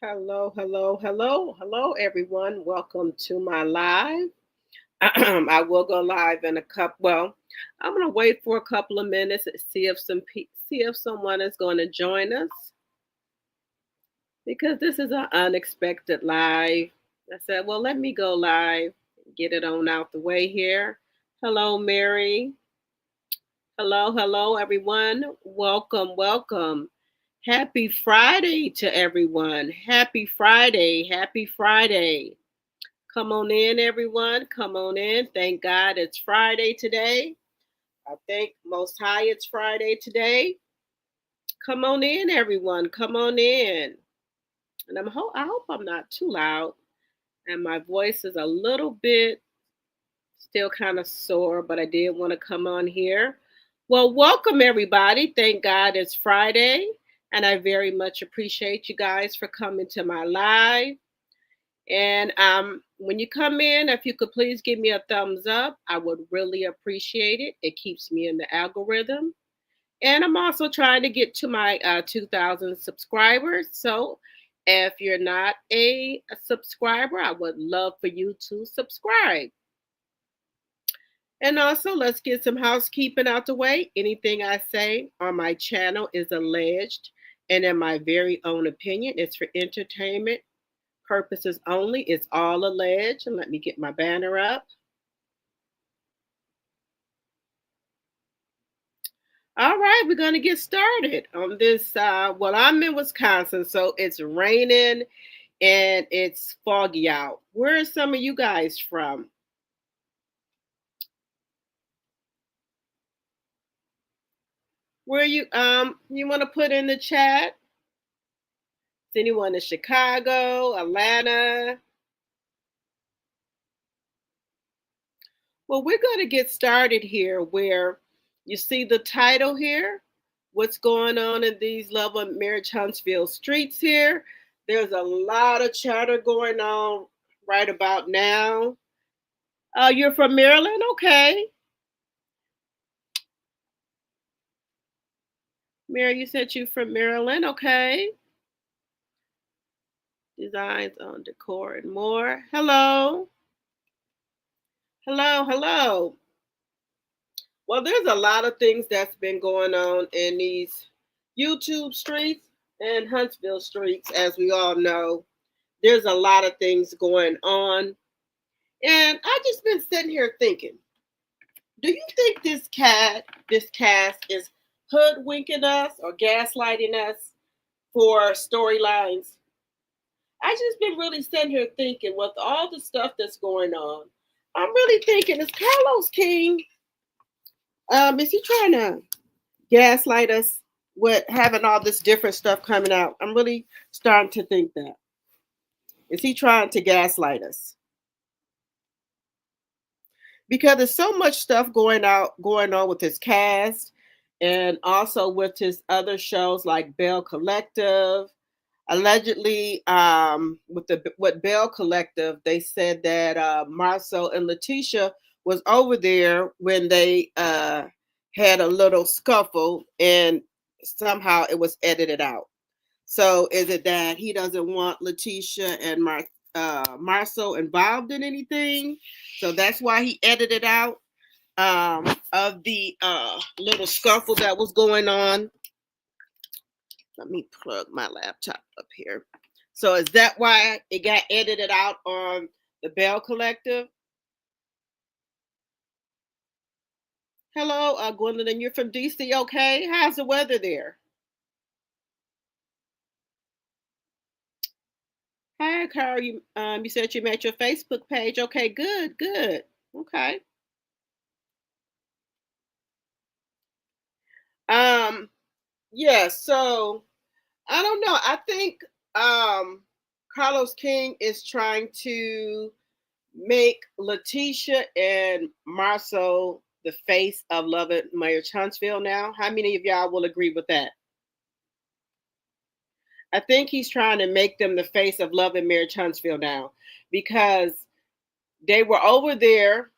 Hello, everyone. Welcome to my live. I will go live in a couple. Well, I'm gonna wait for a couple of minutes and see if someone is going to join us because this is an unexpected live. I said, well, let me go live, get it on out the way here. Hello, Mary. Hello, everyone. Welcome. Happy Friday to everyone. Happy Friday. Come on in, everyone. Come on in. Thank God it's Friday today. I thank Most High it's Friday today. Come on in, everyone. Come on in. And I hope I'm not too loud. And my voice is a little bit still kind of sore, but I did want to come on here. Well, welcome, everybody. Thank God it's Friday. And I very much appreciate you guys for coming to my live. And when you come in, if you could please give me a thumbs up, I would really appreciate it. It keeps me in the algorithm. And I'm also trying to get to my 2,000 subscribers. So if you're not a subscriber, I would love for you to subscribe. And also, let's get some housekeeping out the way. Anything I say on my channel is alleged and in my very own opinion. It's for entertainment purposes only. It's all alleged. And let me get my banner up. All right, we're going to get started on this. Well, I'm in Wisconsin, so it's raining and it's foggy out. Where are some of you guys from? Where you want to put in the chat? Is anyone in Chicago, Atlanta? Well, we're going to get started here where you see the title here. What's going on in these Love and Marriage Huntsville streets here? There's a lot of chatter going on right about now. You're from Maryland? Okay. Mary, you said you're from Maryland. Okay. Designs on decor and more. Hello. Hello. Well, there's a lot of things that's been going on in these YouTube streets and Huntsville streets, as we all know. There's a lot of things going on. And I just been sitting here thinking, do you think this cast is hoodwinking us or gaslighting us for storylines? I just been really sitting here thinking with all the stuff that's going on. I'm really thinking, is Carlos King, is he trying to gaslight us with having all this different stuff coming out? I'm really starting to think that. Is he trying to gaslight us? Because there's so much stuff going on with his cast and also with his other shows like Bell Collective. Allegedly, with Bell Collective, they said that Marcel and Letitia was over there when they had a little scuffle, and somehow it was edited out. So is it that he doesn't want Letitia and Marcel involved in anything? So that's why he edited out of the little scuffle that was going on. Let me plug my laptop up here. So is that why it got edited out on the Bell Collective? Hello, Gwendolyn, you're from DC, okay? How's the weather there? Hi, Carl. You said you met your Facebook page. Okay, good. Okay. Um, yeah, so I don't know. I think Carlos King is trying to make Letitia and Marcel the face of Love and Marriage Huntsville now. How many of y'all will agree with that? I think he's trying to make them the face of Love and Marriage Huntsville now because they were over there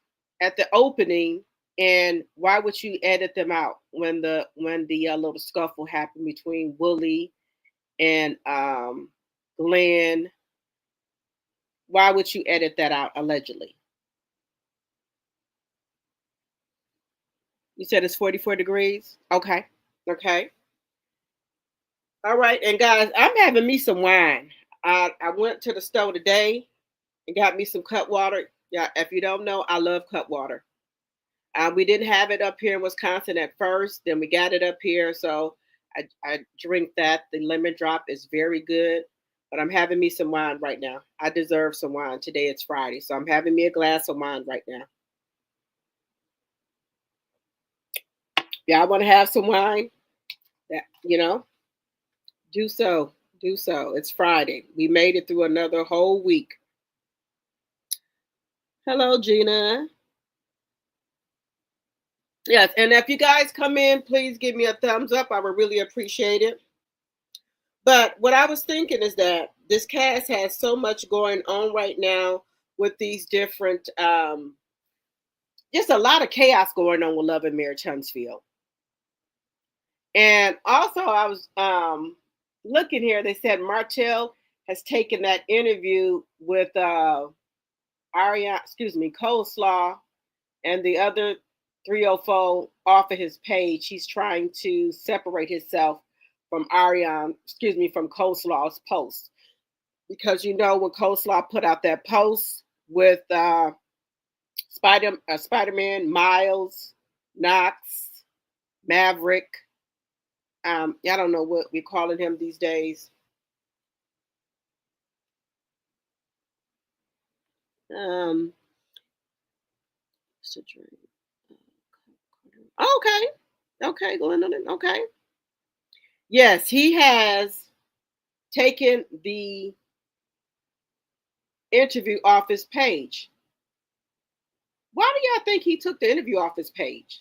at the opening, and why would you edit them out when the little scuffle happened between Wooly and Glenn. Why would you edit that out allegedly? You said it's 44 degrees? Okay. Okay. All right. And guys, I'm having me some wine. I went to the store today and got me some cut water. Yeah, if you don't know, I love cut water. We didn't have it up here in Wisconsin at first. Then we got it up here. So I drink that. The lemon drop is very good. But I'm having me some wine right now. I deserve some wine. Today it's Friday. So I'm having me a glass of wine right now. Yeah, I want to have some wine. That do so. Do so. It's Friday. We made it through another whole week. Hello, Gina. Yes, and if you guys come in, please give me a thumbs up. I would really appreciate it. But what I was thinking is that this cast has so much going on right now with these different, just a lot of chaos going on with Love and Marriage Huntsville. And also, I was looking here. They said Martel has taken that interview with Coleslaw, and the other 304 off of his page. He's trying to separate himself from from Coleslaw's post. Because when Coleslaw put out that post with Spider-Man, Miles, Knox, Maverick, I don't know what we're calling him these days. Okay. Okay, Glendon. Okay. Yes, he has taken the interview off his page. Why do y'all think he took the interview off his page?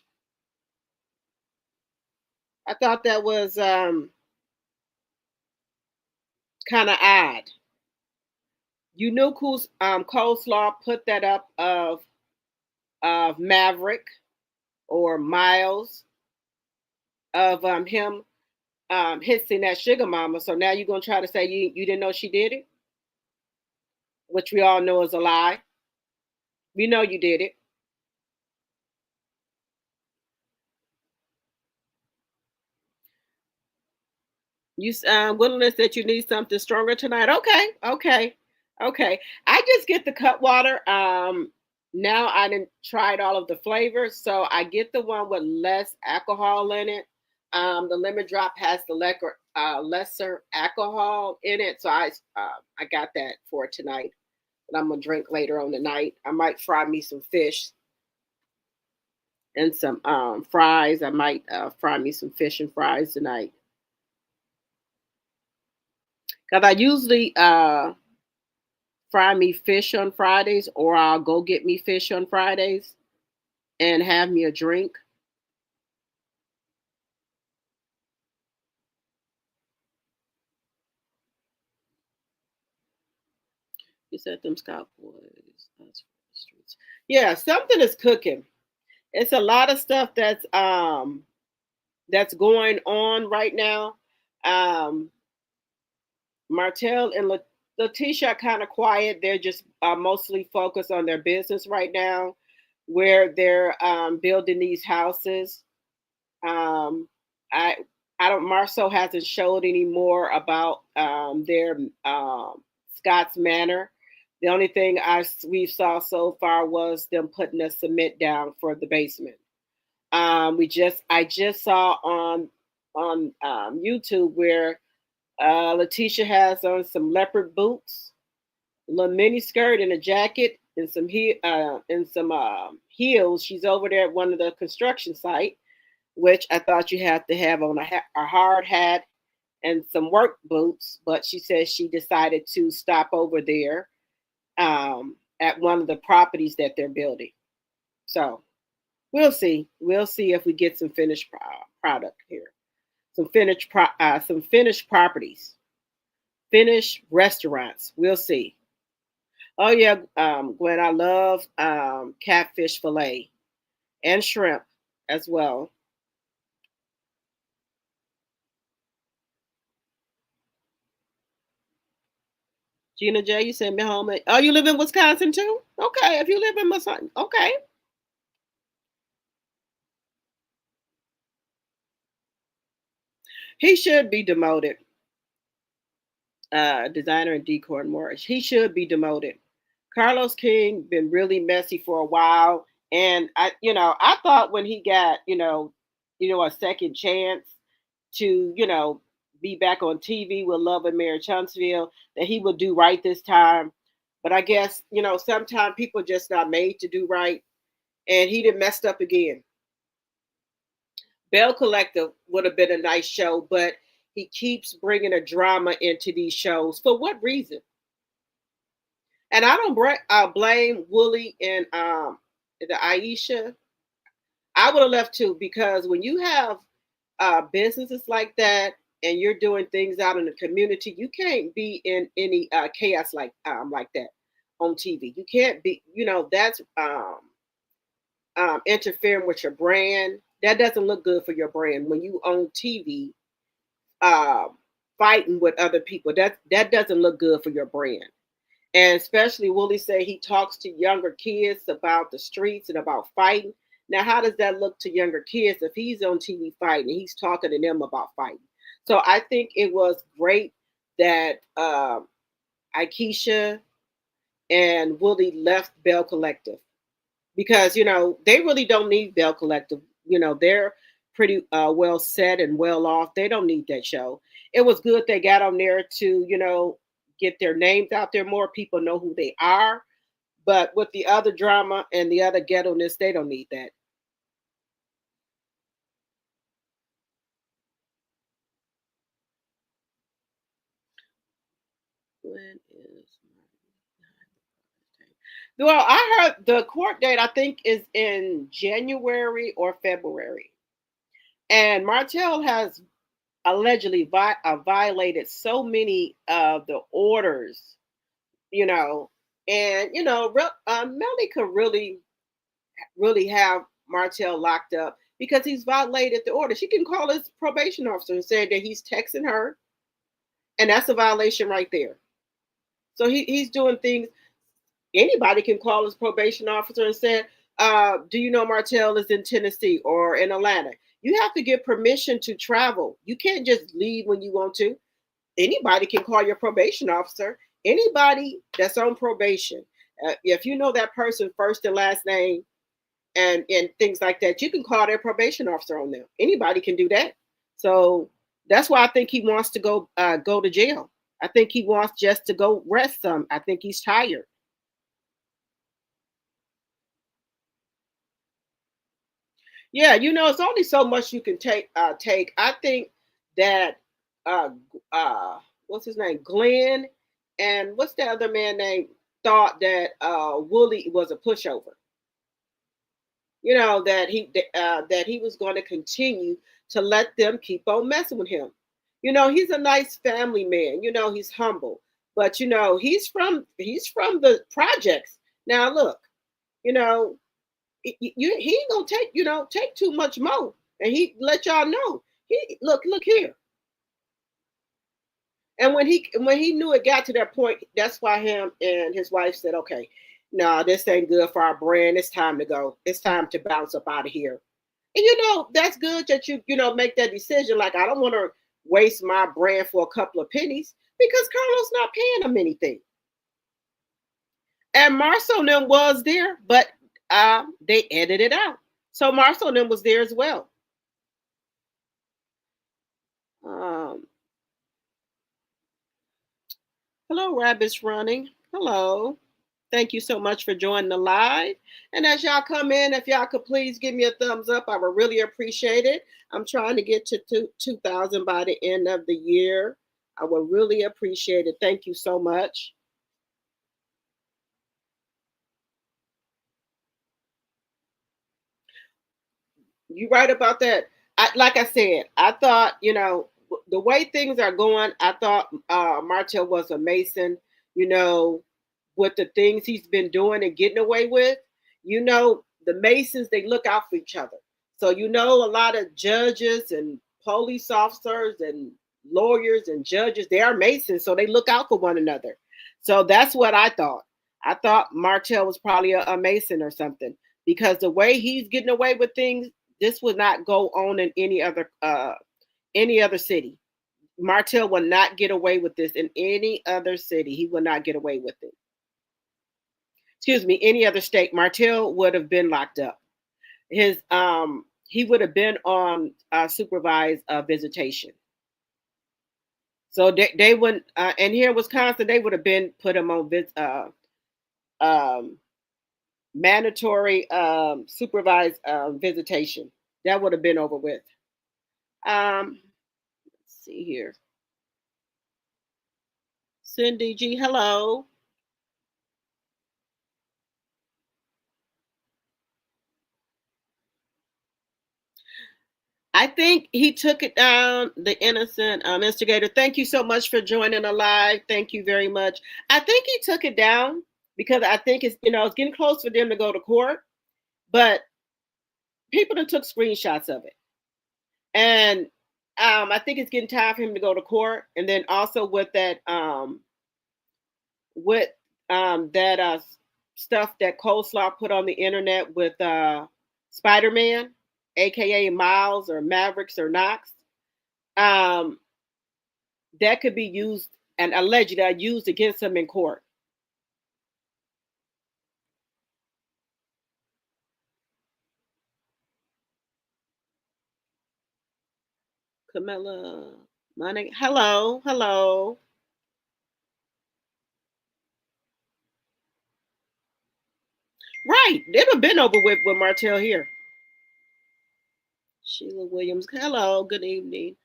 I thought that was kind of odd. You knew Coleslaw put that up of Maverick or Miles of him hitting that sugar mama. So now you're gonna try to say you didn't know she did it, which we all know is a lie. We know you did it. You willingness that you need something stronger tonight. Okay, okay, okay. I just get the cut water. Now I didn't tried all of the flavors, so I get the one with less alcohol in it. The lemon drop has the lesser alcohol in it, so I got that for tonight. And I'm gonna drink later on tonight. I might fry me some fish and some fries. I might fry me some fish and fries tonight. Because I usually fry me fish on Fridays, or I'll go get me fish on Fridays and have me a drink. You said them Scout Boys. Yeah, something is cooking. It's a lot of stuff that's going on right now. Um, Martel and Letitia are kind of quiet. They're just mostly focused on their business right now, where they're building these houses. Um, I I don't. Marceau hasn't showed any more about their Scott's Manor. The only thing we saw so far was them putting a cement down for the basement. I just saw on YouTube where Letitia has on some leopard boots, a little mini skirt and a jacket, and some heels. She's over there at one of the construction site, which I thought you have to have on a hard hat and some work boots. But she says she decided to stop over there at one of the properties that they're building. So we'll see. We'll see if we get some finished product here, some finished properties, finished restaurants. We'll see. Oh yeah, Gwen, I love catfish fillet and shrimp as well. Gina J, you sent me home. Oh, you live in Wisconsin too? Okay, if you live in Wisconsin, okay. He should be demoted. Designer and decor and more. He should be demoted. Carlos King been really messy for a while, and I thought when he got a second chance to be back on TV with Love and Marriage Huntsville that he would do right this time. But I guess sometimes people just not made to do right, and he did messed up again. Bell Collective would have been a nice show, but he keeps bringing a drama into these shows. For what reason? And I don't blame Wooly and the Aisha. I would have left too because when you have businesses like that and you're doing things out in the community, you can't be in any chaos like that on TV. You can't be, that's interfering with your brand. That doesn't look good for your brand when you on TV fighting with other people. That doesn't look good for your brand. And especially Willie say he talks to younger kids about the streets and about fighting. Now, how does that look to younger kids if he's on TV fighting and he's talking to them about fighting? So I think it was great that Aikisha and Willie left Bell Collective because they really don't need Bell Collective. They're pretty well set and well off. They don't need that show. It was good they got on there to get their names out there more. People know who they are. But with the other drama and the other ghetto-ness, they don't need that. When is well, I heard the court date I think is in January or February. And Martel has allegedly violated so many of the orders, and Melly could really have Martel locked up because he's violated the order. She can call his probation officer and say that he's texting her, and that's a violation right there. So he's doing things. Anybody can call his probation officer and say, "Do you know Martel is in Tennessee or in Atlanta?" You have to get permission to travel. You can't just leave when you want to. Anybody can call your probation officer. Anybody that's on probation, if you know that person first and last name and things like that, you can call their probation officer on them. Anybody can do that. So that's why I think he wants to go to jail. I think he wants just to go rest some. I think he's tired. Yeah, it's only so much you can take. I think that uh what's his name? Glenn and what's the other man name thought that Wooly was a pushover. That he was going to continue to let them keep on messing with him. He's a nice family man. He's humble. But he's from the projects. Now look, you know, he ain't gonna take too much more, and he let y'all know. He look here, and when he knew it got to that point, that's why him and his wife said, "Okay, no, this ain't good for our brand. It's time to go. It's time to bounce up out of here." And that's good that you make that decision. Like I don't want to waste my brand for a couple of pennies because Carlos not paying them anything. And Marcel and them was there, but they edited it out. So Marcel and them was there as well. Um, Hello, Rabbits Running. Hello. Thank you so much for joining the live. And as y'all come in, if y'all could please give me a thumbs up, I would really appreciate it. I'm trying to get to 2,000 by the end of the year. I would really appreciate it. Thank you so much. You right about that. Like I said, I thought, the way things are going, I thought Martel was a Mason, you know, with the things he's been doing and getting away with. The Masons, they look out for each other. So, a lot of judges and police officers and lawyers and judges, they are Masons, so they look out for one another. So that's what I thought. I thought Martel was probably a Mason or something, because the way he's getting away with things, this would not go on in any other city. Martel will not get away with this in any other city. He will not get away with it. Excuse me, any other state. Martel would have been locked up. He would have been on supervised visitation. So they wouldn't. And here in Wisconsin, they would have been put him on um, mandatory supervised visitation. That would have been over with. Let's see here. Cindy G, hello. I think he took it down, the innocent instigator. Thank you so much for joining the live. Thank you very much. I think he took it down because I think it's getting close for them to go to court, but people that took screenshots of it. And I think it's getting time for him to go to court. And then also with that stuff that Coleslaw put on the internet with Spider-Man, aka Miles or Mavericks or Knox, um, that could be used and allegedly used against him in court. Camilla, my name. Hello, hello. Right, it'd have been over with Martel here. Sheila Williams. Hello, good evening.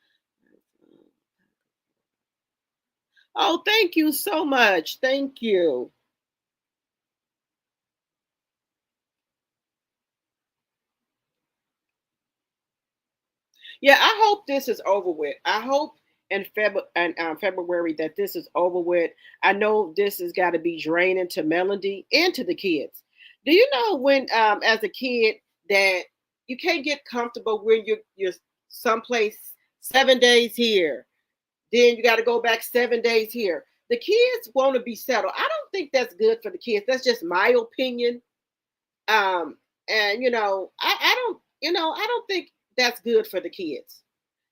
Oh, thank you so much. Thank you. Yeah, I hope this is over with. I hope February that this is over with. I know this has got to be draining to Melody and to the kids. Do you know when, as a kid, that you can't get comfortable when you're someplace 7 days here, then you got to go back 7 days here. The kids want to be settled. I don't think that's good for the kids. That's just my opinion. Um, and I don't think that's good for the kids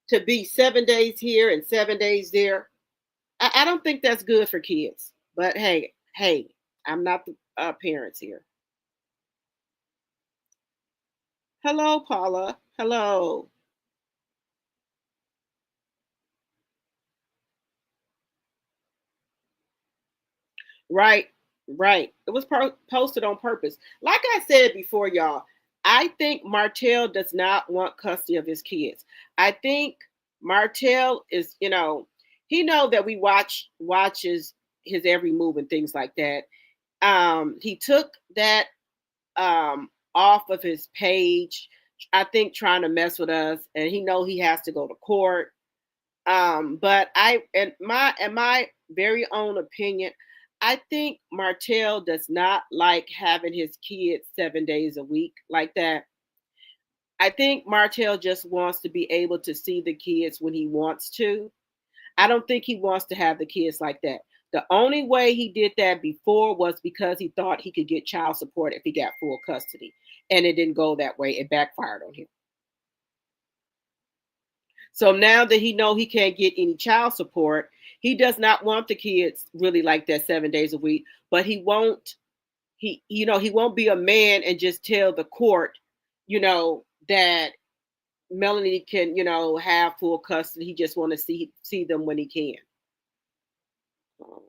to be 7 days here and 7 days there. I don't think that's good for kids. But hey, I'm not the parents here. Hello, Paula. Hello. Right, right. It was posted on purpose. Like I said before, y'all, I think Martel does not want custody of his kids. I think Martel is, he know that we watches his every move and things like that. He took that off of his page. I think trying to mess with us, and he know he has to go to court. But in my very own opinion, I think Martel does not like having his kids 7 days a week like that. I think Martel just wants to be able to see the kids when he wants to. I don't think he wants to have the kids like that. The only way he did that before was because he thought he could get child support if he got full custody. And it didn't go that way. It backfired on him. So now that he know he can't get any child support, he does not want the kids really like that 7 days a week. But he won't be a man and just tell the court, that Melanie can, have full custody. He just want to see them when he can. Um,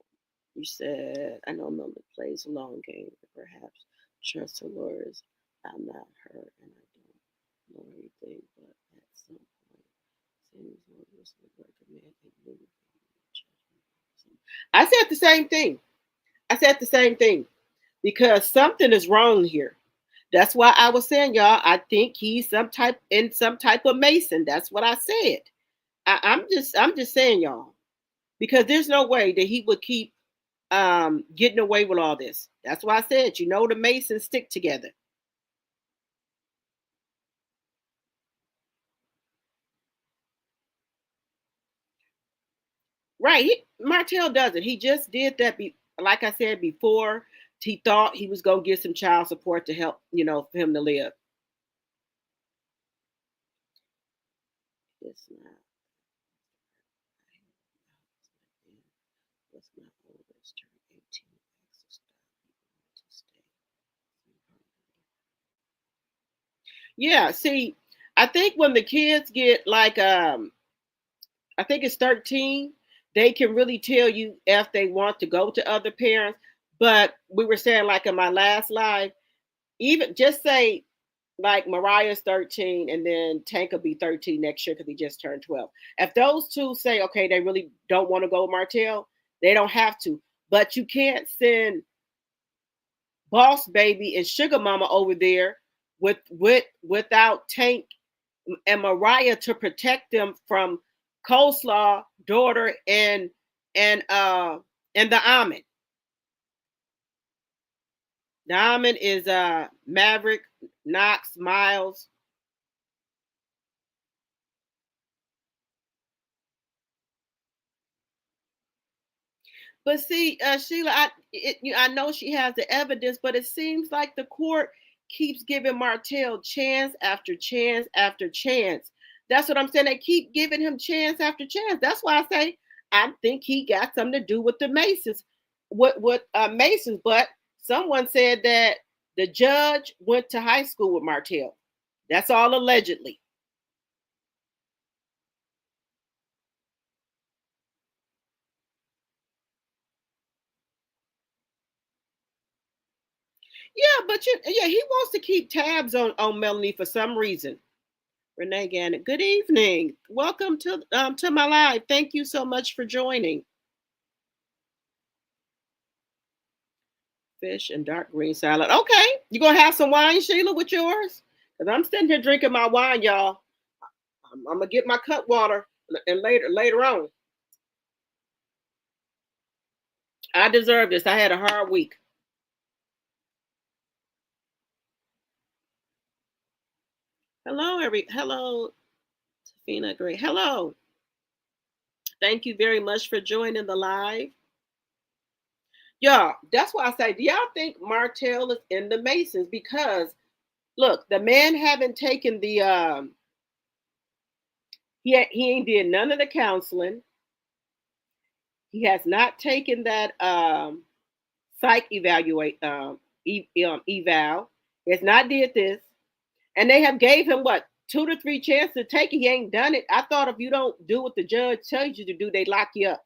you said, I know Melanie plays a long game, but perhaps trust her lawyers. I'm not her, and I don't know everything, but at some point, seems lawyers would recommend a new. I said the same thing. I said the same thing because something is wrong here. That's why I was saying, y'all. I think he's some type of Mason. That's what I said. I'm just saying, y'all, because there's no way that he would keep getting away with all this. That's why I said, the Masons stick together. Right. Martel doesn't. He just did that. like I said before, he thought he was gonna get some child support to help, for him to live. It's not. What's my oldest turned 18? To stay. Yeah, see, I think when the kids get like I think it's 13, they can really tell you if they want to go to other parents. But we were saying like in my last live, even just say like Mariah's 13 and then Tank will be 13 next year because he just turned 12. If those two say, okay, they really don't want to go Martel, they don't have to. But you can't send Boss Baby and Sugar Mama over there without Tank and Mariah to protect them from Coleslaw, daughter, and the Almond. The Almond is Maverick, Knox, Miles. But see, Sheila, I know she has the evidence, but it seems like the court keeps giving Martel chance after chance after chance. That's what I'm saying. They keep giving him chance after chance. That's why I say I think he got something to do with the Masons, with Masons. But someone said that the judge went to high school with Martel. That's all allegedly. Yeah, but yeah, he wants to keep tabs on Melanie for some reason. Renee Gannon. Good evening. Welcome to my live. Thank you so much for joining. Fish and dark green salad. Okay, you gonna have some wine, Sheila, with yours? Cause I'm sitting here drinking my wine, y'all. I'm gonna get my cut water and later on. I deserve this. I had a hard week. Hello, Tafina. Great. Hello. Thank you very much for joining the live. Y'all, that's why I say, do y'all think Martell is in the Masons? Because look, the man haven't taken the he ain't did none of the counseling. He has not taken that psych eval. He has not did this, and they have gave him what 2 to 3 chances to take it. He ain't done it. I thought if you don't do what the judge tells you to do, they lock you up.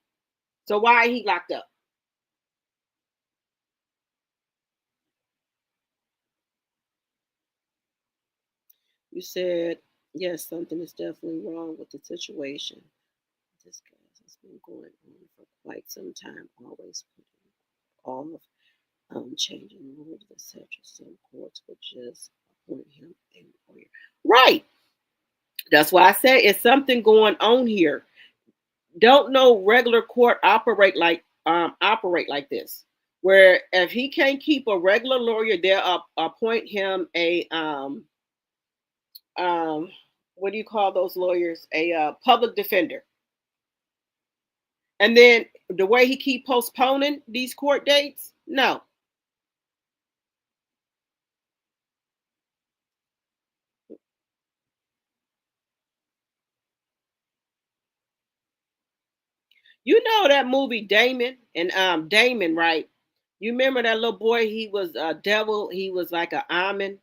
So why he locked up? You said yes, something is definitely wrong with the situation. This case has been going on for quite some time, always putting off changing rules, etc. Some courts would just appoint him a lawyer. Right. That's why I say it's something going on here. Don't no regular court operate like this. Where if he can't keep a regular lawyer, they'll appoint him a um what do you call those lawyers? A public defender. And then the way he keep postponing these court dates, no. You know that movie Damon and Damon, right? You remember that little boy? He was a devil. He was like an almond.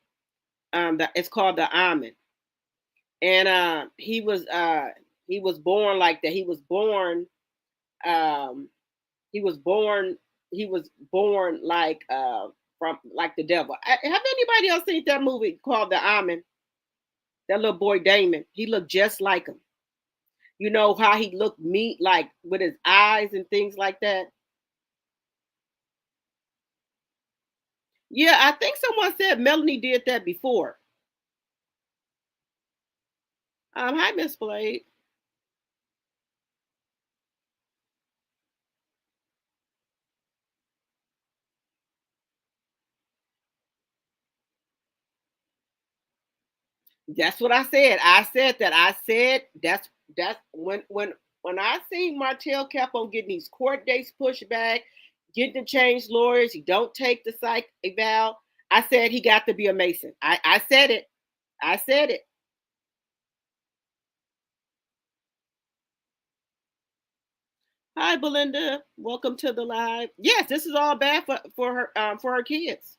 It's called the almond, and he was born like that. Um, he was born. He was born like from like the devil. Have anybody else seen that movie called the almond? That little boy Damon. He looked just like him. You know how he looked meat, like with his eyes and things like that. Yeah, I think someone said Melanie did that before. Hi, Miss Blade. That's what I said. I said that. I said that's when I seen Martel kept on getting these court dates pushed back. getting to change lawyers. He don't take the psych eval. I said he got to be a Mason. I said it. I said it. Hi, Belinda. Welcome to the live. Yes, this is all bad for her kids.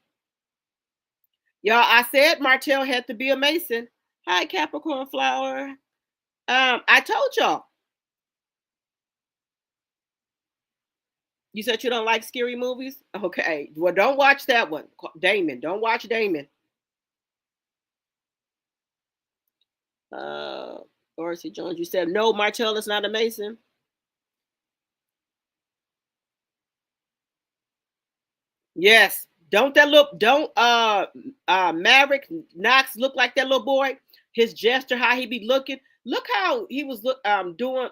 Y'all, I said Martel had to be a Mason. Hi, Capricorn Flower. I told y'all. You said you don't like scary movies? Okay. Well, don't watch that one. Damon. Don't watch Damon. Uh Orsi Jones, you said no, Martel is not a Mason. Yes. Don't Maverick Knox look like that little boy? His gesture, how he be looking. Look how he was doing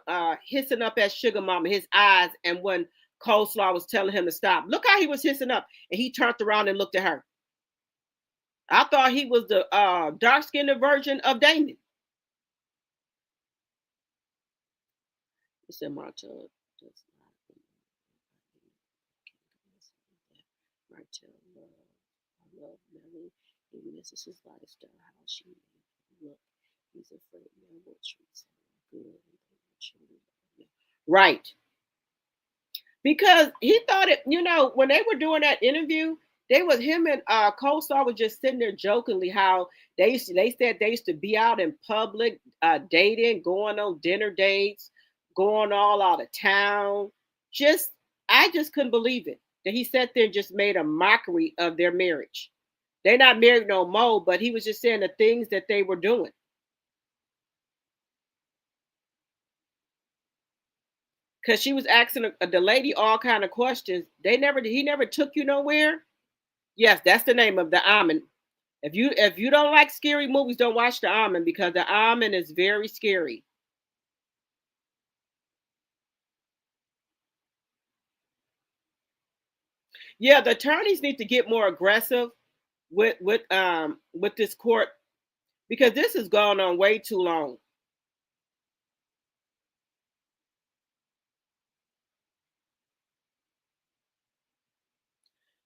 hissing up at Sugar Mama, his eyes, and when Coleslaw was telling him to stop. Look how he was hissing up, and he turned around and looked at her. I thought he was the dark skinned version of Damon. He said Martel does not Martel love Melly. He misses his lifestyle, how she made him look. He's afraid Mel will treat him good. Right. Because he thought it, when they were doing that interview, they was him and Coleslaw was just sitting there jokingly how they said they used to be out in public, dating, going on dinner dates, going all out of town. Just I just couldn't believe it that he sat there and just made a mockery of their marriage. They're not married no more, but he was just saying the things that they were doing. Because she was asking the lady all kind of questions. He never took you nowhere. Yes, that's the name of the almond. If you don't like scary movies, don't watch the almond because the almond is very scary. Yeah, the attorneys need to get more aggressive with this court because this has gone on way too long.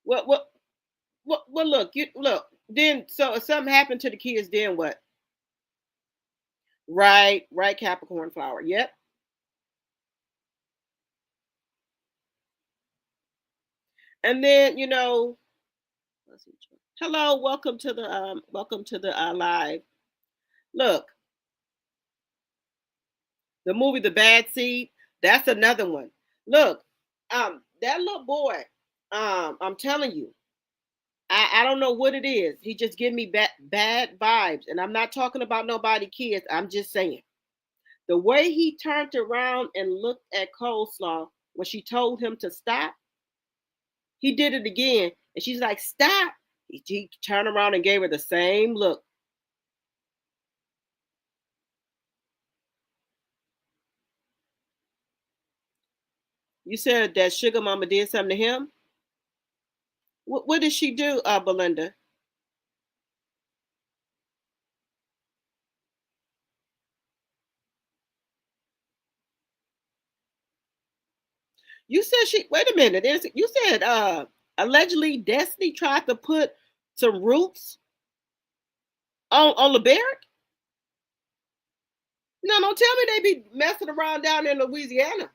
Well, well look, you look. Then so if something happened to the kids, then what? Right, Capricorn flower. Yep. And then hello, welcome to the live. Look, the movie The Bad Seed. That's another one. Look, that little boy. I'm telling you, I don't know what it is. He just give me bad vibes, and I'm not talking about nobody kids. I'm just saying the way he turned around and looked at Coleslaw when she told him to stop. He did it again, and she's like, "Stop." He turned around and gave her the same look. You said that Sugar Mama did something to him. What did she do, Belinda? You said she. Wait a minute. You said allegedly Destiny tried to put some roots on LeBaric. No, don't tell me they be messing around down in Louisiana.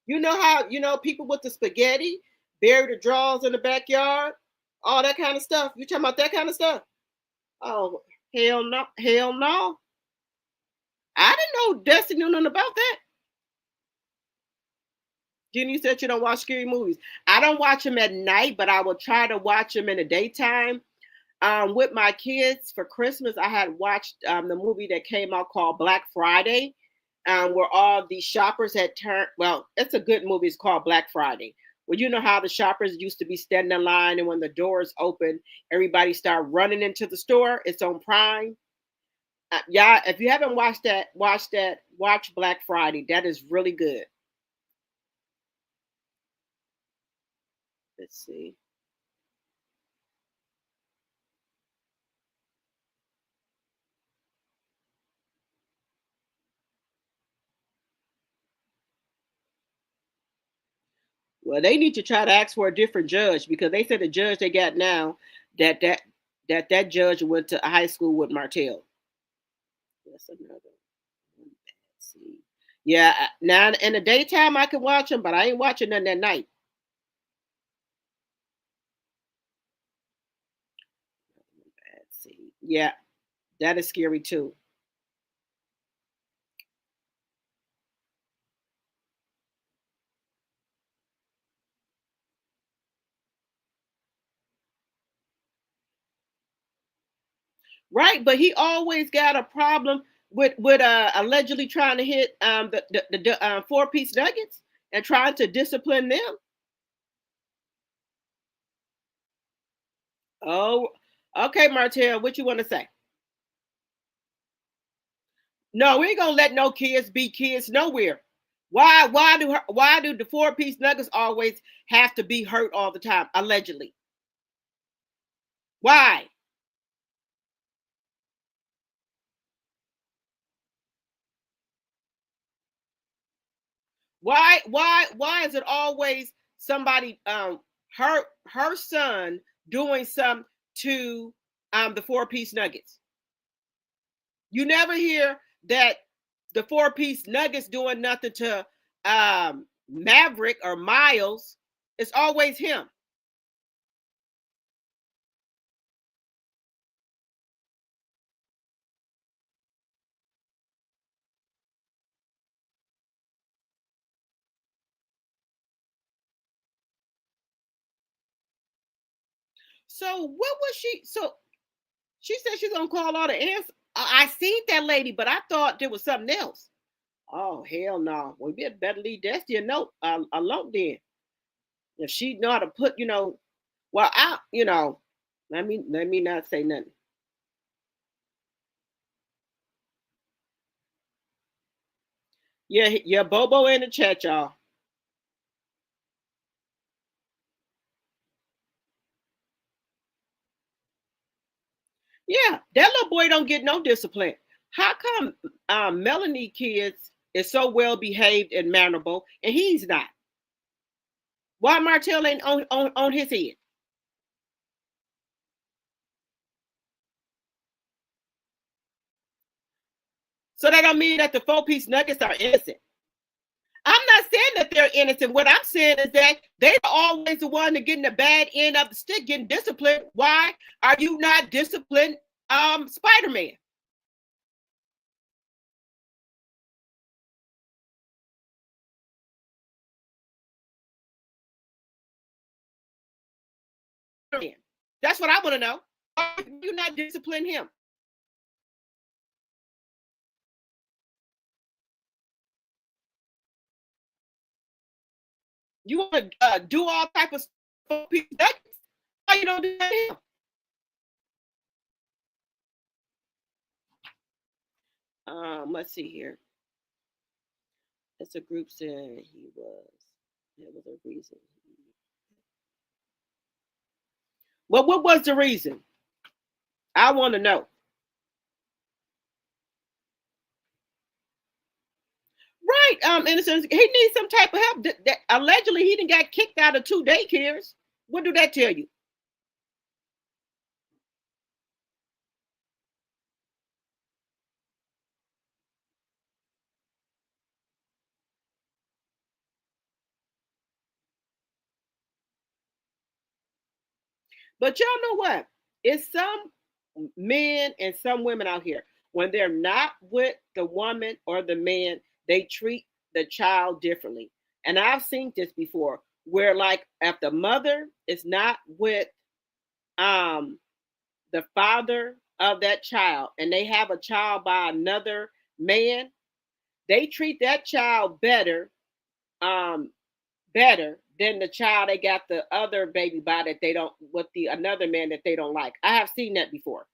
You know how people with the spaghetti bury the drawers in the backyard, all that kind of stuff. You talking about that kind of stuff? Oh hell no, hell no! I didn't know Destiny knew nothing about that. Jenny, you said you don't watch scary movies. I don't watch them at night, but I will try to watch them in the daytime. With my kids for Christmas, I had watched the movie that came out called Black Friday, where all the shoppers had turned. Well, it's a good movie. It's called Black Friday. Well, you know how the shoppers used to be standing in line, and when the doors open, everybody start running into the store. It's on Prime. Yeah, if you haven't watched that, watch Black Friday. That is really good. Let's see. Well, they need to try to ask for a different judge because they said the judge they got now that judge went to high school with Martel. That's another one. See. Yeah, now in the daytime I can watch them, but I ain't watching none at night. See. Yeah, that is scary too. Right, but he always got a problem with allegedly trying to hit the 4-piece nuggets and trying to discipline them. Oh, okay, Martel, what you want to say? No, we ain't gonna let no kids be kids nowhere. Why do the 4-piece nuggets always have to be hurt all the time? Allegedly. Why? Why is it always somebody her son doing something to the 4-piece nuggets? You never hear that the 4-piece nuggets doing nothing to Maverick or Miles. It's always him. So what was she? So she said she's gonna call all the ants. I seen that lady, but I thought there was something else. Oh hell no! Well, we better leave Dusty a note alone then. If she know how to put, well, let me not say nothing. Yeah, Bobo in the chat, y'all. Yeah, that little boy don't get no discipline. How come Melanie kids is so well behaved and mannerable, and he's not? Why Martell ain't on his head? So that don't mean that the 4-piece nuggets are innocent. I'm not saying that they're innocent. What I'm saying is that they're always the one that getting the bad end of the stick, getting disciplined. Why are you not disciplined, Spider-Man? That's what I want to know. Why are you not discipline him? You want to do all type of stuff. Why you don't do that to him? Let's see here. It's a group saying he was. There was a reason. Well, what was the reason? I want to know. Right. Innocent. He needs some type of help. Allegedly, he didn't got kicked out of 2 daycares. What do that tell you? But y'all know what? It's some men and some women out here, when they're not with the woman or the man, they treat the child differently. And I've seen this before where, like, if the mother is not with um the father of that child and they have a child by another man, they treat that child um better than the child they got the other baby by that they don't with the another man that they don't like. I have seen that before.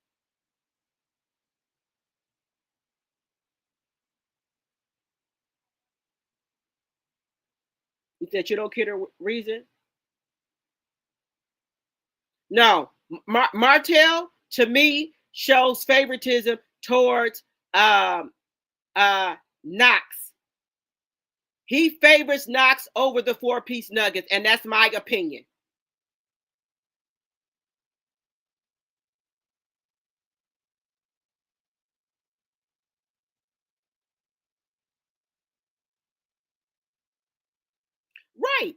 You said you don't care the reason? No. Martel to me shows favoritism towards Knox. He favors Knox over the 4-piece nuggets, and that's my opinion. Right.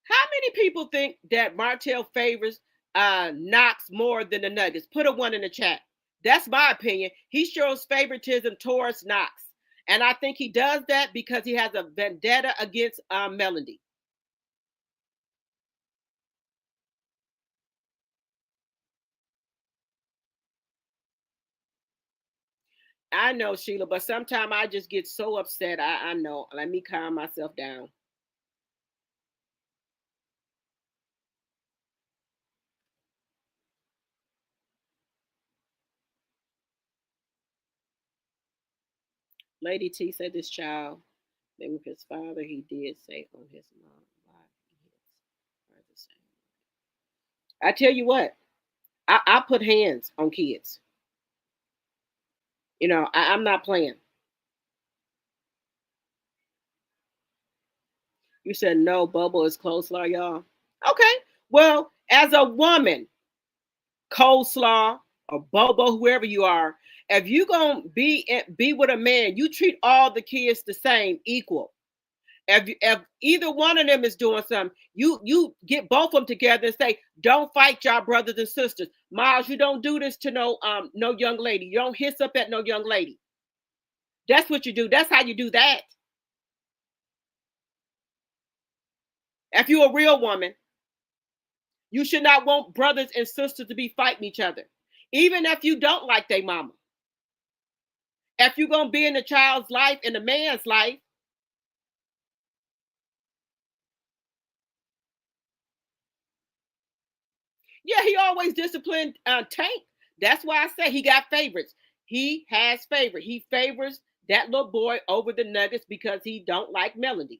How many people think that Martel favors Knox more than the Nuggets? Put a 1 in the chat. That's my opinion. He shows favoritism towards Knox. And I think he does that because he has a vendetta against Melody. I know, Sheila, but sometimes I just get so upset. I know. Let me calm myself down. Lady T said this child, then with his father, he did say on his mom why he hits the same. I tell you what, I put hands on kids. You know, I'm not playing. You said no, Bobo is coleslaw, y'all. Okay. Well, as a woman, coleslaw or Bobo, whoever you are, if you gonna be with a man, you treat all the kids the same, equal. If either one of them is doing something, you get both of them together and say, "Don't fight, y'all brothers and sisters." Miles, you don't do this to no young lady. You don't hiss up at no young lady. That's what you do. That's how you do that. If you're a real woman, you should not want brothers and sisters to be fighting each other, even if you don't like their mama. If you're gonna be in the child's life, in the man's life, yeah, he always disciplined Tank. That's why I say he got favorites. He has favorite. He favors that little boy over the Nuggets because he don't like Melody.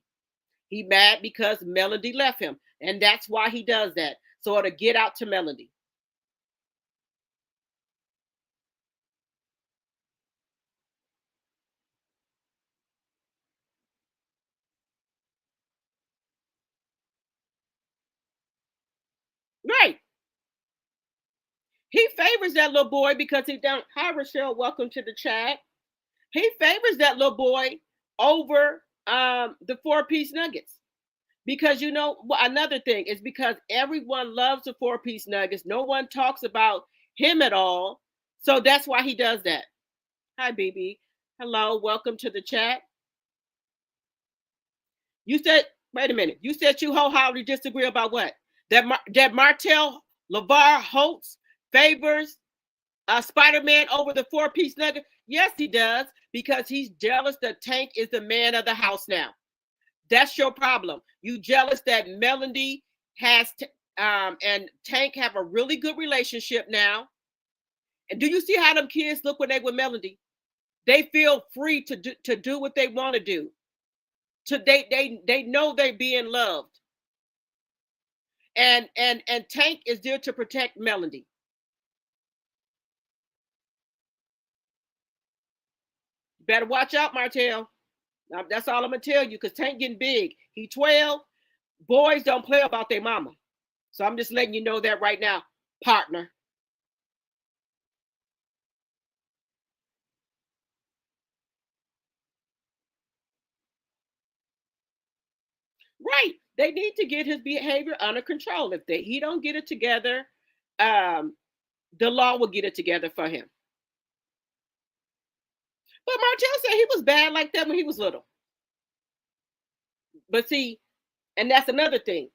He mad because Melody left him, and that's why he does that. So to get out to Melody. Right. He favors that little boy because he don't. Hi, Rochelle. Welcome to the chat. He favors that little boy over the 4-piece nuggets. Because you know another thing is because everyone loves the 4-piece nuggets. No one talks about him at all. So that's why he does that. Hi, BB. Hello, welcome to the chat. You said, wait a minute. You said you wholeheartedly disagree about what? That Martel LeVar Holtz favors Spider-Man over the 4-piece nugget? Yes, he does, because he's jealous that Tank is the man of the house now. That's your problem. You jealous that Melody has and Tank have a really good relationship now. And do you see how them kids look when they with Melody? They feel free to do what they want to do. They know they're being loved. And Tank is there to protect Melody. Better watch out, Martel. Now, that's all I'm gonna tell you, because Tank getting big. He 12. Boys don't play about their mama. So I'm just letting you know that right now, partner. Right. They need to get his behavior under control. If he don't get it together, the law will get it together for him. But Martel said he was bad like that when he was little. But see, and that's another thing.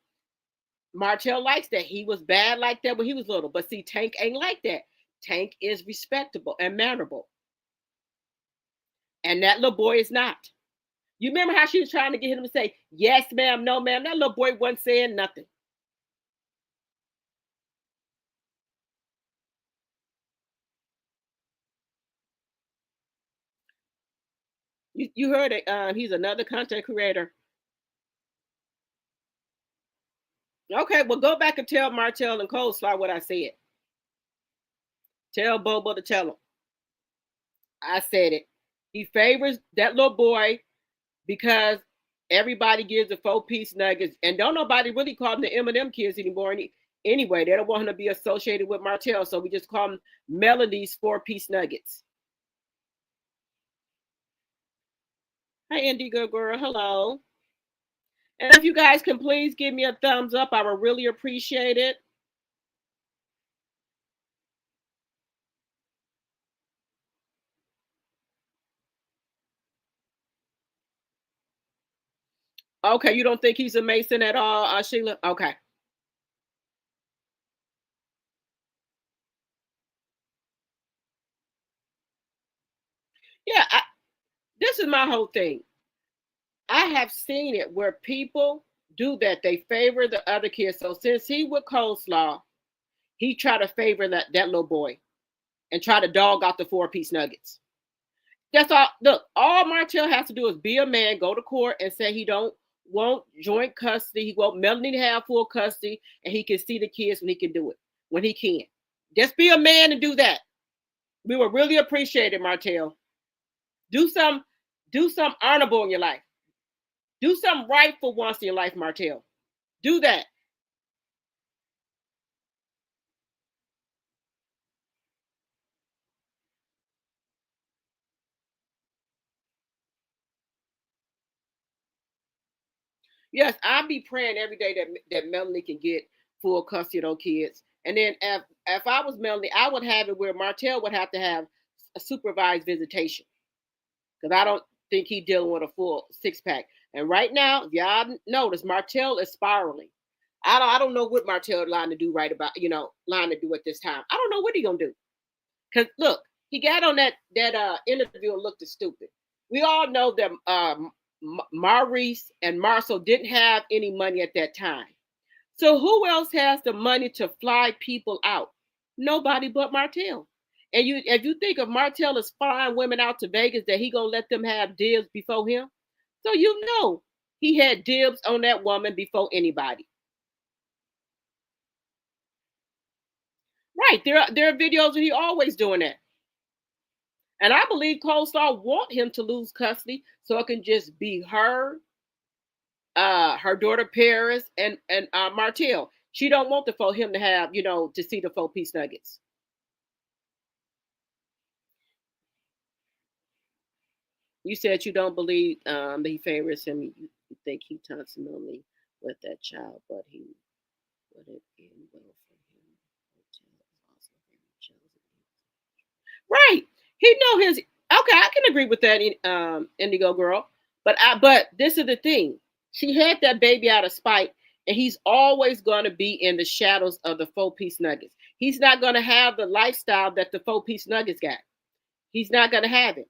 Martel likes that. He was bad like that when he was little. But see, Tank ain't like that. Tank is respectable and mannerable. And that little boy is not. You remember how she was trying to get him to say, yes, ma'am, no, ma'am? That little boy wasn't saying nothing. You heard it. He's another content creator. Okay, well, go back and tell Martel and Coleslaw what I said. Tell Bobo to tell him. I said it. He favors that little boy because everybody gives the 4-piece nuggets, and don't nobody really call them the M&M kids anymore. Anyway, they don't want them to be associated with Martel, so we just call them Melody's 4-piece nuggets. Hi, Indigo Girl. Hello. And if you guys can please give me a thumbs up, I would really appreciate it. Okay, you don't think he's a Mason at all, Sheila? Okay. Yeah, this is my whole thing. I have seen it where people do that. They favor the other kids. So since he with coleslaw, he tried to favor that little boy and try to dog out the 4-piece nuggets. That's all. Look, all Martel has to do is be a man, go to court, and say he don't want joint custody. He want Melanie to have full custody, and he can see the kids when he can do it. When he can, just be a man and do that. We would really appreciate it, Martel. Do some honorable in your life. Do something right for once in your life, Martel. Do that. Yes, I'll be praying every day that Melanie can get full custody of those kids. And then if I was Melanie, I would have it where Martel would have to have a supervised visitation because I don't think he's dealing with a full 6-pack. And right now, if y'all notice, Martel is spiraling. I don't know what Martel lying to do right about lying to do at this time. I don't know what he gonna do. Cause look, he got on that interview and looked stupid. We all know that Maurice and Marcel didn't have any money at that time. So who else has the money to fly people out? Nobody but Martel. And if you think of Martel as flying women out to Vegas, that he gonna let them have dibs before him. So you know he had dibs on that woman before anybody. Right. There are videos of he always doing that. And I believe Coleslaw want him to lose custody so it can just be her, her daughter Paris, and Martel. She don't want for him to have, to see the 4-piece nuggets. You said you don't believe that he favors him. You think he constantly with that child, but he would it end well for him. Right. He know his. Okay, I can agree with that, Indigo Girl. But this is the thing. She had that baby out of spite, and he's always going to be in the shadows of the 4-piece nuggets. He's not going to have the lifestyle that the 4-piece nuggets got. He's not going to have it.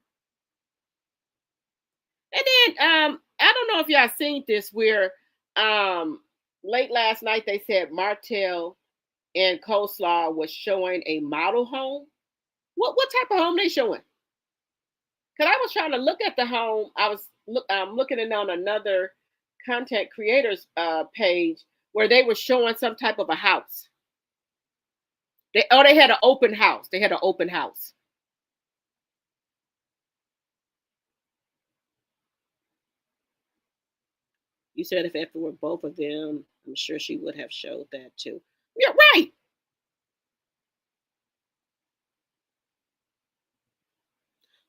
And then I don't know if y'all seen this where late last night they said Martel and Coleslaw was showing a model home. What type of home they showing? Because I was trying to look at the home. I was looking it on another content creators page where they were showing some type of a house. They had an open house. They had an open house. You said if it were both of them, I'm sure she would have showed that too. Yeah, right.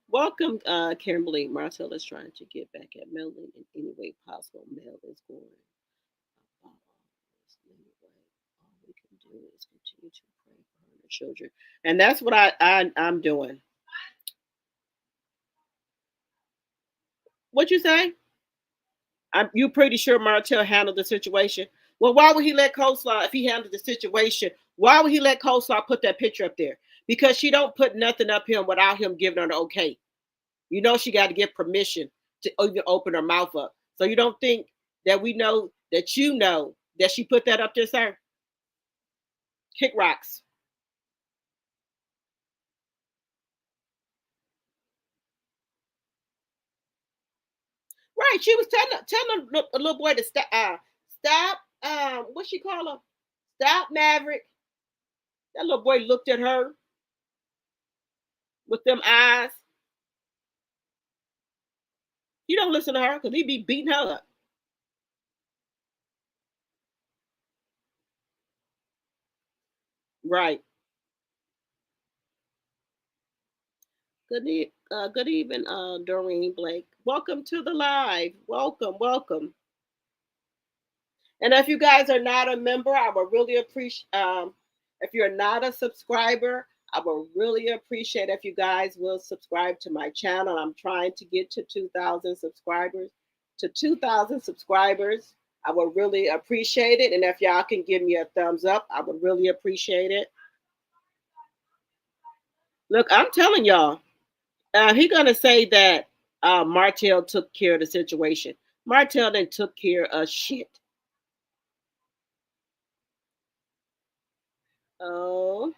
Welcome, Kimberly. Marcel is trying to get back at Melanie in any way possible. Mel is going. All we can do is continue to pray for her and her children, and that's what I'm doing. What you say? You pretty sure Martel handled the situation? Well, why would he let Coleslaw if he handled the situation? Why would he let Coleslaw put that picture up there? Because she don't put nothing up him without him giving her the okay. You know she got to get permission to even open her mouth up. So you don't think that we know that that she put that up there, sir? Kick rocks. Right. She was telling a little boy to stop. Stop. What she call her? Stop, Maverick. That little boy looked at her with them eyes. He don't listen to her because he be beating her up. Right. Good evening, Doreen Blake. Welcome to the live. Welcome, welcome. And if you guys are not a member, I would really appreciate. If you're not a subscriber, I would really appreciate if you guys will subscribe to my channel. I'm trying to get to 2,000 subscribers. To 2,000 subscribers, I would really appreciate it. And if y'all can give me a thumbs up, I would really appreciate it. Look, I'm telling y'all, he gonna say that Martel took care of the situation. Martel then took care of shit. Oh,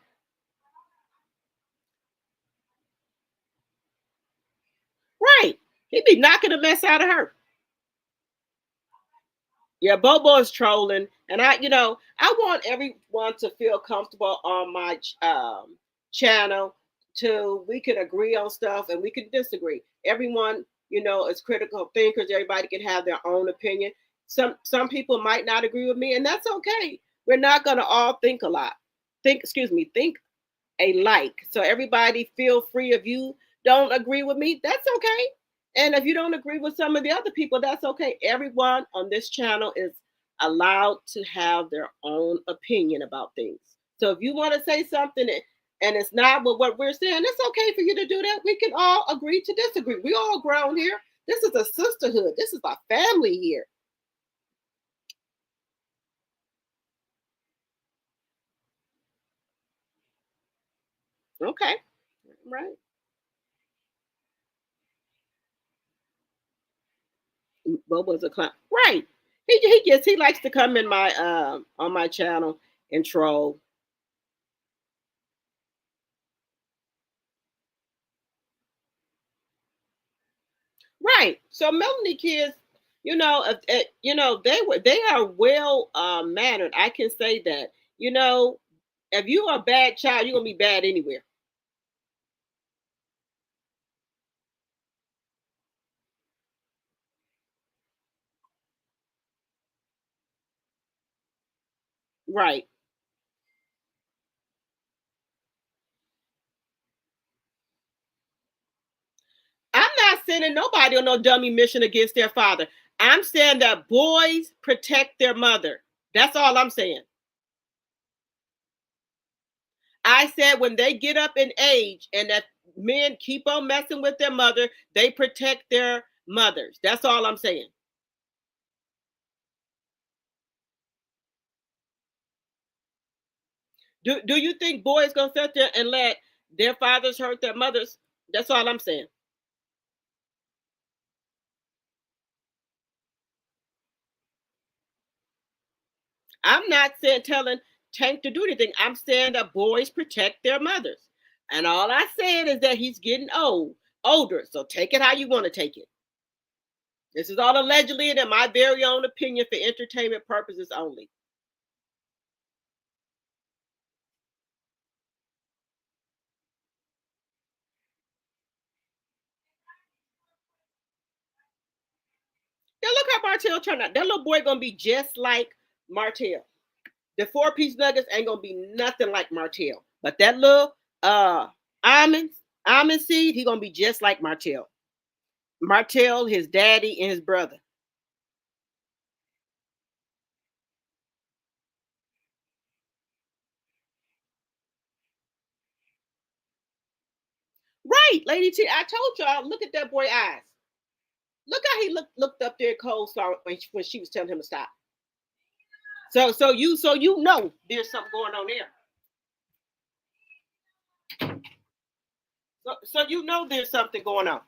right. He be knocking the mess out of her. Yeah, Bobo is trolling, and I want everyone to feel comfortable on my channel. To we can agree on stuff and we can disagree. Everyone, is critical thinkers. Everybody can have their own opinion. Some people might not agree with me, and that's okay. We're not gonna all think a lot. Think alike. So everybody feel free. If you don't agree with me, that's okay. And if you don't agree with some of the other people, that's okay. Everyone on this channel is allowed to have their own opinion about things. So if you want to say something and it's not what we're saying, it's okay for you to do that. We can all agree to disagree. We all grown here. This is a sisterhood. This is a family here. Okay. Right. Bobo's a clown. Right. He likes to come in my on my channel and troll. Right. So Melanie kids, they are well mannered. I can say that. If you are a bad child, you're gonna be bad anywhere. Right. I'm not sending nobody on no dummy mission against their father. I'm saying that boys protect their mother. That's all I'm saying. I said when they get up in age and that men keep on messing with their mother, they protect their mothers. That's all I'm saying. Do you think boys gonna sit there and let their fathers hurt their mothers? That's all I'm saying. I'm not saying telling Tank to do anything. I'm saying that boys protect their mothers. And all I said is that he's getting older. So take it how you want to take it. This is all allegedly and in my very own opinion for entertainment purposes only. Now look how Martel turned out. That little boy gonna be just like Martel. The four-piece nuggets ain't gonna be nothing like Martel. But that little almond almond seed, he gonna be just like Martel. Martel, his daddy, and his brother. Right, Lady T. I told y'all, look at that boy eyes. Look how he looked up there cold when she was telling him to stop. So you know there's something going on there. So you know there's something going on.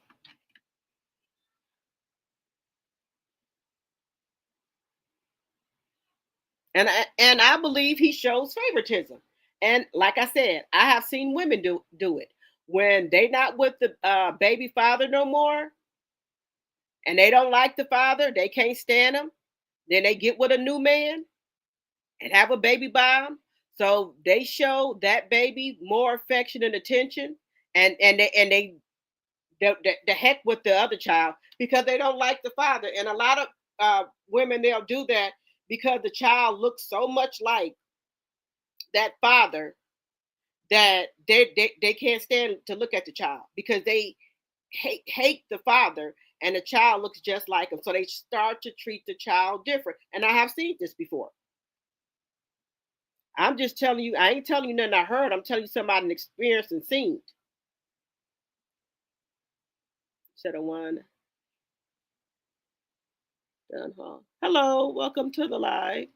And I believe he shows favoritism. And like I said, I have seen women do it when they not with the baby father no more, and they don't like the father, they can't stand him. Then they get with a new man and have a baby by him. So they show that baby more affection and attention, and they the heck with the other child because they don't like the father. And a lot of women, they'll do that because the child looks so much like that father that they can't stand to look at the child because they hate the father and the child looks just like him. So they start to treat the child different. And I have seen this before. I'm just telling you, I ain't telling you nothing I heard. I'm telling you somebody experienced and seen. Said a one done hall. Hello, welcome to the live.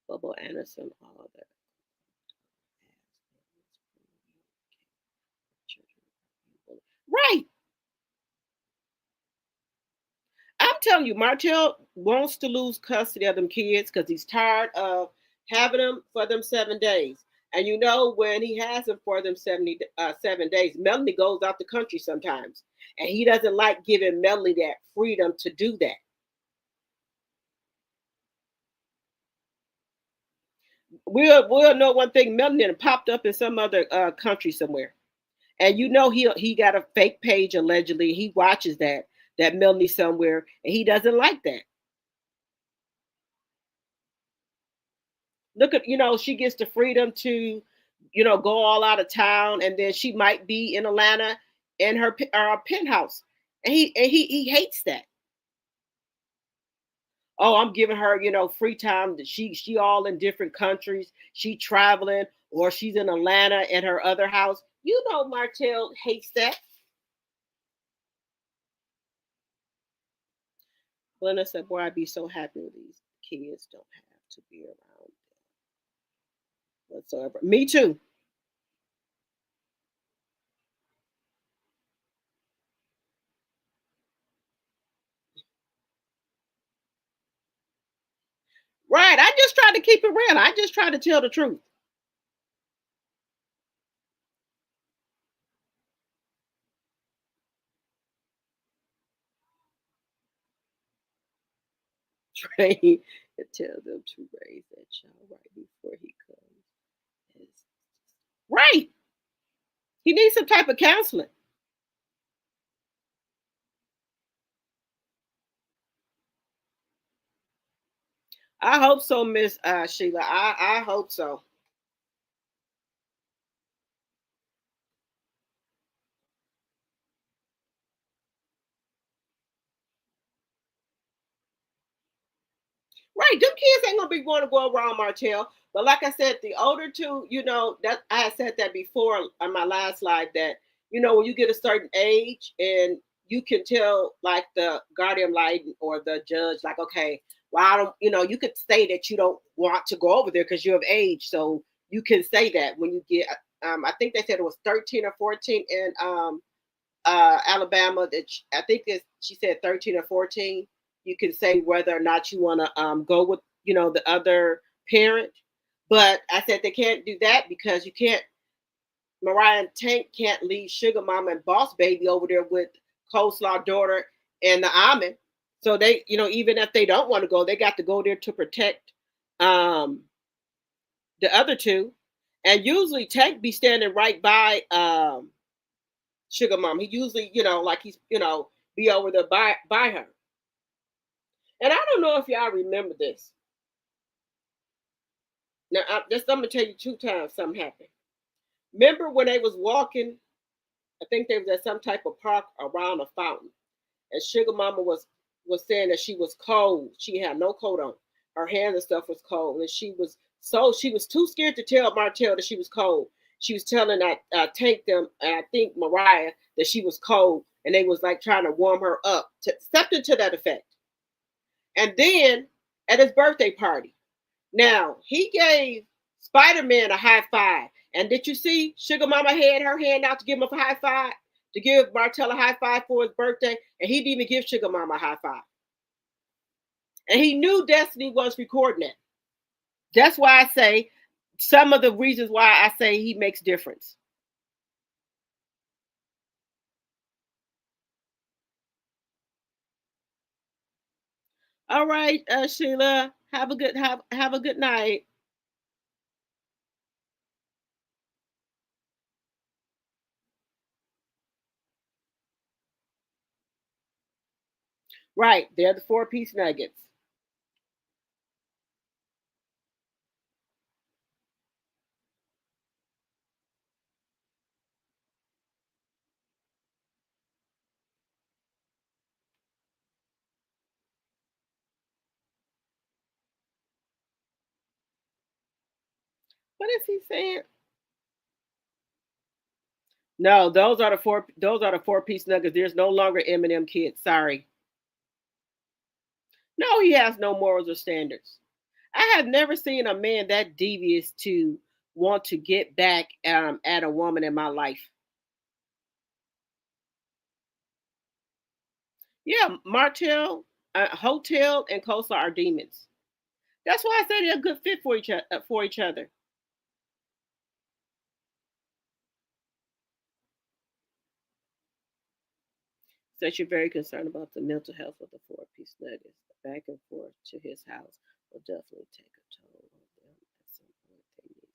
Bubble Anderson, all that. Right. I'm telling you, Martel wants to lose custody of them kids because he's tired of having them for them 7 days. And you know, when he has them for them 7 days, Melanie goes out the country sometimes. And he doesn't like giving Melanie that freedom to do that. We'll know one thing, Melanie popped up in some other country somewhere. And you know he got a fake page allegedly. He watches that Melanie somewhere, and he doesn't like that. Look at she gets the freedom to go all out of town, and then she might be in Atlanta in her penthouse, and he hates that. Oh, I'm giving her free time. That she all in different countries. She traveling, or she's in Atlanta in her other house. Martell hates that. Glenda said, "Boy, I'd be so happy with these kids don't have to be around whatsoever." Me too. Right. I just try to keep it real. I just try to tell the truth. Train and tell them to raise that child right before he comes. Right. He needs some type of counseling. I hope so, Miss Sheila. I hope so. Right. Them kids ain't gonna be going to go around Martell. But like I said, the older two, that I had said that before on my last slide that, when you get a certain age and you can tell like the guardian light or the judge, like, okay, well, I don't, you could say that you don't want to go over there because you're of age. So you can say that when you get I think they said it was 13 or 14 in Alabama that I think she said 13 or 14. You can say whether or not you want to go with the other parent. But I said they can't do that because you can't. Mariah and Tank can't leave Sugar Mama and Boss Baby over there with Coleslaw daughter and the Almond. So they, even if they don't want to go, they got to go there to protect um, the other two. And usually Tank be standing right by Sugar Mom. He usually, like he's, be over there by her. And I don't know if y'all remember this. Now, I'm gonna tell you 2 times something happened. Remember when they was walking? I think they was at some type of park around a fountain, and Sugar Mama was saying that she was cold. She had no coat on. Her hands and stuff was cold, and she was too scared to tell Martell that she was cold. She was telling Tank them, and I think Mariah that she was cold, and they was like trying to warm her up, something to that effect. And then at his birthday party, now he gave Spider-Man a high five. And did you see Sugar Mama had her hand out to give him a high five, to give Martell a high five for his birthday, and he didn't even give Sugar Mama a high five. And he knew Destiny was recording it. That's why I say some of the reasons why I say he makes difference. All right, Sheila, have a good night. Right. They're the 4-piece nuggets. What is he saying? No, those are the 4-piece nuggets. There's no longer M&M kids. Sorry. No, he has no morals or standards. I have never seen a man that devious to want to get back at a woman in my life. Yeah, Martel, Hotel, and Coastal are demons. That's why I say they're a good fit for each other. Says you're very concerned about the mental health of the 4-piece nuggets. The back and forth to his house will definitely take a toll on them at some point. They need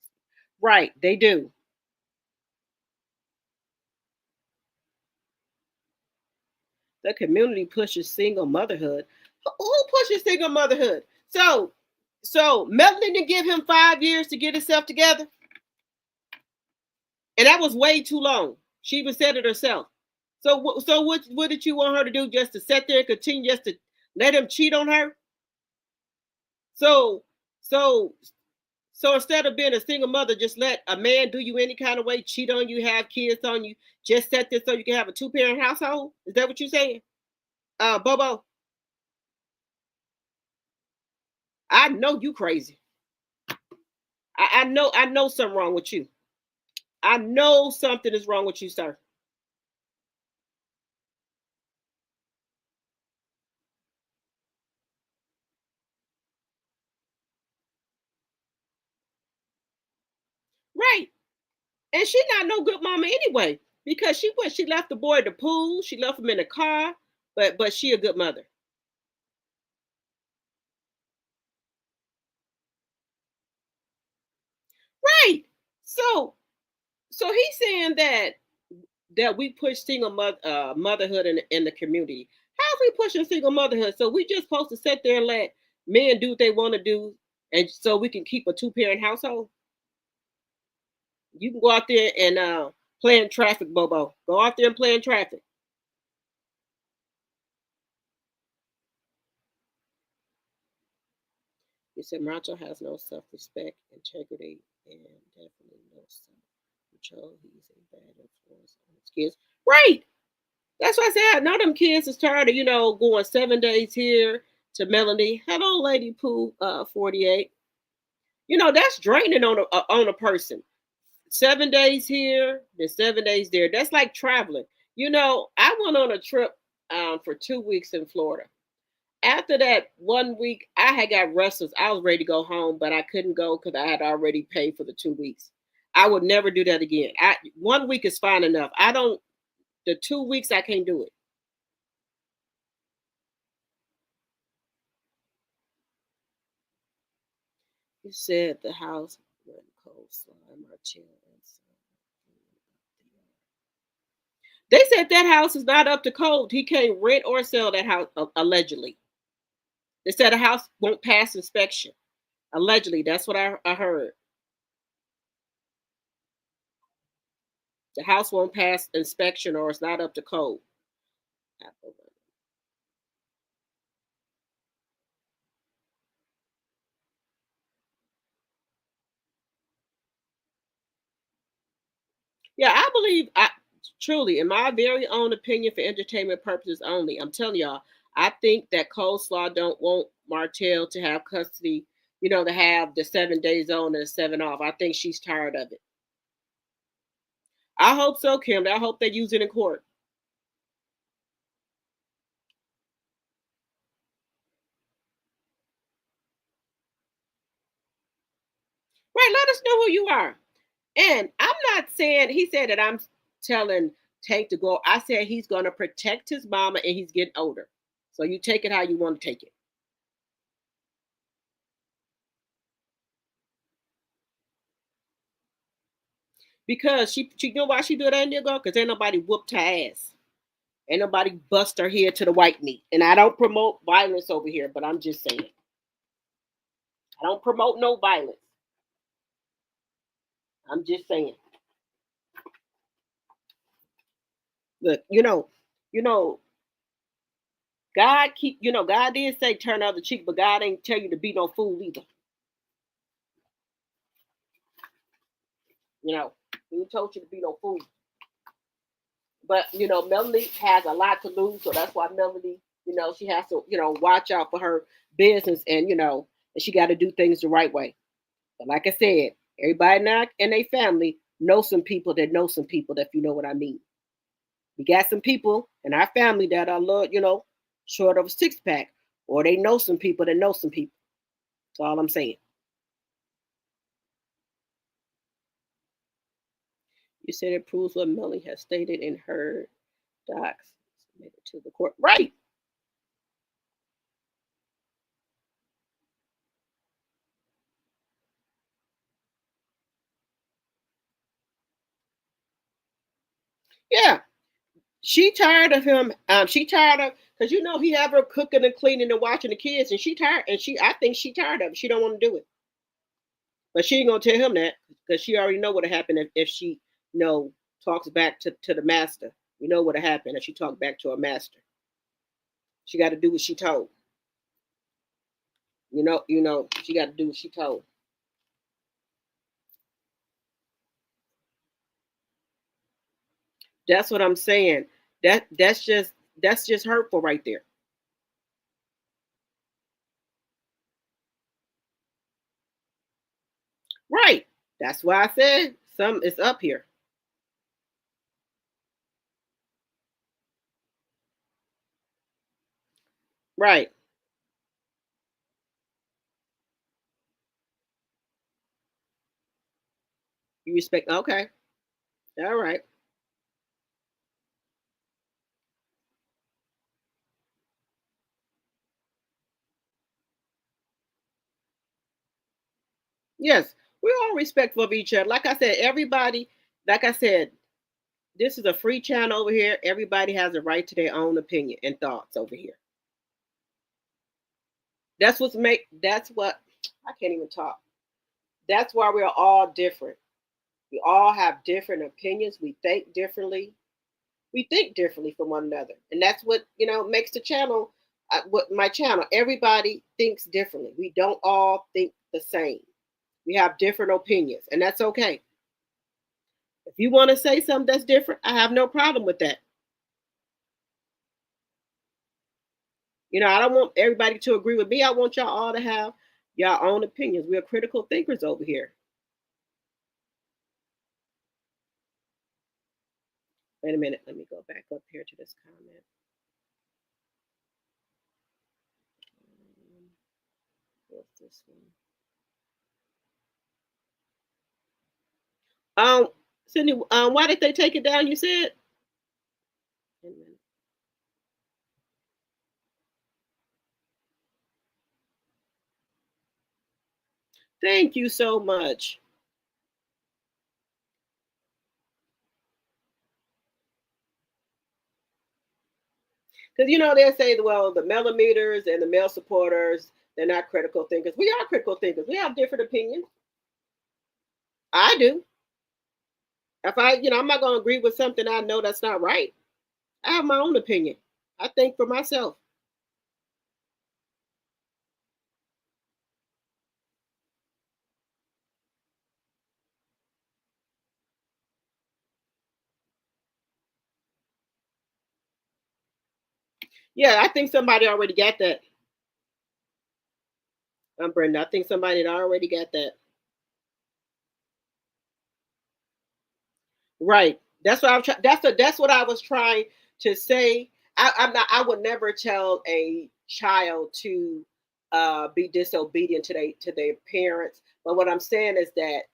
right, they do. The community pushes single motherhood. Who pushes single motherhood? So Melanie didn't give him 5 years to get himself together, and that was way too long. She even said it herself. So what did you want her to do? Just to sit there and continue just to let him cheat on her? So so so instead of being a single mother, just let a man do you any kind of way, cheat on you, have kids on you, just set this so you can have a 2-parent household? Is that what you're saying? Bobo, I know you crazy. I know something wrong with you. I know something is wrong with you, sir. Right. And she not no good mama anyway. Because she left the boy at the pool, she left him in the car, but she a good mother. Right. So so he's saying that we push motherhood in the community. How's we pushing single motherhood? So we just supposed to sit there and let men do what they want to do, and so we can keep a 2-parent household. You can go out there and play in traffic, Bobo. Go out there and play in traffic. He said Macho has no self-respect, integrity, and definitely no self-control. He's a bad influence on his kids. Right. That's why I said I know them kids is tired of going 7 days here to Melanie. Hello, Lady Pooh, 48. That's draining on a person. 7 days here, then 7 days there. That's like traveling. I went on a trip for 2 weeks in Florida. After that 1 week, I had got restless. I was ready to go home, but I couldn't go because I had already paid for the 2 weeks. I would never do that again. 1 week is fine enough. I don't. The 2 weeks, I can't do it. You said the house went coleslaw and Martel and some. They said that house is not up to code. He can't rent or sell that house allegedly. They said the house won't pass inspection. Allegedly, that's what I heard. The house won't pass inspection or it's not up to code. Yeah, I believe truly, in my very own opinion, for entertainment purposes only. I'm telling y'all, I think that Coleslaw don't want Martell to have custody. To have the 7 days on and the seven off. I think she's tired of it. I hope so, Kim. I hope they use it in court. Right? Let us know who you are. And I'm not saying he said that I'm telling Tank to go. I said he's going to protect his mama and he's getting older. So you take it how you want to take it. Because she you know why she do that, nigga? Because ain't nobody whooped her ass. Ain't nobody bust her head to the white meat. And I don't promote violence over here, but I'm just saying. I don't promote no violence. I'm just saying. Look, you know, God did say turn the other cheek, but God ain't tell you to be no fool either. You know, He told you to be no fool. But Melanie has a lot to lose, so that's why Melanie, she has to, watch out for her business, and she got to do things the right way. But like I said, everybody now and their family know some people that know some people, if you know what I mean. We got some people in our family that are, short of a six pack, or they know some people that know some people. That's all I'm saying. You said it proves what Melanie has stated in her docs submitted to the court. Right. Yeah. She tired of him. She tired of because he have her cooking and cleaning and watching the kids, and she tired. And I think she tired of it. She don't want to do it, but she ain't gonna tell him that because she already know what'll happen if she talks back to the master. You know what'll happen if she talk back to her master. She got to do what she told. She got to do what she told. That's what I'm saying. That's just hurtful right there. Right. That's why I said some is up here. Right. You respect. Okay. All right. Yes. We're all respectful of each other. Like I said, everybody. Like I said, this is a free channel over here. Everybody has a right to their own opinion and thoughts over here. That's what I can't even talk. That's why we're all different. We all have different opinions. We think differently. We think differently from one another. And that's what, makes the channel what my channel. Everybody thinks differently. We don't all think the same. We have different opinions, and that's okay. If you want to say something that's different, I have no problem with that. I don't want everybody to agree with me. I want y'all all to have your own opinions. We're critical thinkers over here. Wait a minute. Let me go back up here to this comment. What's this one? Cindy, why did they take it down? You said. Wait a minute. Thank you so much. Because they'll say, well, the millimeters and the male supporters, they're not critical thinkers. We are critical thinkers. We have different opinions. I do. If I'm not going to agree with something I know that's not right. I have my own opinion. I think for myself. Yeah, I think somebody already got that. I'm Brenda. I think somebody had already got that. Right. That's what I'm trying. That's what I was trying to say. I'm not. I would never tell a child to be disobedient to their parents. But what I'm saying is that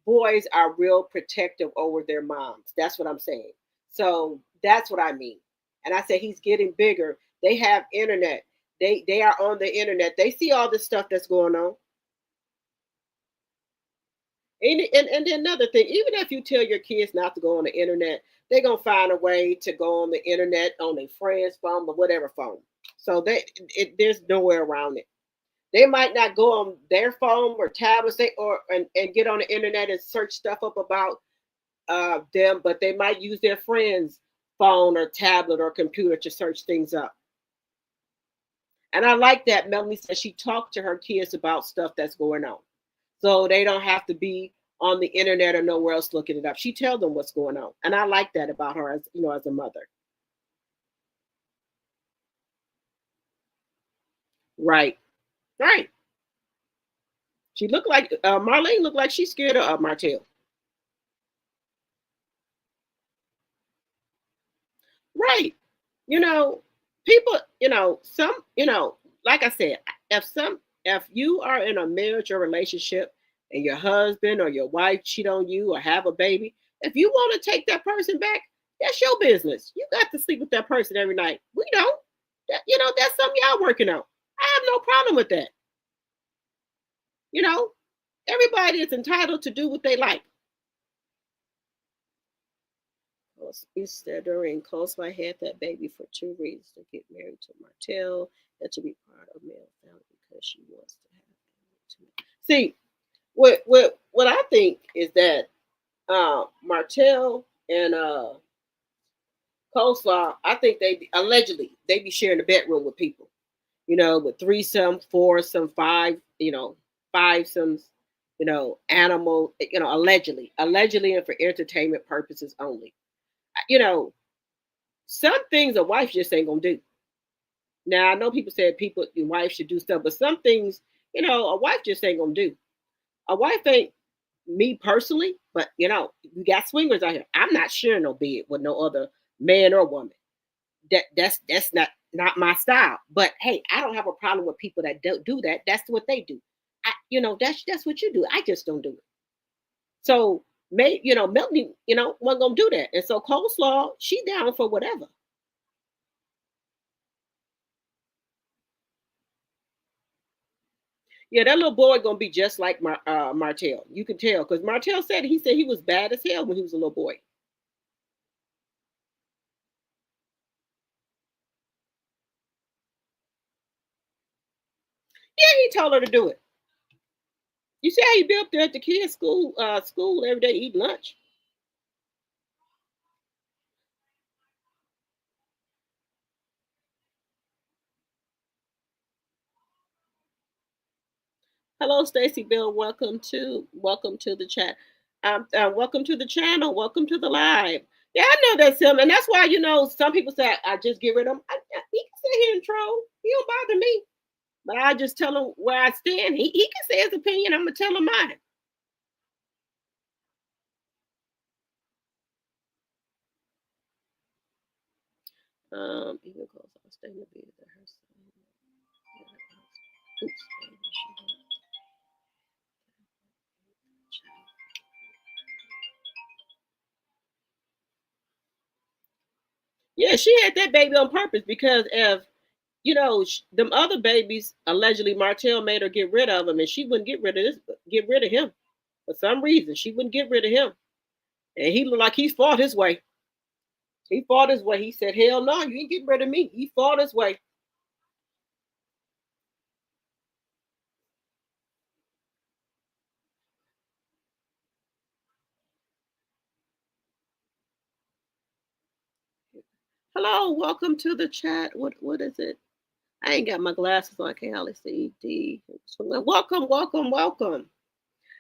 boys are real protective over their moms. That's what I'm saying. So that's what I mean. And I say he's getting bigger. They have internet. They are on the internet. They see all the stuff that's going on. And then another thing, even if you tell your kids not to go on the internet, they're gonna find a way to go on the internet on their friend's phone or whatever phone. So there's nowhere around it. They might not go on their phone or tablets, and get on the internet and search stuff up about them, but they might use their friend's phone or tablet or computer to search things up. And I like that Melanie said she talked to her kids about stuff that's going on. So they don't have to be on the internet or nowhere else looking it up. She tells them what's going on. And I like that about her as as a mother. Right. Right. She looked like Marlene looked like she's scared of Martell. Right. You know, people, like I said, if you are in a marriage or relationship and your husband or your wife cheat on you or have a baby, if you want to take that person back, that's your business. You got to sleep with that person every night. We don't. That's something y'all working out. I have no problem with that. You know, everybody is entitled to do what they like. During Close had that baby for two reasons: to get married to Martel and to be part of male family because she wants to have family. See, what I think is that Martel and Coleslaw, I think they allegedly they be sharing the bedroom with people, with threesome, foursome, fivesomes, animal, allegedly and for entertainment purposes only. You know, some things a wife just ain't gonna do. Now I know people said your wife should do stuff, but some things, a wife just ain't gonna do. A wife ain't me personally, but we got swingers out here. I'm not sharing no bed with no other man or woman. That's not my style. But hey, I don't have a problem with people that don't do that. That's what they do. That's what you do. I just don't do it. So Melanie, wasn't gonna do that. And so Coleslaw, she down for whatever. Yeah, that little boy gonna be just like Martell. You can tell because Martell said he was bad as hell when he was a little boy. Yeah, he told her to do it. You see how he be up there at the kids' school every day eating lunch. Hello, Stacy Bill. Welcome to the chat. Welcome to the channel. Welcome to the live. Yeah, I know that's him, and that's why some people say I just get rid of him. He can sit here and troll. He don't bother me, but I just tell him where I stand. He can say his opinion. I'm gonna tell him mine. Even close. I'll stay in the bed at her side. Oops. Yeah, she had that baby on purpose because if them other babies allegedly Martell made her get rid of him, and she wouldn't get rid of him for some reason. She wouldn't get rid of him, and he looked like he fought his way. He fought his way. He said, "Hell no, you ain't getting rid of me." He fought his way. Hello, welcome to the chat. What is it? I ain't got my glasses on. I can't hardly see. Welcome, welcome, welcome.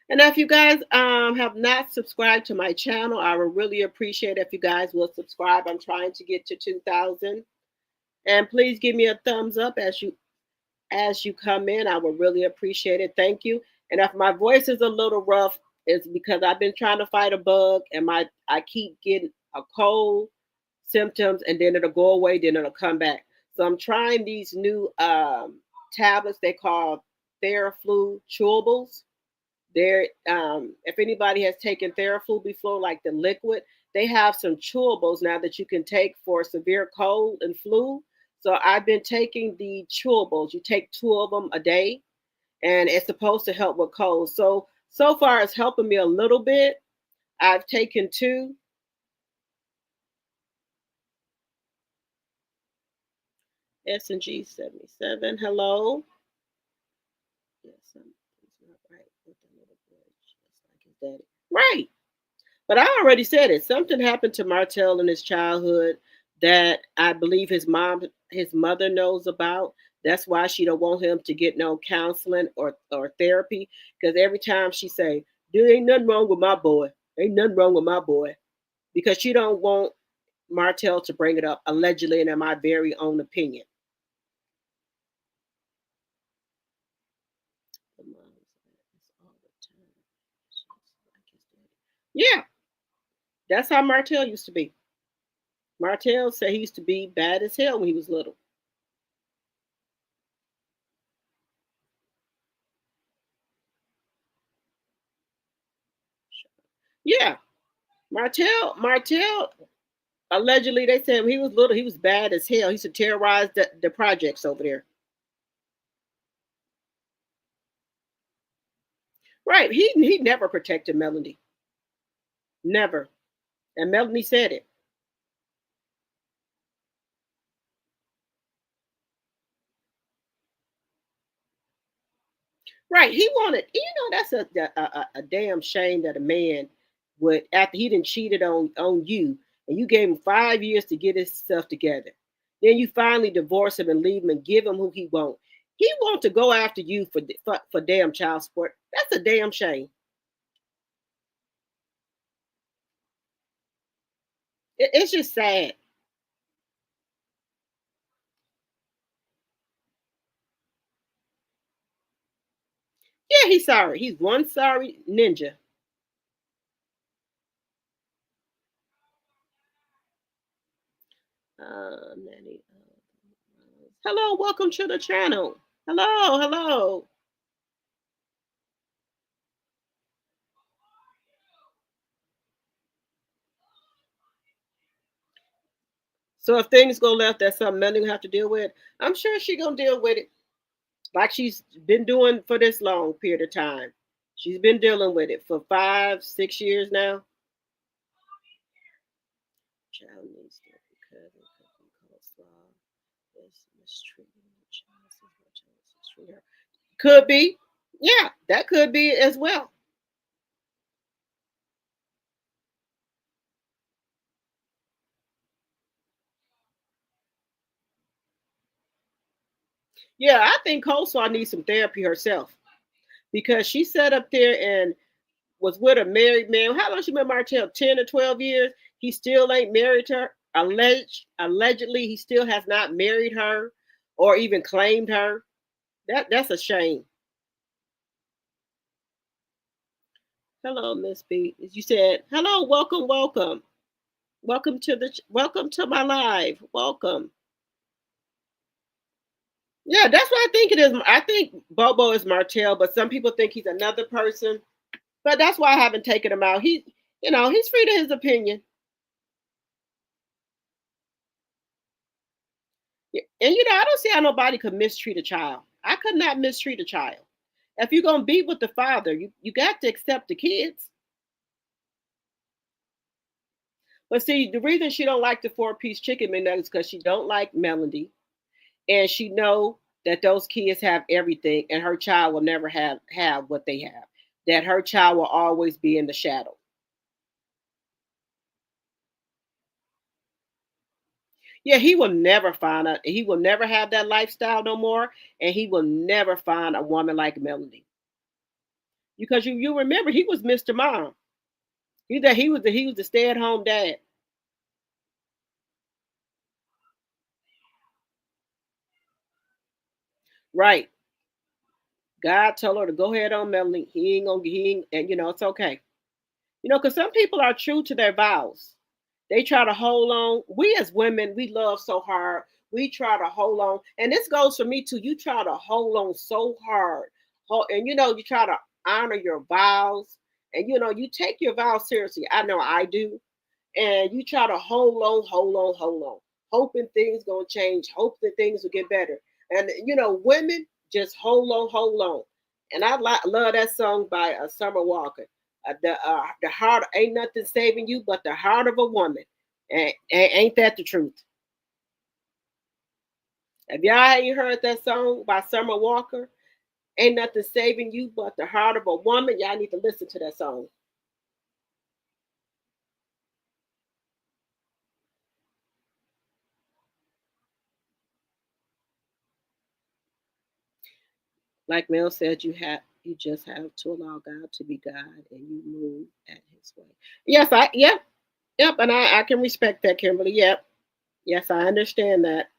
And if you guys have not subscribed to my channel, I would really appreciate if you guys will subscribe. I'm trying to get to 2,000. And please give me a thumbs up as you come in. I would really appreciate it. Thank you. And if my voice is a little rough, it's because I've been trying to fight a bug and I keep getting a cold symptoms and then it'll go away, then it'll come back. So I'm trying these new tablets they call Theraflu chewables. If anybody has taken Theraflu before, like the liquid, they have some chewables now that you can take for severe cold and flu. So I've been taking the chewables. You take two of them a day, and it's supposed to help with cold. So So far, it's helping me a little bit. I've taken two. S&G 77. Hello. Yes, something's not right with the little boy, just like his daddy. Right. But I already said it. Something happened to Martel in his childhood that I believe his mother knows about. That's why she don't want him to get no counseling or therapy. Because every time she say, "There ain't nothing wrong with my boy. Ain't nothing wrong with my boy," because she don't want Martel to bring it up. Allegedly, and in my very own opinion. Yeah, that's how Martel used to be. Martel said he used to be bad as hell when he was little. Yeah, Martel. Allegedly, they said when he was little, he was bad as hell. He used to terrorize the projects over there. Right? He never protected Melanie. Never. And Melanie said it. Right? He wanted. That's a damn shame that a man would, after he didn't cheated on you, and you gave him 5 years to get his stuff together. Then you finally divorce him and leave him and give him who he want. He want to go after you for damn child support. That's a damn shame. It's just sad. Yeah, he's sorry. He's one sorry ninja. Nanny. Hello, welcome to the channel. Hello, hello. So if things go left, that's something Melanie gonna have to deal with. I'm sure she gonna deal with it, like she's been doing for this long period of time. She's been dealing with it for 5, 6 years now. Child needs to because it could be coleslaw. Is mistreating the child as much as mistreat her. Could be. Yeah, that could be as well. Yeah, I think Coleslaw needs some therapy herself because she sat up there and was with a married man. How long she been Martel? 10 or 12 years. He still ain't married to her. Allegedly, he still has not married her or even claimed her. That's a shame. Hello, Miss B. You said hello. Welcome, welcome, welcome to my live. Welcome. Yeah, that's what I think it is. I think Bobo is Martel, but some people think he's another person. But that's why I haven't taken him out. He's free to his opinion. Yeah, and I don't see how nobody could mistreat a child. I could not mistreat a child. If you're gonna be with the father, you got to accept the kids. But see, the reason she don't like the 4-piece chicken McNuggets is because she don't like Melody, and she know that those kids have everything, and her child will never have what they have. That her child will always be in the shadow. Yeah, he will never find a. He will never have that lifestyle no more, and he will never find a woman like Melody because you remember he was Mr. Mom. He was the stay at home dad. Right. God told her to go ahead on Melanie. He ain't, and it's okay. Because some people are true to their vows. They try to hold on. We as women, we love so hard. We try to hold on. And this goes for me too. You try to hold on so hard. And you try to honor your vows. And you take your vows seriously. I know I do. And you try to hold on, hold on, hold on, hoping things gonna change, hope that things will get better. And women just hold on, hold on. And I love that song by Summer Walker. The heart ain't nothing saving you but the heart of a woman. And ain't that the truth? If y'all ain't heard that song by Summer Walker, ain't nothing saving you but the heart of a woman, y'all need to listen to that song. Like Mel said, you just have to allow God to be God and you move at his way. Yes, yep, and I can respect that, Kimberly. Yep. Yes, I understand that.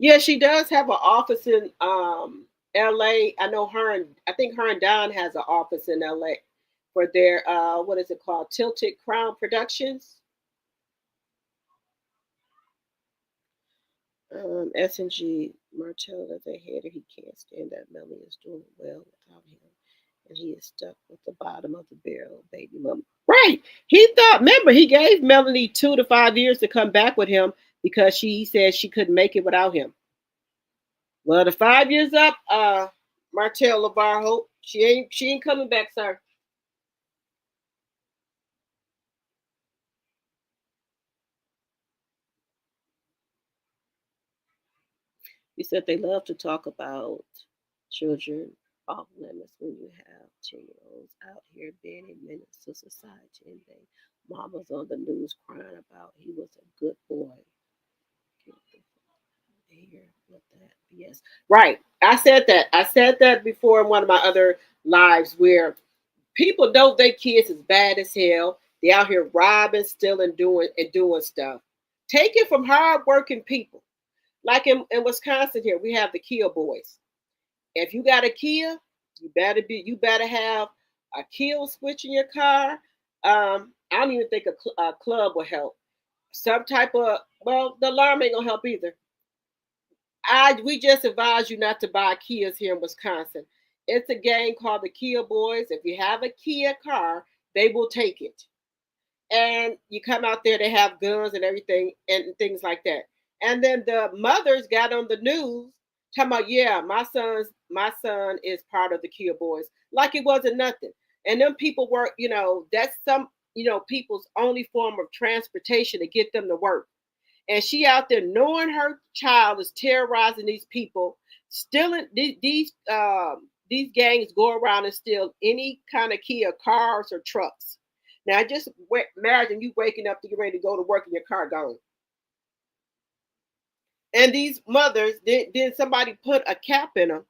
Yeah, she does have an office in LA. I think her and Don has an office in LA for their what is it called? Tilted Crown Productions. S&G Martel as a header, he can't stand that Melanie is doing well without him. And he is stuck with the bottom of the barrel, baby mama. Right. He thought, remember, he gave Melanie 2 to 5 years to come back with him because she said she couldn't make it without him. Well, the 5 years up, Martel LeVar Hope, she ain't coming back, sir. He said they love to talk about children off limits when you have 10-year-olds out here being a menace to society and they mamas on the news crying about he was a good boy. Get the here with that. Yes. Right. I said that. I said that before in one of my other lives where people know their kids is bad as hell. They out here robbing, stealing, doing stuff. Take it from hardworking people. Like in Wisconsin here, we have the Kia boys. If you got a Kia, you better have a kill switch in your car. I don't even think a club will help. Some type of the alarm ain't gonna help either. We just advise you not to buy Kias here in Wisconsin. It's a gang called the Kia Boys. If you have a Kia car, they will take it. And you come out there, they have guns and everything and things like that. And then the mothers got on the news talking about, yeah, my son is part of the Kia Boys, like it wasn't nothing. And them people were, that's some, people's only form of transportation to get them to work. And she out there knowing her child is terrorizing these people, stealing these gangs go around and steal any kind of Kia cars or trucks. Now just imagine you waking up to get ready to go to work and your car gone. And these mothers, then somebody put a cap in them.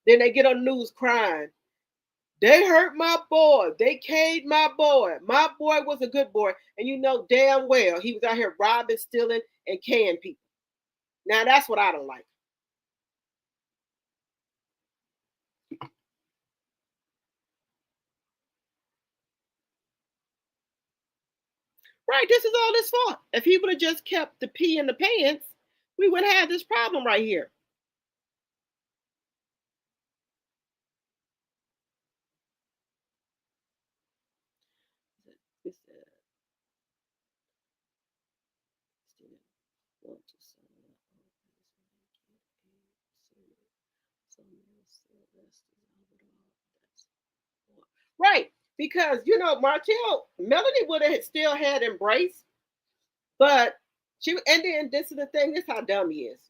Then they get on the news crying. They hurt my boy. They caged my boy. My boy was a good boy. And you know damn well he was out here robbing, stealing, and canning people. Now that's what I don't like. Right, this is all his fault. If he would have just kept the pee in the pants, we wouldn't have this problem right here. Right, because Martell, Melanie would have still had embrace, but and then this is the thing, this is how dumb he is.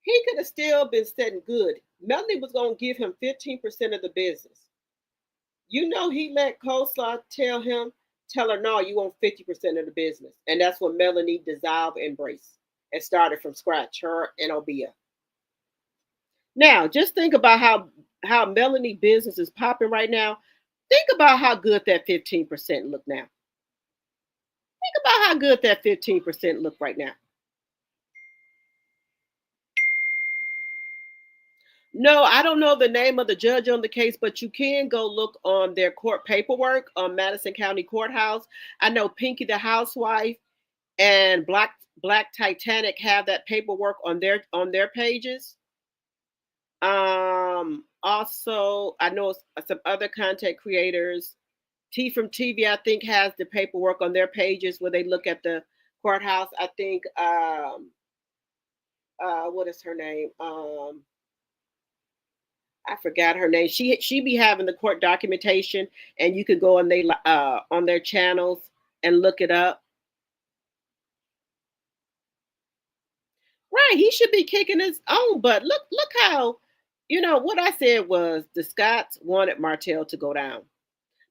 He could have still been setting good. Melanie was gonna give him 15% of the business. He let Coleslaw tell her, no, you want 50% of the business. And that's when Melanie dissolved Embrace and started from scratch, her and Obia. Now, just think about how Melanie business is popping right now. Think about how good that 15% look now. Think about how good that 15% look right now. No, I don't know the name of the judge on the case, but you can go look on their court paperwork on Madison County Courthouse. I know Pinky the housewife and Black Titanic have that paperwork on their pages. Also, I know some other content creators. T from TV, I think, has the paperwork on their pages where they look at the courthouse. I think, what is her name? I forgot her name. She be having the court documentation, and you could go on their channels and look it up. Right, he should be kicking his own butt. Look how, what I said was the Scots wanted Martel to go down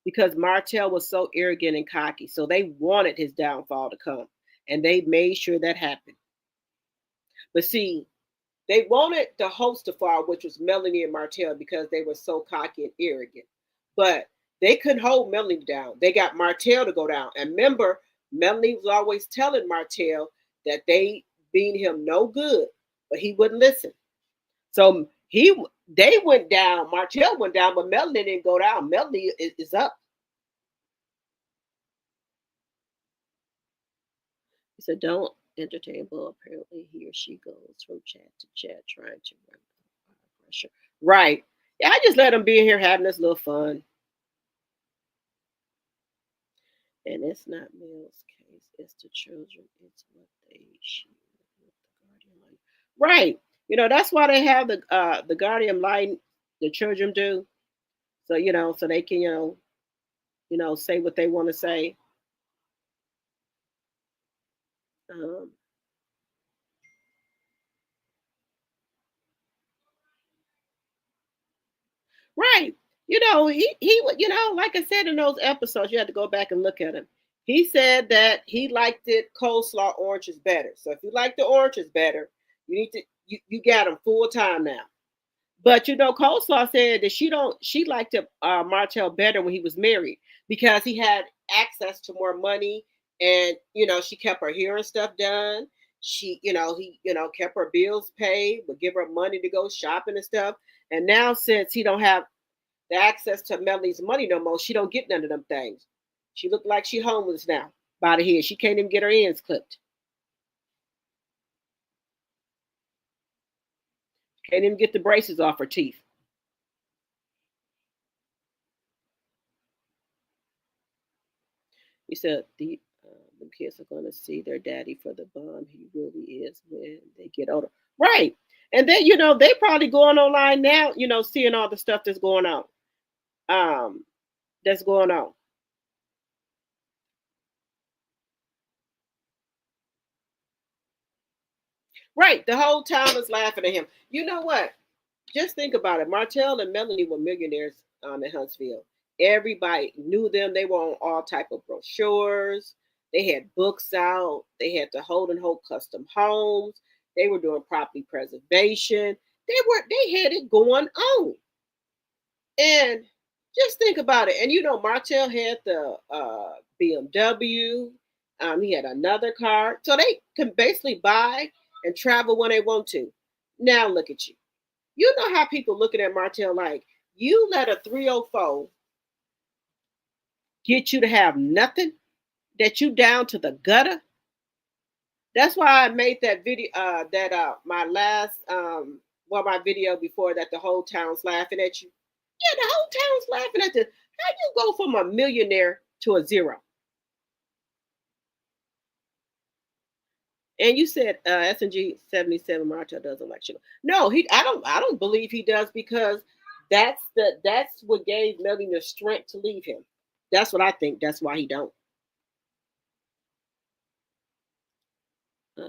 because Martel was so arrogant and cocky. So they wanted his downfall to come, and they made sure that happened. But see, they wanted the host to fall, which was Melanie and Martel, because they were so cocky and arrogant. But they couldn't hold Melanie down. They got Martel to go down. And remember, Melanie was always telling Martel that they him no good, but he wouldn't listen. So they went down. Martel went down, but Melanie didn't go down. Melanie is up. He said, "Don't entertain Bull." Apparently, he or she goes from chat to chat trying to run pressure. Right. Yeah, I just let him be here having this little fun. And it's not Mill's case, it's the children. It's what they share with the guardian line. Right. That's why they have the guardian line, the children do. So, so they can, say what they want to say. Um, right. He would, like I said in those episodes, you had to go back and look at him. He said that he liked it coleslaw oranges better. So if you like the oranges better, you got them full time now. But Coleslaw said that she liked Martel better when he was married because he had access to more money, and she kept her hair and stuff done. He kept her bills paid, would give her money to go shopping and stuff. And now since he don't have the access to Melanie's money no more, she don't get none of them things. She looked like she homeless now by the head. She can't even get her ends clipped. Can't even get the braces off her teeth. He said the kids are going to see their daddy for the bomb he really is when they get older. Right. And then, they probably going online now, seeing all the stuff that's going on. That's going on. Right. The whole town is laughing at him. You know what? Just think about it. Martel and Melanie were millionaires in Huntsville. Everybody knew them. They were on all type of brochures. They had books out. They had the Hold and Holt custom homes. They were doing property preservation. They had it going on. And just think about it. And Martel had the BMW. He had another car. So they can basically buy and travel when they want to. Now look at you. You know how people looking at Martel like, you let a 304 get you to have nothing, that you down to the gutter. That's why I made that video, my last, my video before that, the whole town's laughing at you. Yeah, the whole town's laughing at you. How you go from a millionaire to a zero? And you said S&G 77 Martel doesn't like sugar. No, I don't believe he does, because that's what gave Melanie the strength to leave him. That's what I think. That's why he don't.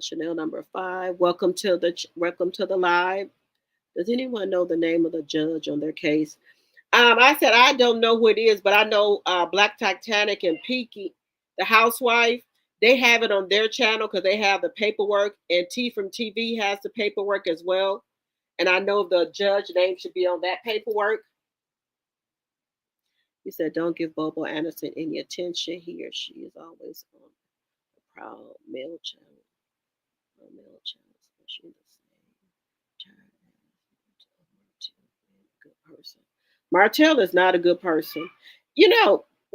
Chanel number 5. Welcome to the live. Does anyone know the name of the judge on their case? I said I don't know who it is, but I know Black Titanic and Peaky, the housewife. They have it on their channel because they have the paperwork, and T from TV has the paperwork as well. And I know the judge name should be on that paperwork. He said, "Don't give Bobo Anderson any attention. He or she is always on a proud male channel. Male channels, especially the same. Good person. Martel is not a good person.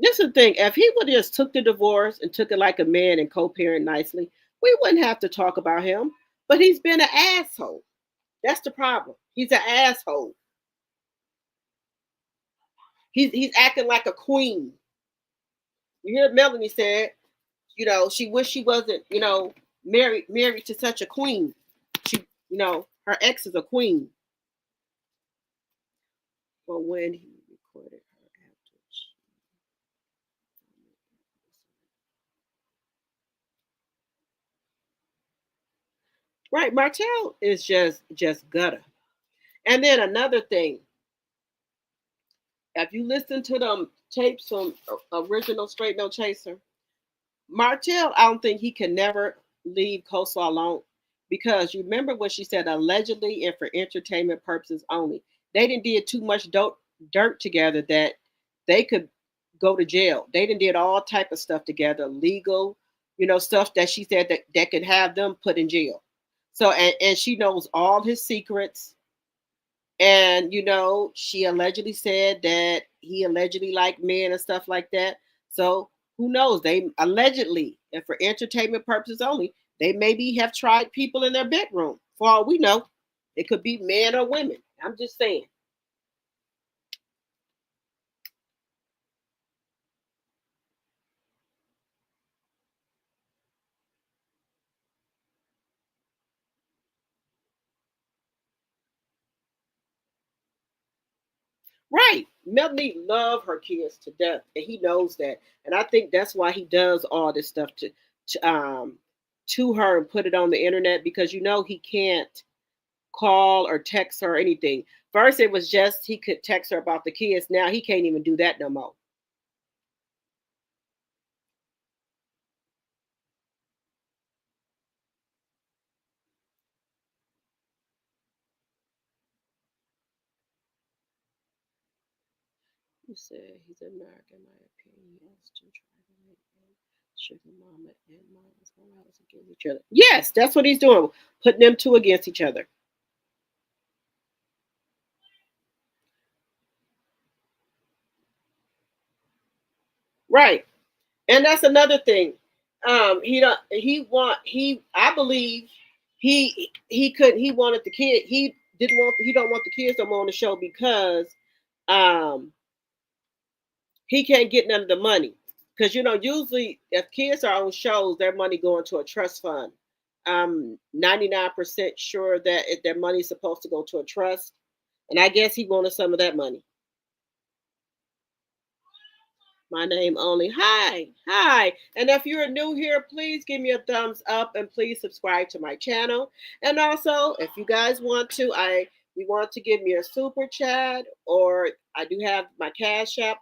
This is the thing. If he would have just took the divorce and took it like a man and co-parent nicely, we wouldn't have to talk about him. But he's been an asshole. That's the problem. He's an asshole. He's acting like a queen. You hear Melanie said, she wished she wasn't, married to such a queen. She, her ex is a queen. But when he recorded her after she, right, Martel is just gutter. And then another thing, if you listen to them tapes from original Straight No Chaser, Martel, I don't think he can never leave Coleslaw alone because you remember what she said, allegedly and for entertainment purposes only. They didn't did too much dirt together that they could go to jail. They didn't did all type of stuff together, legal, stuff that she said that could have them put in jail. So and she knows all his secrets. And she allegedly said that he allegedly liked men and stuff like that. So who knows? They allegedly, and for entertainment purposes only, they maybe have tried people in their bedroom. For all we know, it could be men or women. I'm just saying. Right. Melanie love her kids to death, and he knows that. And I think that's why he does all this stuff to her and put it on the internet because he can't call or text her or anything. First, it was just he could text her about the kids. Now he can't even do that no more. You said he's American, in my opinion. He has to try to make sugar mama and mama's morals against each other. Yes, that's what he's doing, putting them two against each other. Right, and that's another thing. He don't. He want. He. I believe he couldn't. He wanted the kid. He didn't want. He don't want the kids no more on the show because um he can't get none of the money because usually if kids are on shows, their money going to a trust fund. I'm 99% sure that their money is supposed to go to a trust, and I guess he wanted some of that money. My name only. Hi, hi. And if you're new here, please give me a thumbs up and please subscribe to my channel. And also, if you guys want to, you want to give me a super chat, or I do have my Cash App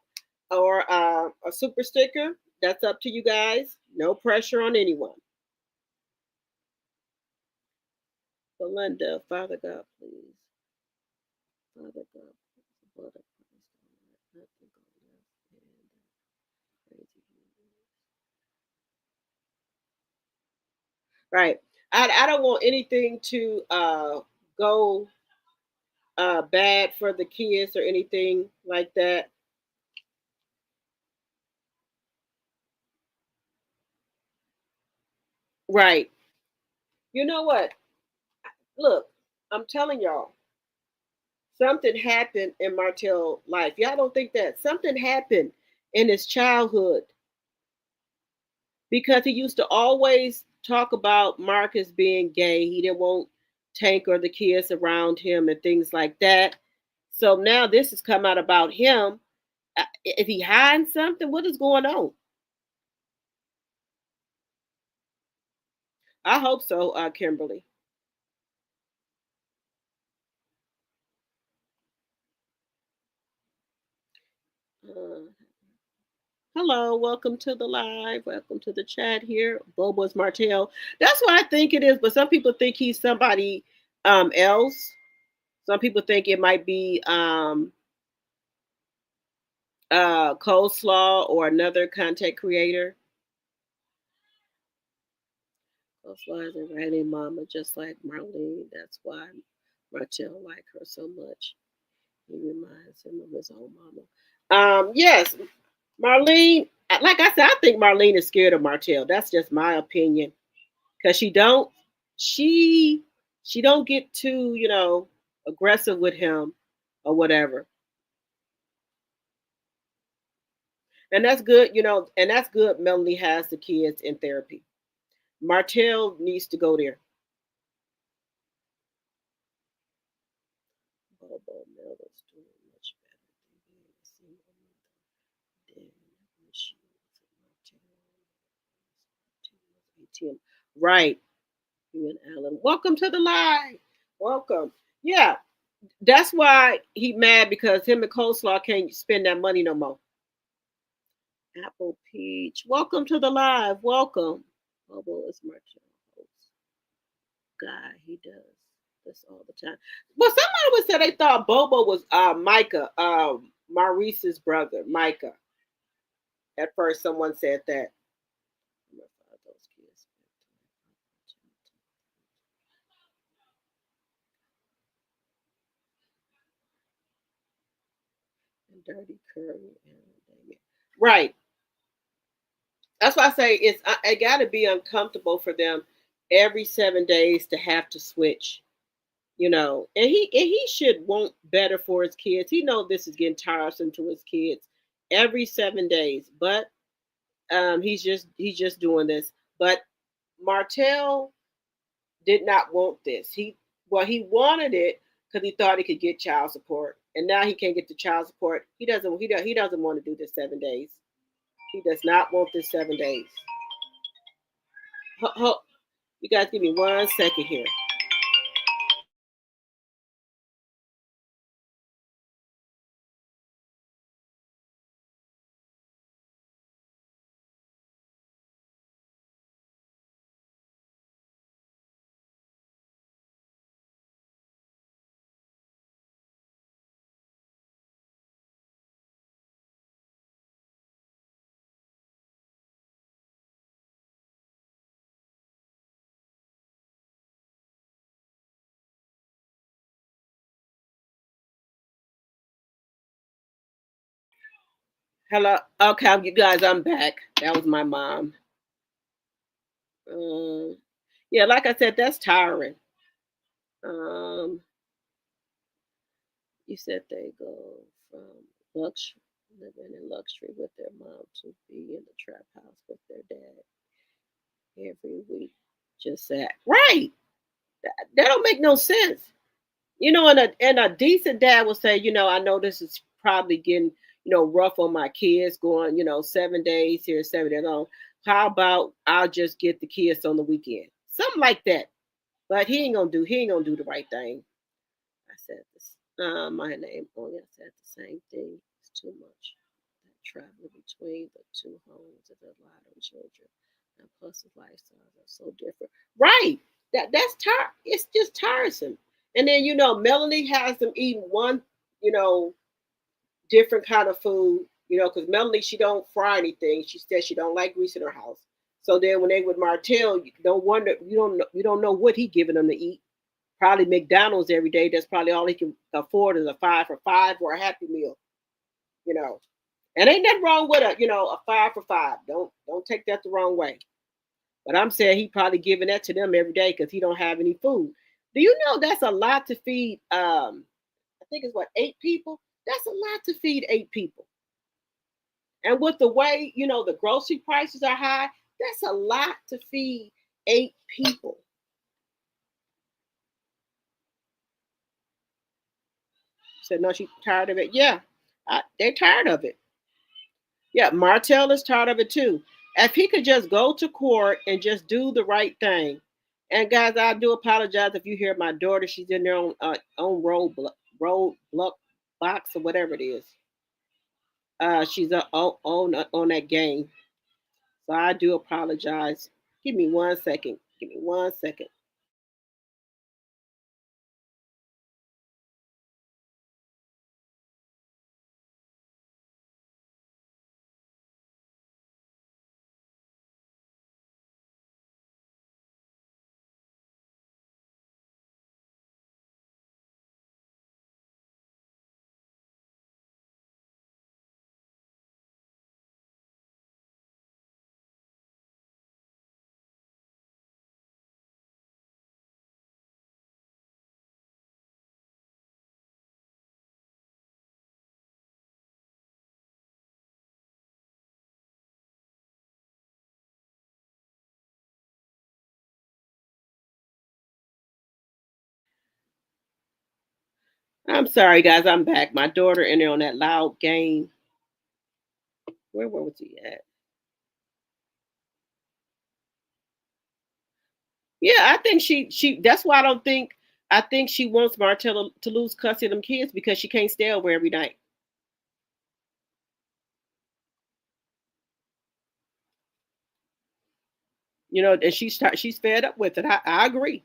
or a super sticker. That's up to you guys. No pressure on anyone. Belinda, Father God, please. Father God, please. Blood of Christ, don't let nothing go left and crazy. Right. I don't want anything to go bad for the kids or anything like that. Right. You know what? Look, I'm telling y'all, something happened in Martell's life. Y'all don't think that something happened in his childhood because he used to always talk about Marcus being gay. He didn't want Tank or the kids around him and things like that. So now this has come out about him. Is he hiding something? What is going on? I hope so, Kimberly. Uh, Hello, welcome to the live. Welcome to the chat here. Bobo's Martel. That's what I think it is, but some people think he's somebody else. Some people think it might be Coleslaw or another content creator. Coleslaw is a writing mama, just like Marlene. That's why Martel like her so much. He reminds him of his own mama. Yes, Marlene. Like I said, I think Marlene is scared of Martel. That's just my opinion. Cause she she don't get too aggressive with him or whatever. And that's good, and that's good. Melanie has the kids in therapy. Martel needs to go there. Bobo Melba's doing much better than being a single mother than when she was at Martel. Right. You and Alan. Welcome to the live. Welcome. Yeah. That's why he mad because him and Coleslaw can't spend that money no more. Apple Peach. Welcome to the live. Welcome. Bobo is Martel host. Guy, he does this all the time. Well, somebody would say they thought Bobo was Micah, Maurice's brother, Micah. At first, someone said that. Those kids. And Dirty Curry and right. That's why I say it got to be uncomfortable for them every 7 days to have to switch. And he should want better for his kids. He know this is getting tiresome to his kids every 7 days, but he's just doing this. But Martel did not want this. He wanted it because he thought he could get child support, and now he can't get the child support. He doesn't want to do this 7 days. He does not want this 7 days. You guys give me 1 second here. Hello. Okay, you guys, I'm back. That was my mom. Um, yeah, like I said, that's tiring. Um, you said they go from luxury, living in luxury with their mom to be in the trap house with their dad every week. Just that, right? That don't make no sense. And a decent dad will say, I know this is probably getting, rough on my kids going, 7 days here, 7 days on. How about I'll just get the kids on the weekend? Something like that. But he ain't gonna do the right thing. I said this. My name only I said the same thing. It's too much. That travel between the two homes is a lot of children. And plus the lifestyles are so different. Right. It's just tiresome. And then Melanie has them eating one, you know, different kind of food, because Melanie she don't fry anything. She says she don't like grease in her house. So then when they with Martell, you don't wonder you don't know what he giving them to eat. Probably McDonald's every day. That's probably all he can afford is a 5 for 5 or a Happy Meal. You know, and ain't nothing wrong with a 5 for 5. Don't take that the wrong way. But I'm saying he probably giving that to them every day because he don't have any food. Do you know that's a lot to feed? I think it's what 8 people. That's a lot to feed 8 people. And with the way the grocery prices are high, that's a lot to feed 8 people. Said no, she's tired of it. Yeah, they're tired of it. Yeah, Martell is tired of it too. If he could just go to court and just do the right thing. And guys, I do apologize if you hear my daughter. She's in there on road block box or whatever it is. She's on that game. So I do apologize. Give me 1 second. Give me 1 second. I'm sorry, guys. I'm back. My daughter in there on that loud game. Where was he at? Yeah, I think she. That's why I don't think. I think she wants Martell to lose custody of them kids because she can't stay over every night. You know, and she's fed up with it. I agree.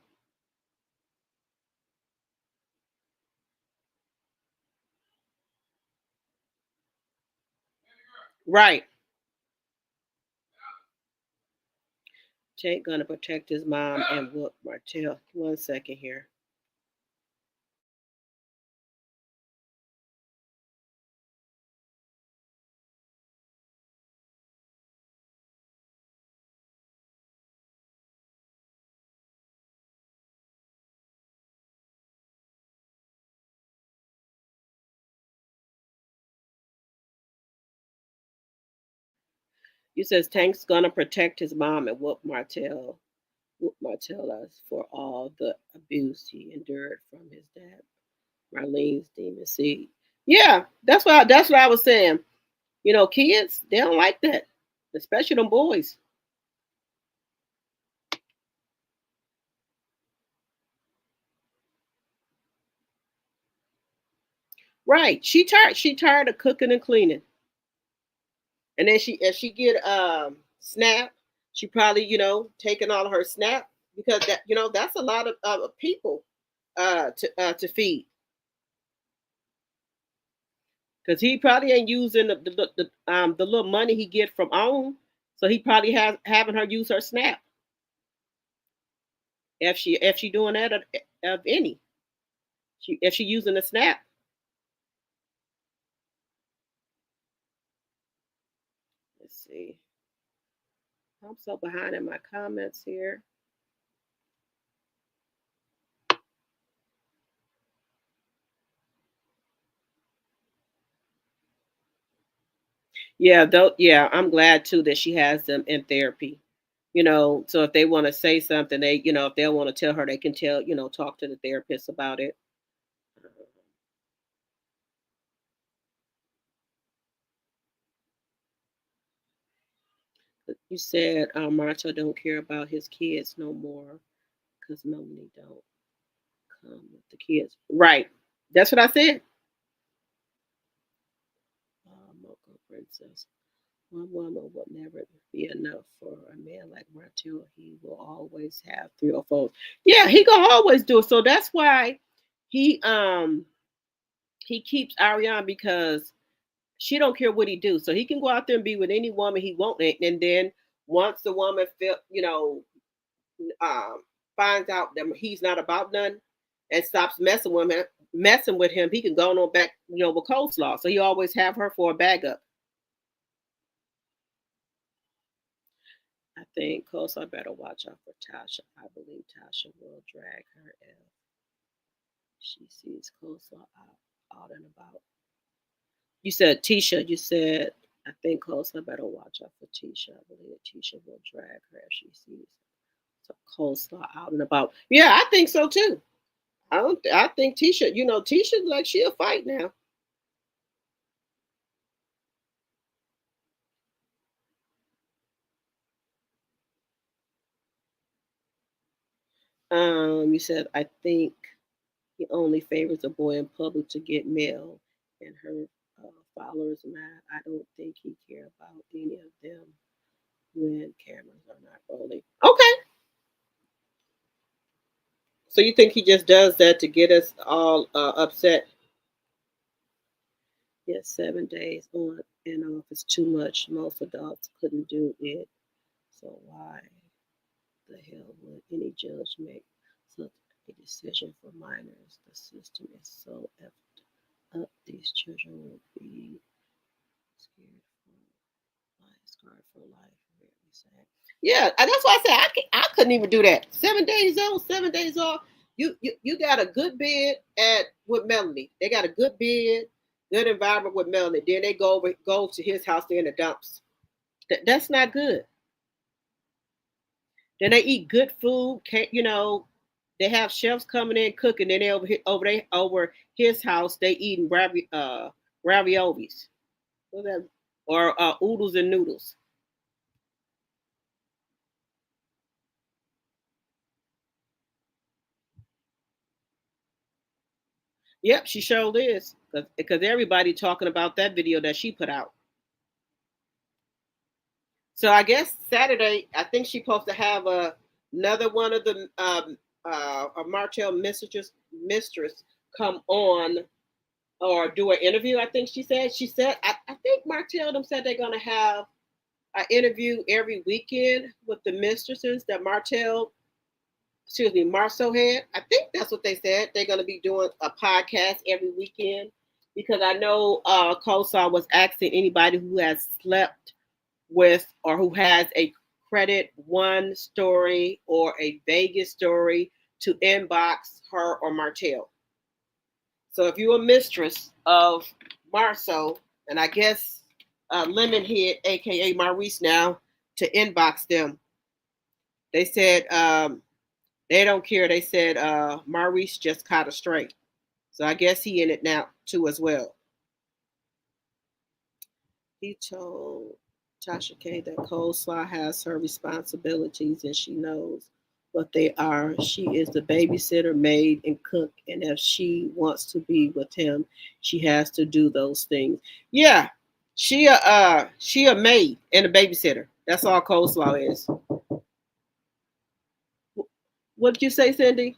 Right. Jake gonna protect his mom and whoop Martell. 1 second here. You says Tank's gonna protect his mom and whoop Martell us for all the abuse he endured from his dad, Marlene's demon seed. Yeah, that's what I was saying. You know, kids, they don't like that. Especially them boys. Right. She tired of cooking and cleaning. And then she get SNAP, she probably, taking all of her SNAP because that's a lot of people to feed. Because he probably ain't using the little money he get from OWN, so he probably has having her use her SNAP if she doing that of any. If she using the SNAP. Let's see. I'm so behind in my comments here. Yeah, though. Yeah, I'm glad too that she has them in therapy. So if they want to say something, if they want to tell her, they can talk to the therapist about it. You said Marta don't care about his kids no more because Melanie don't come with the kids. Right. That's what I said. Mocha Princess. One woman will never be enough for a man like Martel. He will always have 3 or 4. Yeah, he gonna always do it. So that's why he um he keeps Ariane because she don't care what he do. So he can go out there and be with any woman he want, and then once the woman feel finds out that he's not about none and stops messing with him, he can go on back with coleslaw. So he always have her for a bag up. I think Coleslaw better watch out for Tasha. I believe Tasha will drag her if she sees Coleslaw out and about. You said Tisha. You said I think Coleslaw better watch out for Tisha. I believe Tisha will drag her if she sees Coleslaw out and about. Yeah, I think so too. I don't. I think Tisha. Tisha like she'll fight now. You said I think he only favors a boy in public to get mail, and her followers mad. I don't think he care about any of them when cameras are not rolling. Okay, so you think he just does that to get us all upset? Yes, 7 days on and off is too much. Most adults couldn't do it. So why the hell would any judge make such a decision for minors? The system is so effed up. These children will be scared for life, scarred for life. Very sad. Yeah, and that's why I said I couldn't even do that. 7 days on, 7 days off. You got a good bed at with Melanie. They got a good bed, good environment with Melanie. Then they go to his house. They're in the dumps. That's not good. Then they eat good food. Can't. They have chefs coming in cooking, and they over his house they eating raviolis. What's that? Or oodles and noodles. Yep, she sure is. Because everybody talking about that video that she put out. So I guess Saturday, I think she's supposed to have another one of the a Martel mistress come on or do an interview. I think she said. I think Martel them said they're gonna have an interview every weekend with the mistresses that Marceau had. I think that's what they said. They're gonna be doing a podcast every weekend because I know Kosar was asking anybody who has slept with or who has a credit one story or a Vegas story to inbox her or Martel. So if you're a mistress of Marceau, and I guess Lemonhead, aka Maurice, now to inbox them. They said they don't care. They said Maurice just caught a straight. So I guess he in it now too as well. He told Tasha K that Coleslaw has her responsibilities and she knows what they are. She is the babysitter, maid, and cook. And if she wants to be with him, she has to do those things. Yeah, she a maid and a babysitter. That's all Coleslaw is. What did you say, Cindy?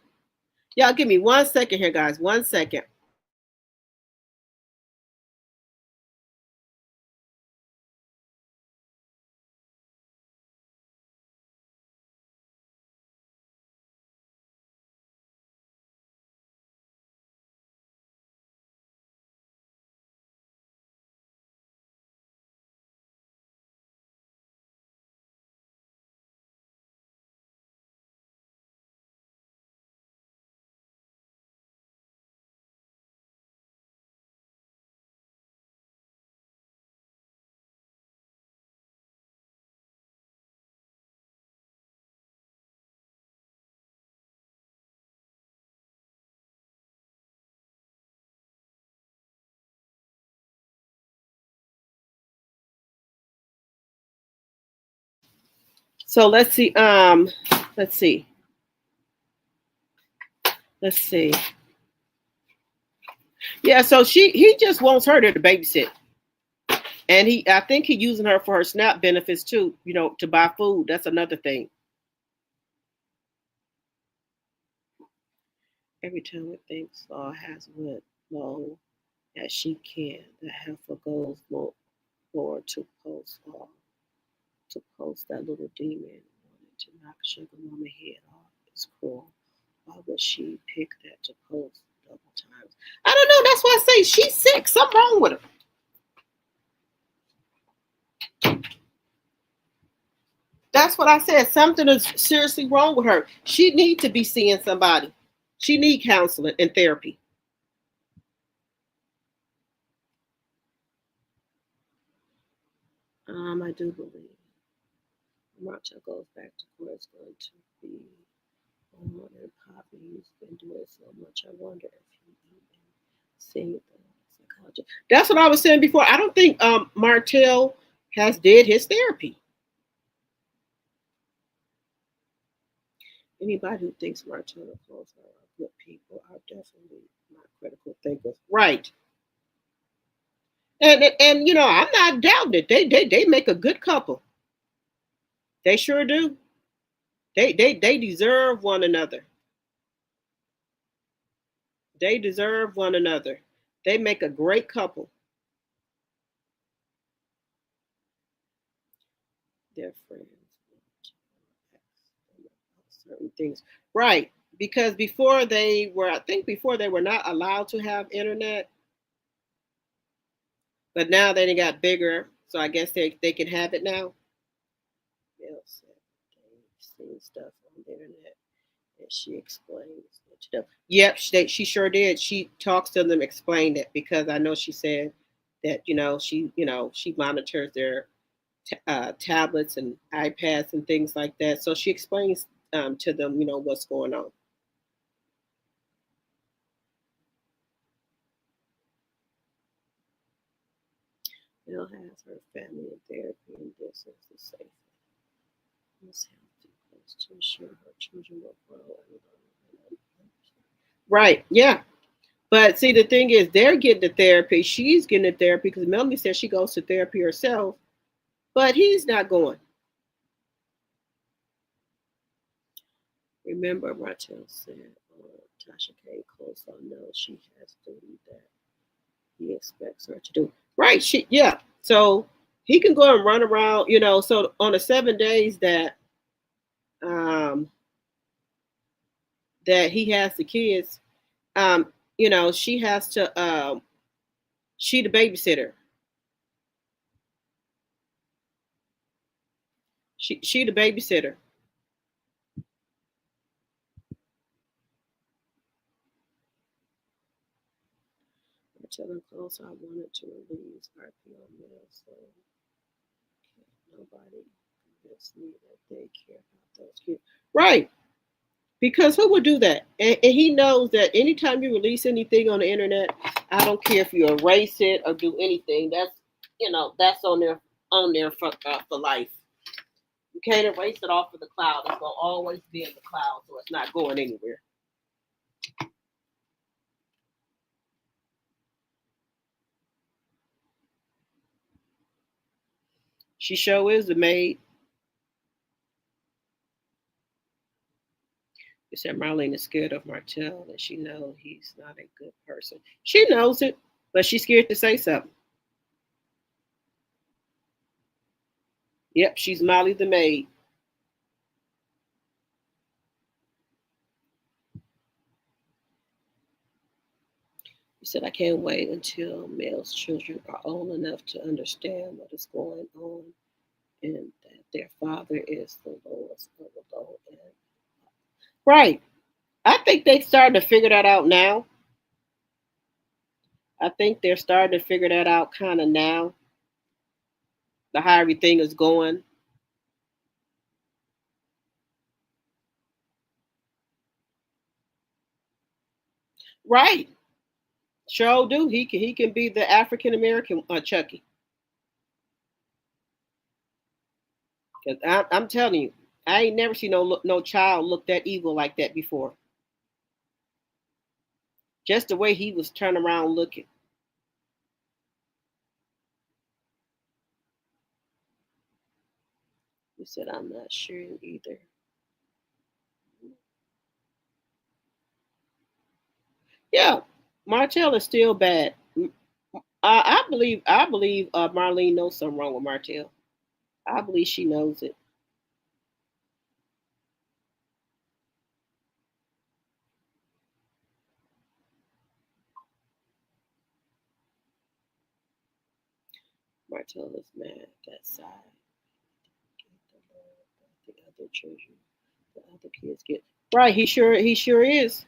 Y'all give me 1 second here, guys. 1 second. So let's see. Let's see. Let's see. Yeah, so he just wants her to babysit. And I think he using her for her SNAP benefits too, to buy food. That's another thing. Every time it thinks Law has went low as she can, the heifer goes forward to post that little demon wanted to knock Sugar Mama head off. It's cruel. Why would she pick that to post double times? I don't know. That's why I say she's sick. Something wrong with her. That's what I said. Something is seriously wrong with her. She need to be seeing somebody. She need counseling and therapy. I do believe Martel goes back to where it's going to be on and Poppy. He's been doing so much. I wonder if he even seen the psychologist. That's what I was saying before. I don't think Martel has did his therapy. Anybody who thinks Martel and Close are good people are definitely not critical thinkers. Right. And I'm not doubting it. They make a good couple. They sure do. They deserve one another. They deserve one another. They make a great couple. They're friends. Certain things. Right. Because I think before they were not allowed to have internet, but now they got bigger, so I guess they can have it now. Bill said they've seen stuff on the internet, and she explains it to them. Yep, she sure did. She talks to them, explained it because I know she said that she monitors their tablets and iPads and things like that. So she explains to them, what's going on. Mel has her family in therapy, and this is the safe. Must have to place to ensure her children will grow and learn. Right, yeah. But see, the thing is, they're getting the therapy. She's getting the therapy because Melanie says she goes to therapy herself, but he's not going. Remember, Martel said, Tasha K. Close on knows she has duty that he expects her to do. Right, yeah. So he can go and run around, so on the 7 days um, that he has the kids, she has to, she the babysitter. She the babysitter. Until I'm close, I wanted to release RP on Mel, so nobody convinced me that they care about those kids. Right. Because who would do that? And he knows that anytime you release anything on the internet, I don't care if you erase it or do anything. That's on there for life. You can't erase it off of the cloud. It's gonna always be in the cloud, so it's not going anywhere. She sure is the maid. You said Marlene is scared of Martel and she knows he's not a good person. She knows it, but she's scared to say something. Yep, she's Molly the maid. He said, I can't wait until Mel's children are old enough to understand what is going on and that their father is the lowest of the low end. Right. I think they starting to figure that out now. I think they're starting to figure that out kind of now, the how everything is going. Right. Sure do. He can be the African American Chucky. Cause I'm telling you, I ain't never seen no child look that evil like that before. Just the way he was turning around looking. He said, I'm not sure either. Yeah, Martel is still bad. I believe Marlene knows something wrong with Martel. I believe she knows it. Martel is mad that side. The other children, the other kids get right. He sure is.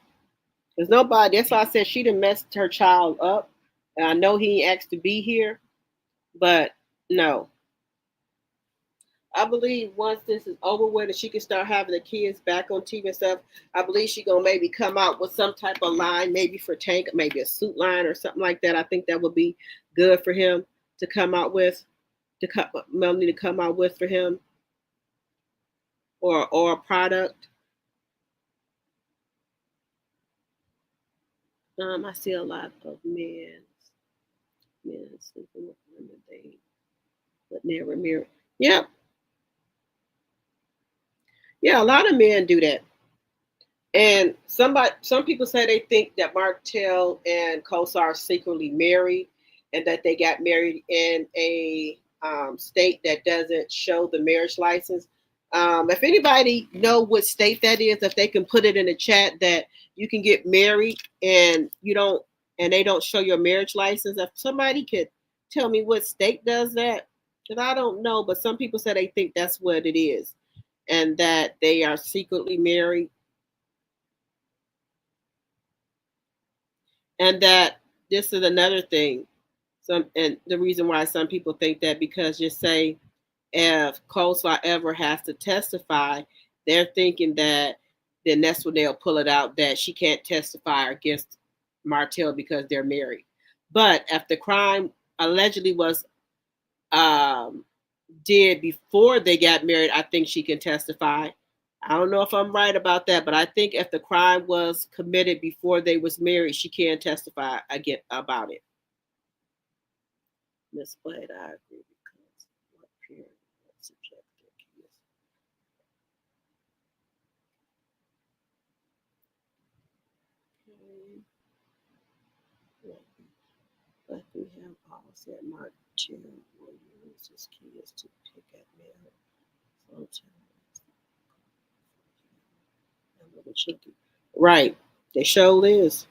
There's nobody. That's why I said she done messed her child up. And I know he ain't asked to be here, but no. I believe once this is over with and she can start having the kids back on TV and stuff, I believe she gonna maybe come out with some type of line, maybe for Tank, maybe a suit line or something like that. I think that would be good for him to come out with, Melanie to come out with for him, or a product. I see a lot of men sleeping with women they but never married. Yep, yeah, a lot of men do that. And some people say they think that Martel and Kosar are secretly married, and that they got married in a state that doesn't show the marriage license. If anybody know what state that is, if they can put it in the chat that you can get married and they don't show your marriage license. If somebody could tell me what state does that, because I don't know, but some people say they think that's what it is, and that they are secretly married. And that this is another thing. And the reason why some people think that, because just say if Coleslaw ever has to testify, they're thinking that then that's when they'll pull it out that she can't testify against Martel because they're married. But if the crime allegedly was um, did before they got married, I think she can testify. I don't know if I'm right about that, but I think if the crime was committed before they was married, she can testify again about it. Miss Blade, I agree because what period what subject their kids. Okay. But we have all said Martel will use his kids to pick at mail. Sometimes and little children. Right. They show is.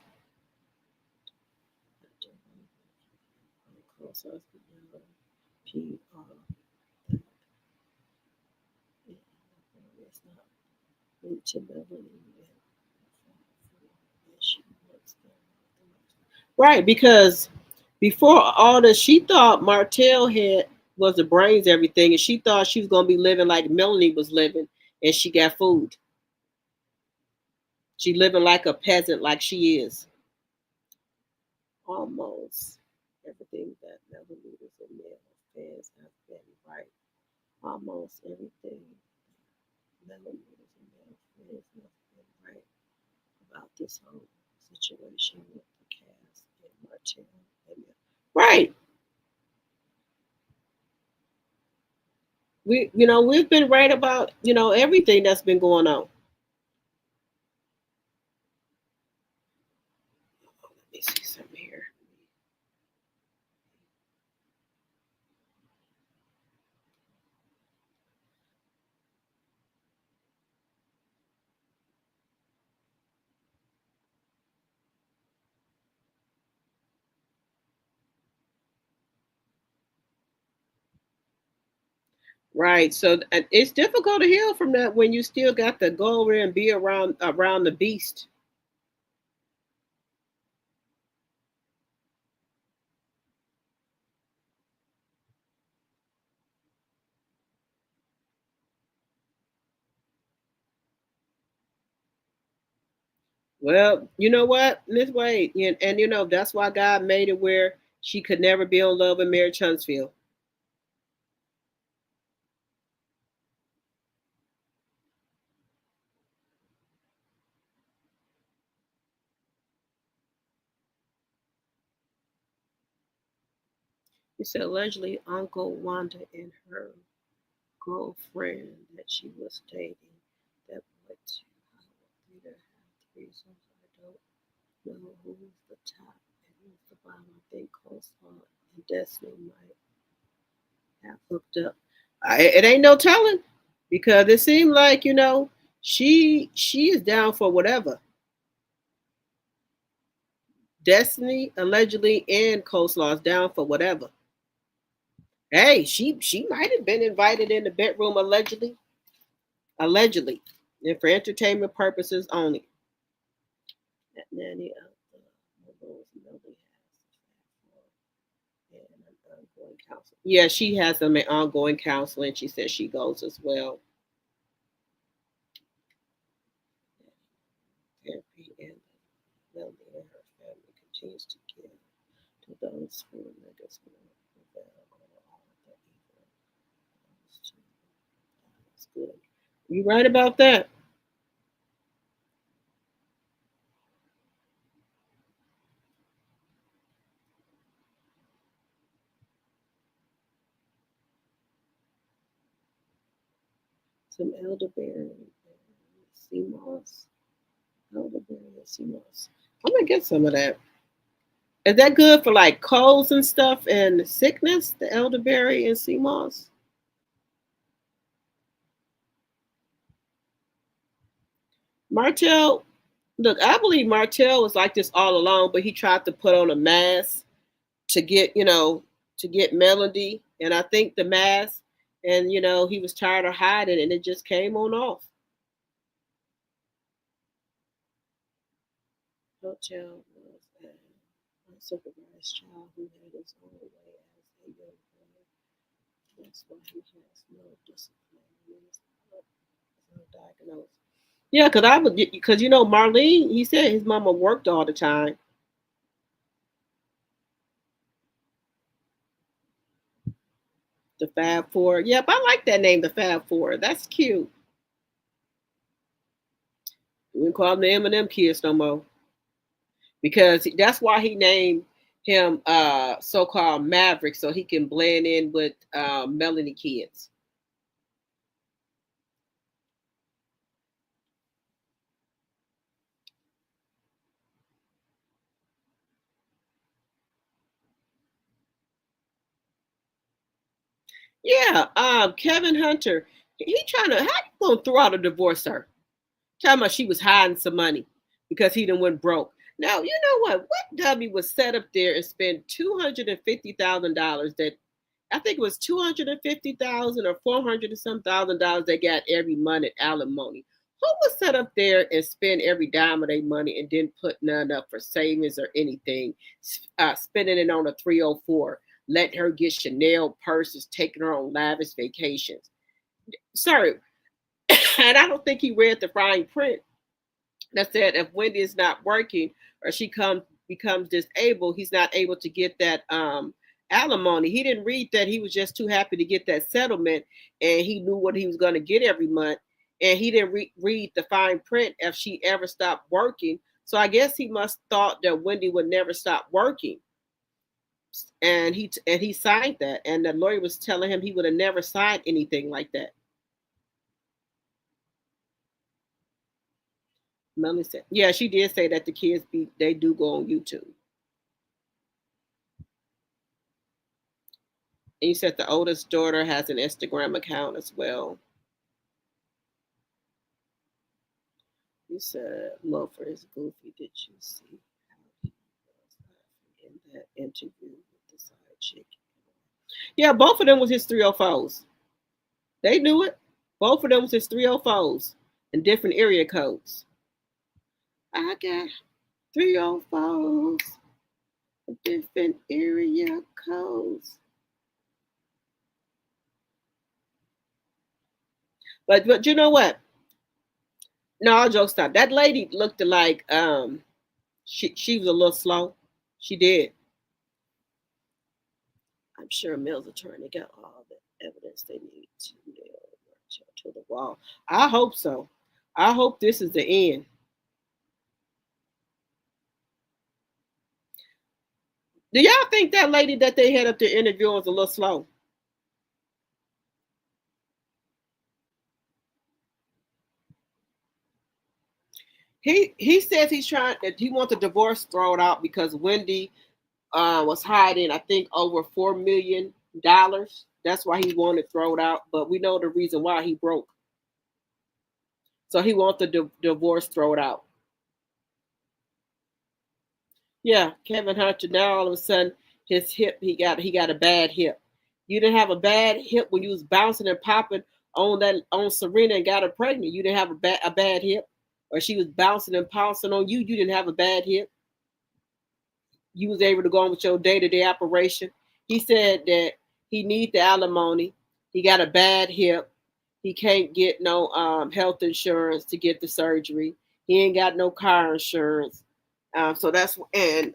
Right, because before all this, she thought Martel had was the brains, everything, and she thought she was gonna be living like Melanie was living, and she got food. She living like a peasant, like she is. Almost everything that millimeters and male fans have been right. Almost everything millimeters and male fans have been right about this whole situation with the cast and Martin. Right. We've been right about everything that's been going on. Let me see something here. Right. So and it's difficult to heal from that when you still got to go over and be around the beast. Well, you know what, Miss Wade, and that's why God made it where she could never be in love with Mary Huntsville. He said allegedly Uncle Wanda and her girlfriend that she was dating that went to either have threesomes. I don't know who's the top and who's the bottom. I think Coleslaw and Destiny might have hooked up. It ain't no telling because it seemed like she is down for whatever. Destiny allegedly and Coleslaw is down for whatever. Hey, she might have been invited in the bedroom allegedly, and for entertainment purposes only. That nanny of the Mobiles Melody has and an ongoing counseling. Yeah, she has some ongoing counseling. She says she goes as well. Therapy and Melody and her family continues to give to those who niggas will prevail over all the evil. That's good. You right about that. Some elderberry and sea moss. Elderberry and sea moss. I'm gonna get some of that. Is that good for like colds and stuff and sickness? The elderberry and sea moss. Martel, look, I believe Martel was like this all along, but he tried to put on a mask to get Melody, and I think the mask, and he was tired of hiding, and it just came on off. Martel was an unsupervised child who had his own way as a young boy. That's why he has no discipline. He is undiagnosed. Yeah, because Marlene, he said his mama worked all the time. The Fab Four. Yep, I like that name, the Fab Four. That's cute. We don't call them the M&M kids no more because that's why he named him so-called Maverick, so he can blend in with Melanie kids. Yeah, Kevin Hunter. He trying to how you gonna throw out a divorcer? Talking about she was hiding some money because he done went broke. Now you know what dummy was set up there and spent $250,000 that I think it was 250,000 or 400 and some $1,000 they got every month at alimony. Who was set up there and spend every dime of their money and didn't put none up for savings or anything, spending it on a 304, letting her get Chanel purses, taking her on lavish vacations. Sorry, and I don't think he read the fine print that said if Wendy is not working or she comes becomes disabled, he's not able to get that alimony. He didn't read that. He was just too happy to get that settlement, and he knew what he was going to get every month. And he didn't read the fine print if she ever stopped working. So I guess he must thought that Wendy would never stop working, and he signed that. And the lawyer was telling him he would have never signed anything like that. Melanie said, "Yeah, she did say that the kids they do go on YouTube." And you said the oldest daughter has an Instagram account as well. You said Loafer is goofy. Did you see how he was laughing in that interview with the side chick? Yeah, both of them was his 304s. They knew it. Both of them was his 304s in different area codes. I got 304s in different area codes. But you know what? No, all jokes stop. That lady looked like she was a little slow. She did. I'm sure Mills attorney got all the evidence they need to nail Martel to the wall. I hope so. I hope this is the end. Do y'all think that lady that they had up there interviewing was a little slow? He says he's trying that he wants the divorce thrown out because Wendy was hiding I think over $4 million. That's why he wanted thrown out. But we know the reason why he broke. So he wants the divorce thrown out. Yeah, Kevin Hunter. Now all of a sudden his hip he got a bad hip. You didn't have a bad hip when you was bouncing and popping on Serena and got her pregnant. You didn't have a bad hip, or she was bouncing and pouncing on you. You didn't have a bad hip. You was able to go on with your day to day operation. He said that he need the alimony. He got a bad hip. He can't get no health insurance to get the surgery. He ain't got no car insurance. So that's and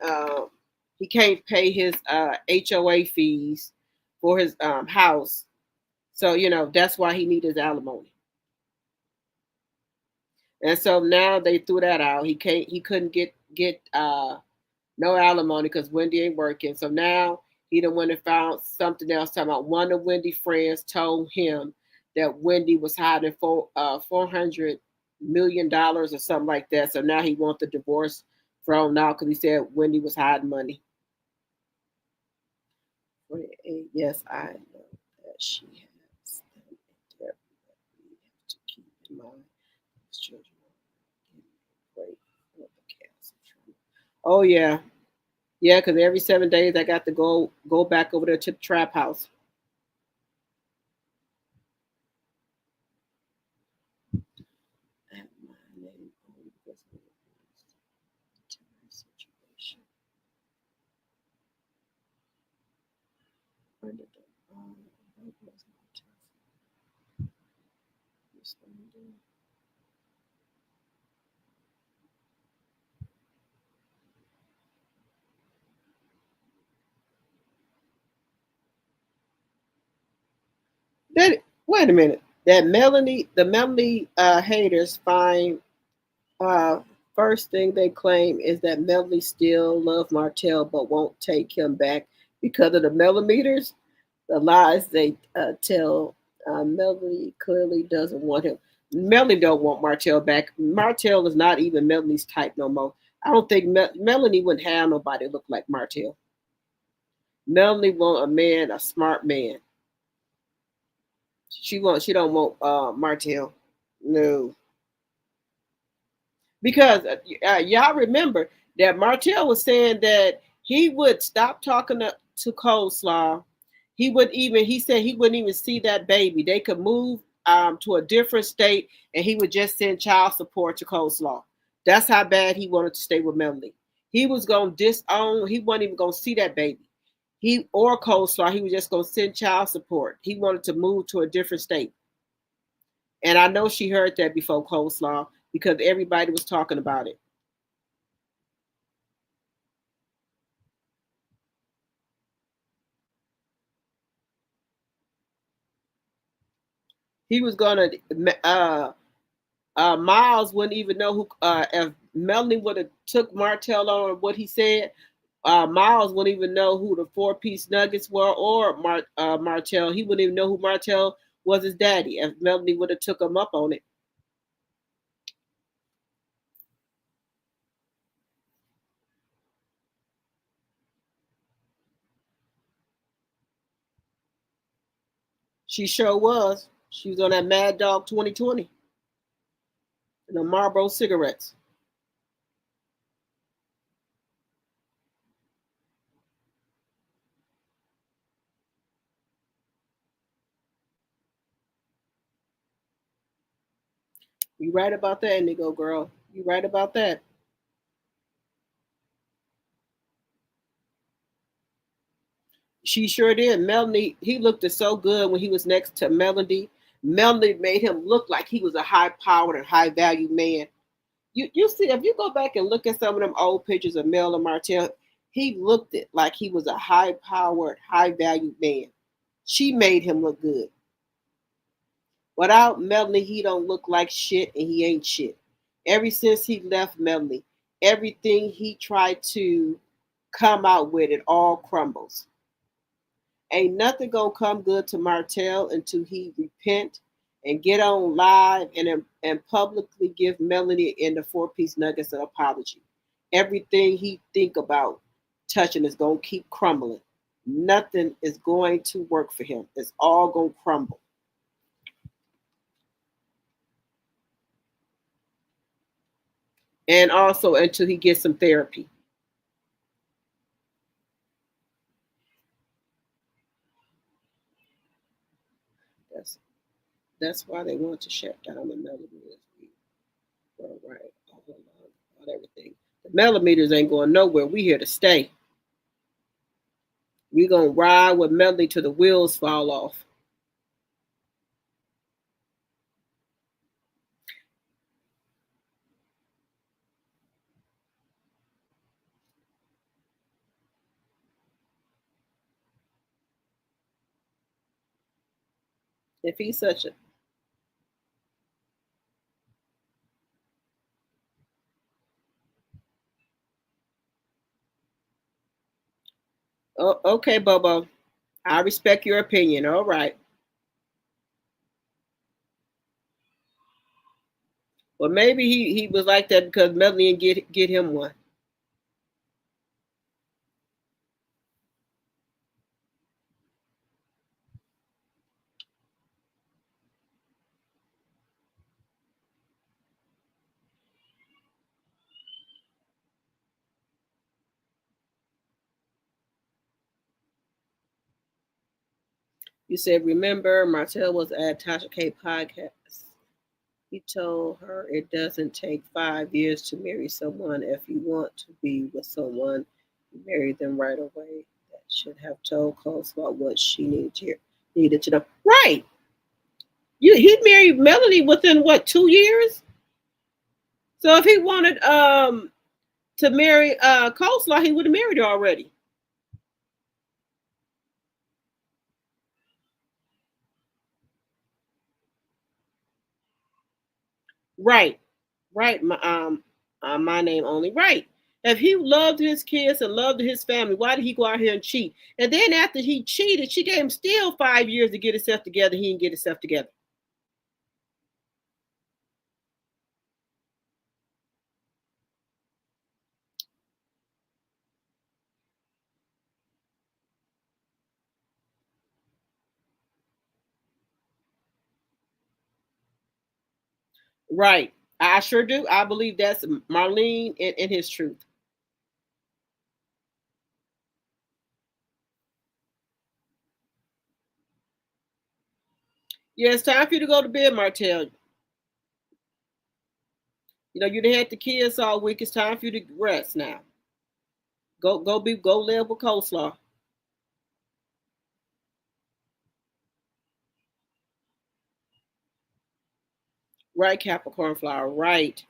he can't pay his HOA fees for his house. So that's why he needs his alimony. And so now they threw that out. He couldn't get no alimony because Wendy ain't working. So now he done went and found something else. Talking about one of Wendy's friends told him that Wendy was hiding for $400 million or something like that. So now he wants the divorce thrown out because he said Wendy was hiding money. 48. Yes, I know that she has them in there. We have to keep in mind those children are getting great for the cast of trauma. Oh yeah, yeah, because every 7 days I got to go back over there to the trap house. At my name only because of the situation. Under the was not responding. That wait a minute. That the Melanie haters find uh first thing they claim is that Melanie still love Martel but won't take him back because of the millimeters. The lies they tell. Melanie clearly doesn't want him. Melanie don't want Martel back. Martel is not even Melanie's type no more. I don't think Melanie wouldn't have nobody look like Martel. Melanie want a man, a smart man. She don't want Martel. No, because y'all remember that Martel was saying that he would stop talking to Coleslaw. He said he wouldn't even see that baby. They could move to a different state and he would just send child support to Coleslaw. That's how bad he wanted to stay with Melanie. He was going to disown, he wasn't even going to see that baby. He or Coleslaw, he was just going to send child support. He wanted to move to a different state. And I know she heard that before Coleslaw because everybody was talking about it. He was gonna Miles wouldn't even know who if Melanie would have took Martel on what he said. Miles wouldn't even know who the four-piece nuggets were or Martel. He wouldn't even know who Martel was his daddy if Melanie would have took him up on it. She sure was. She was on that Mad Dog 2020 and the Marlboro cigarettes. You right about that, Indigo girl. You right about that. She sure did. Melanie, he looked so good when he was next to Melody. Melody made him look like he was a high powered and high value man. You see, if you go back and look at some of them old pictures of Mel and Martel, he looked it like he was a high powered, high valued man. She made him look good. Without Melanie, he don't look like shit and he ain't shit. Ever since he left Melanie, everything he tried to come out with, it all crumbles. Ain't nothing gonna come good to Martel until he repent and get on live and publicly give Melanie and the four-piece nuggets an apology. Everything he think about touching is gonna keep crumbling. Nothing is going to work for him. It's all gonna crumble. And also until he gets some therapy. That's that's why they want to shut down the Melanie. Well, right, all everything. The millimeters ain't going nowhere. We here to stay. We gonna ride with Melody till the wheels fall off. If he's such a okay, Bobo, I respect your opinion. All right. Well, maybe he was like that because Melody didn't get him one. You said, remember, Martel was at Tasha K podcast. He told her it doesn't take 5 years to marry someone. If you want to be with someone, you marry them right away. That should have told Coleslaw what she needed to know. Right. He married Melanie within what 2 years? So if he wanted to marry Coleslaw, he would have married her already. Right, right. My name only. Right. If he loved his kids and loved his family, why did he go out here and cheat? And then after he cheated, she gave him still 5 years to get himself together. He didn't get himself together. Right. I sure do. I believe that's Marlene in his truth. Yeah, it's time for you to go to bed, Martel. You know, you done had the kids all week. It's time for you to rest now. Go live with coleslaw. Right, Capricorn flower. Right.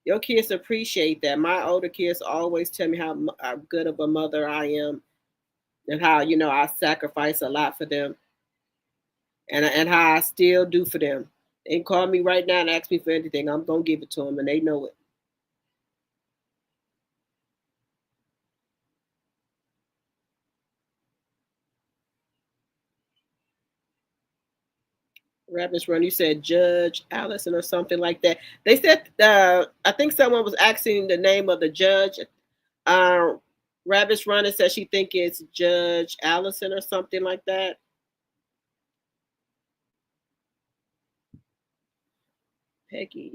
Your kids appreciate that. My older kids always tell me how good of a mother I am, and how I sacrifice a lot for them, and how I still do for them. They can call me right now and ask me for anything. I'm gonna give it to them, and they know it. Rabbits Run. You said Judge Allison or something like that. They said I think someone was asking the name of the judge. Uh, Rabbits Run said she think it's Judge Allison or something like that. Peggy.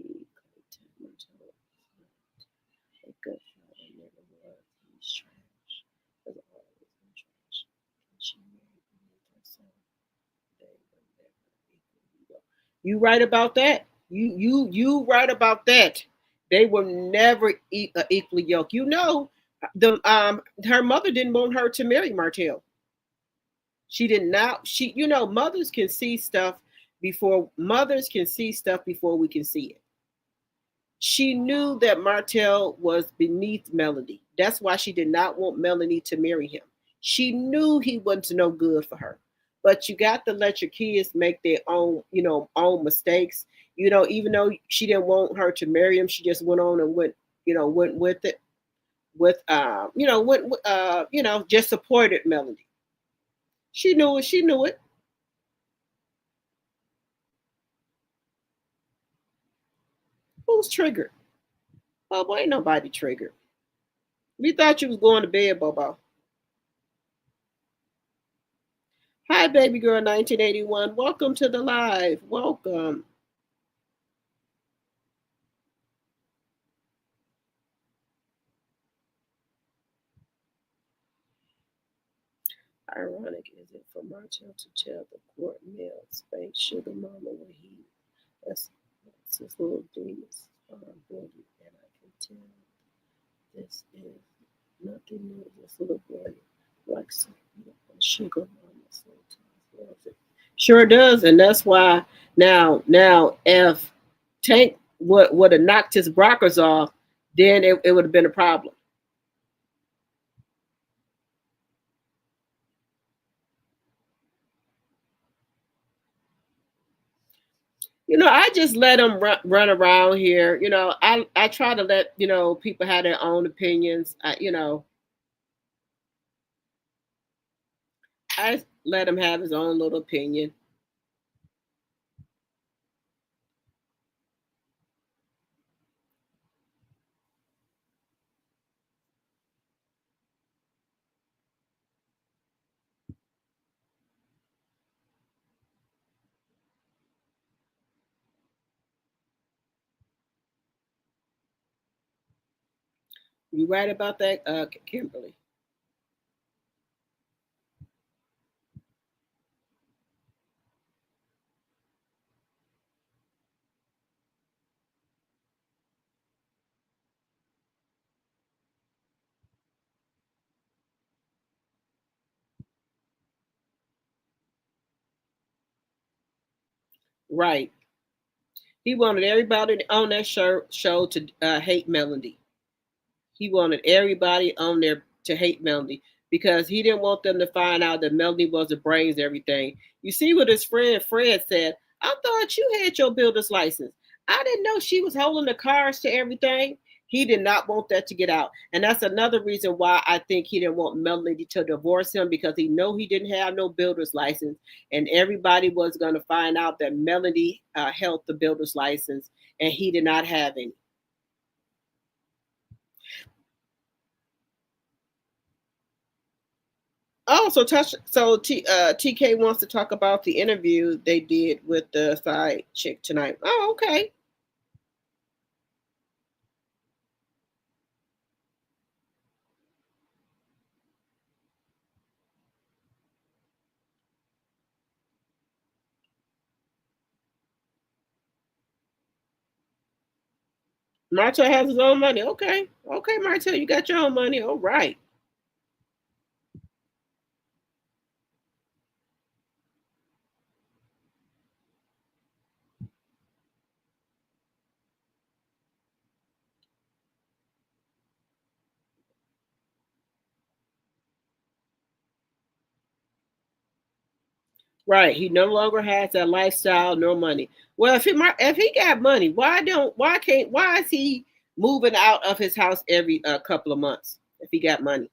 You right about that. You right about that. They will never eat equally yoked. The her mother didn't want her to marry Martel. She did not. Mothers can see stuff before we can see it. She knew that Martel was beneath Melody. That's why she did not want Melanie to marry him. She knew he wasn't no good for her. But you got to let your kids make their own mistakes. Even though she didn't want her to marry him, she just went on and went with it. Just supported Melody. She knew it. She knew it. Who's triggered? Oh boy, ain't nobody triggered. We thought you was going to bed, Bobo. Hi, baby girl 1981. Welcome to the live. Welcome. Ironic, is it for Martel to tell the court male spank sugar mama when that's his little demons body, and I can tell this is nothing new. This little boy likes sugar mama sometimes. Sure does, and that's why now if Tank would have knocked his blockers off, then it would have been a problem. I just let them run around here. I try to let people have their own opinions. I let him have his own little opinion. You right about that, Kimberly? Right. He wanted everybody on that show to hate Melody. He wanted everybody on there to hate Melody because he didn't want them to find out that Melody was the brains everything. You see what his friend Fred said? I thought you had your builder's license. I didn't know she was holding the cards to everything. He did not want that to get out. And that's another reason why I think he didn't want Melanie to divorce him, because he know he didn't have no builder's license. And everybody was going to find out that Melanie held the builder's license and he did not have any. Oh, TK wants to talk about the interview they did with the side chick tonight. Oh, okay. Martel has his own money. Okay. Okay, Martel, you got your own money. All right. Right. He no longer has that lifestyle, no money. Well, if he got money, why is he moving out of his house every couple of months if he got money?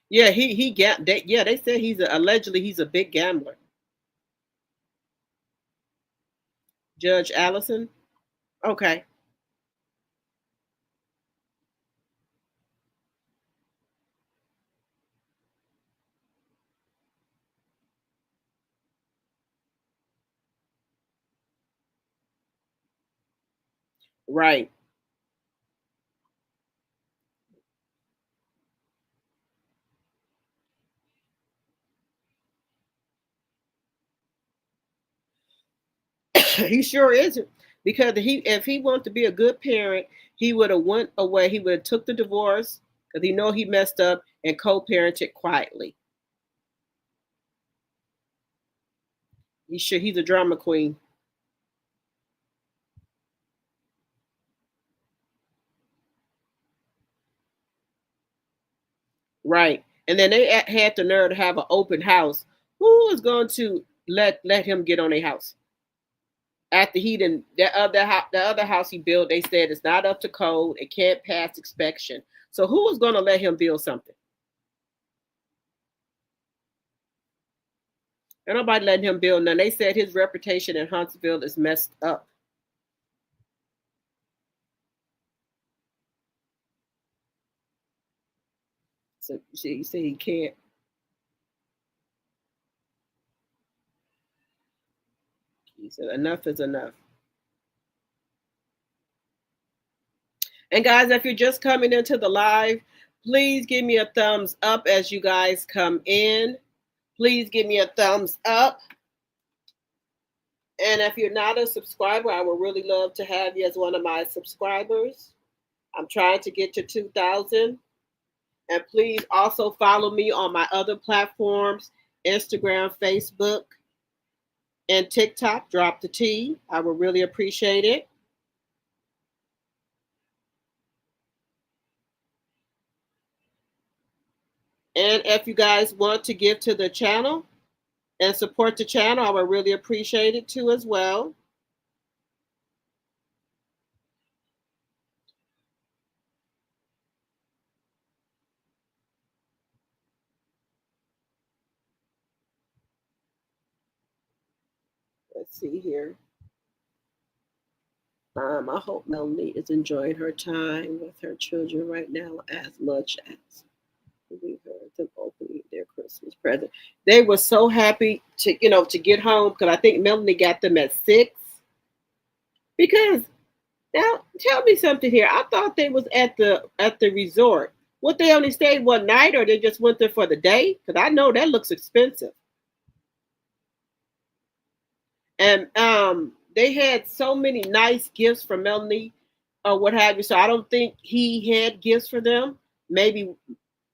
Yeah, they said allegedly he's a big gambler. Judge Allison. Okay. Right. He sure isn't, because if he wanted to be a good parent, he would have went away. He would have took the divorce because he know he messed up and co-parented quietly. He's a drama queen. Right. And then they had the nerve to have an open house. Who is going to let him get on a house? After he didn't, the other house he built, they said it's not up to code. It can't pass inspection. So who is going to let him build something? And nobody letting him build none. They said his reputation in Huntsville is messed up. So you say he can't. He said enough is enough. And guys, if you're just coming into the live, please give me a thumbs up as you guys come in. Please give me a thumbs up. And if you're not a subscriber, I would really love to have you as one of my subscribers. I'm trying to get to 2,000. And please also follow me on my other platforms, Instagram, Facebook, and TikTok. Drop the T. I would really appreciate it. And if you guys want to give to the channel and support the channel, I would really appreciate it too as well. Let's see here. I hope Melanie is enjoying her time with her children right now as much as we heard them opening their Christmas present. They were so happy to get home, because I think Melanie got them at 6. Because now tell me something here. I thought they was at the resort. What, they only stayed one night, or they just went there for the day? Because I know that looks expensive. And they had so many nice gifts for Melanie or what have you. So I don't think he had gifts for them. Maybe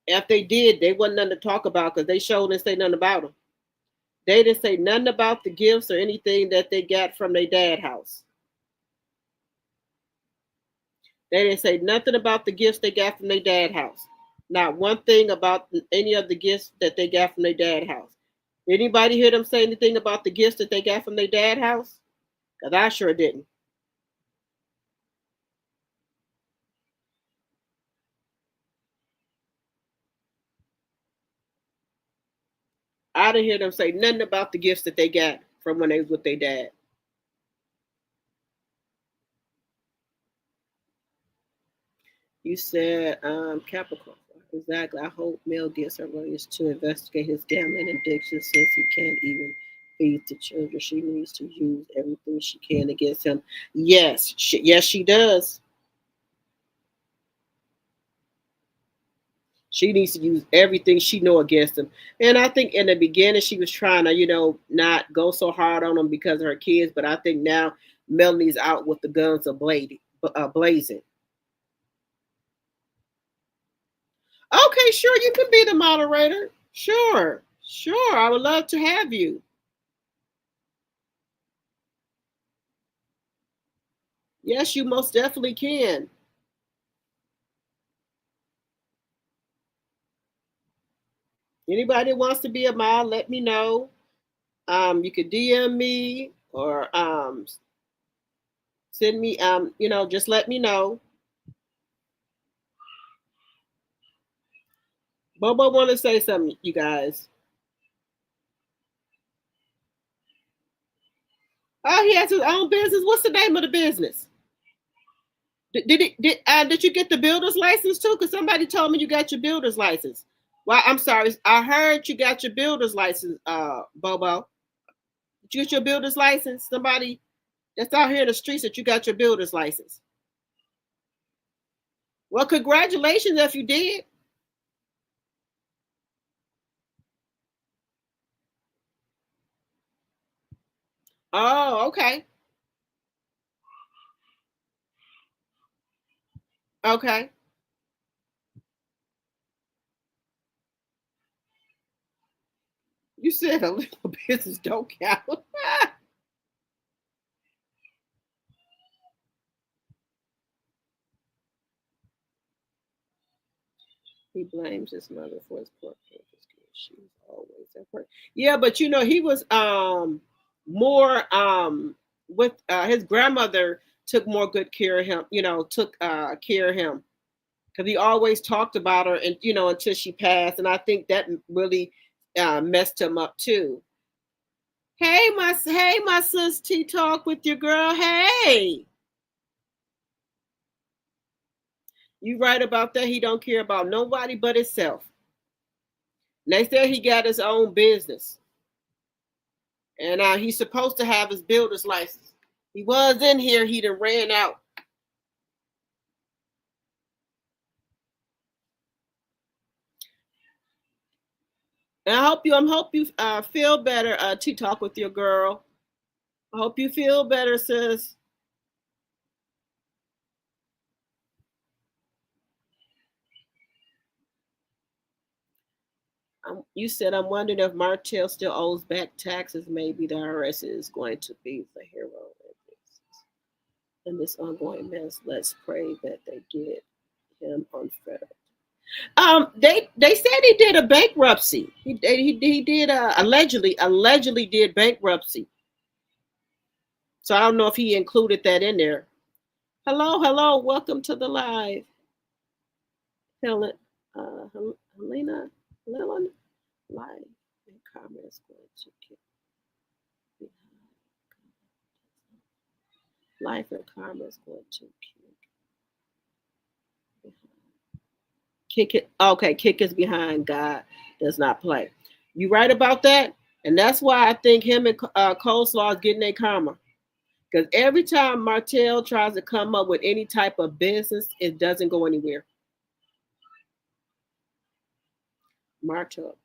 if they did, they wasn't nothing to talk about, because they showed didn't say nothing about them. They didn't say nothing about the gifts or anything that they got from their dad house. They didn't say nothing about the gifts they got from their dad house. Not one thing about any of the gifts that they got from their dad house. Anybody hear them say anything about the gifts that they got from their dad house? Because I sure didn't. I didn't hear them say nothing about the gifts that they got from when they was with their dad. You said Capricorn. Exactly. I hope Mel gets her lawyers to investigate his gambling addiction since he can't even feed the children. She needs to use everything she can against him. Yes, yes, she does. She needs to use everything she know against him. And I think in the beginning she was trying to, not go so hard on him because of her kids. But I think now Melanie's out with the guns blazing. Okay, sure, you can be the moderator. Sure, sure. I would love to have you. Yes, you most definitely can. Anybody that wants to be a mod, let me know. You could DM me or send me just let me know. Bobo want to say something, you guys. Oh, he has his own business. What's the name of the business? Did you get the builder's license too? Because somebody told me you got your builder's license. Well, I'm sorry. I heard you got your builder's license, Bobo. Did you get your builder's license? Somebody that's out here in the streets that you got your builder's license. Well, congratulations if you did. Oh, okay. Okay. You said a little business don't count. He blames his mother for his poor paper. She's always at work. Yeah, but he was more with his grandmother took more good care of him, took care of him because he always talked about her and until she passed. And I think that really messed him up too. Hey my sis T talk with your girl. Hey. You right about that. He don't care about nobody but himself. They said he got his own business. And he's supposed to have his builder's license. He was in here, he done ran out. And I hope you feel better to talk with your girl. I hope you feel better, sis. You said I'm wondering if Martel still owes back taxes. Maybe the IRS is going to be the hero in this ongoing mess. Let's pray that they get him on federal. They said he did a bankruptcy. He did allegedly did bankruptcy. So I don't know if he included that in there. Hello, welcome to the live. Helen, Helena, live and comments going to kick life and comments going to kick it. Okay, kick is behind. God does not play. You right about that, and that's why I think him and Coleslaw is getting their karma. Because every time Martel tries to come up with any type of business, it doesn't go anywhere. Martel.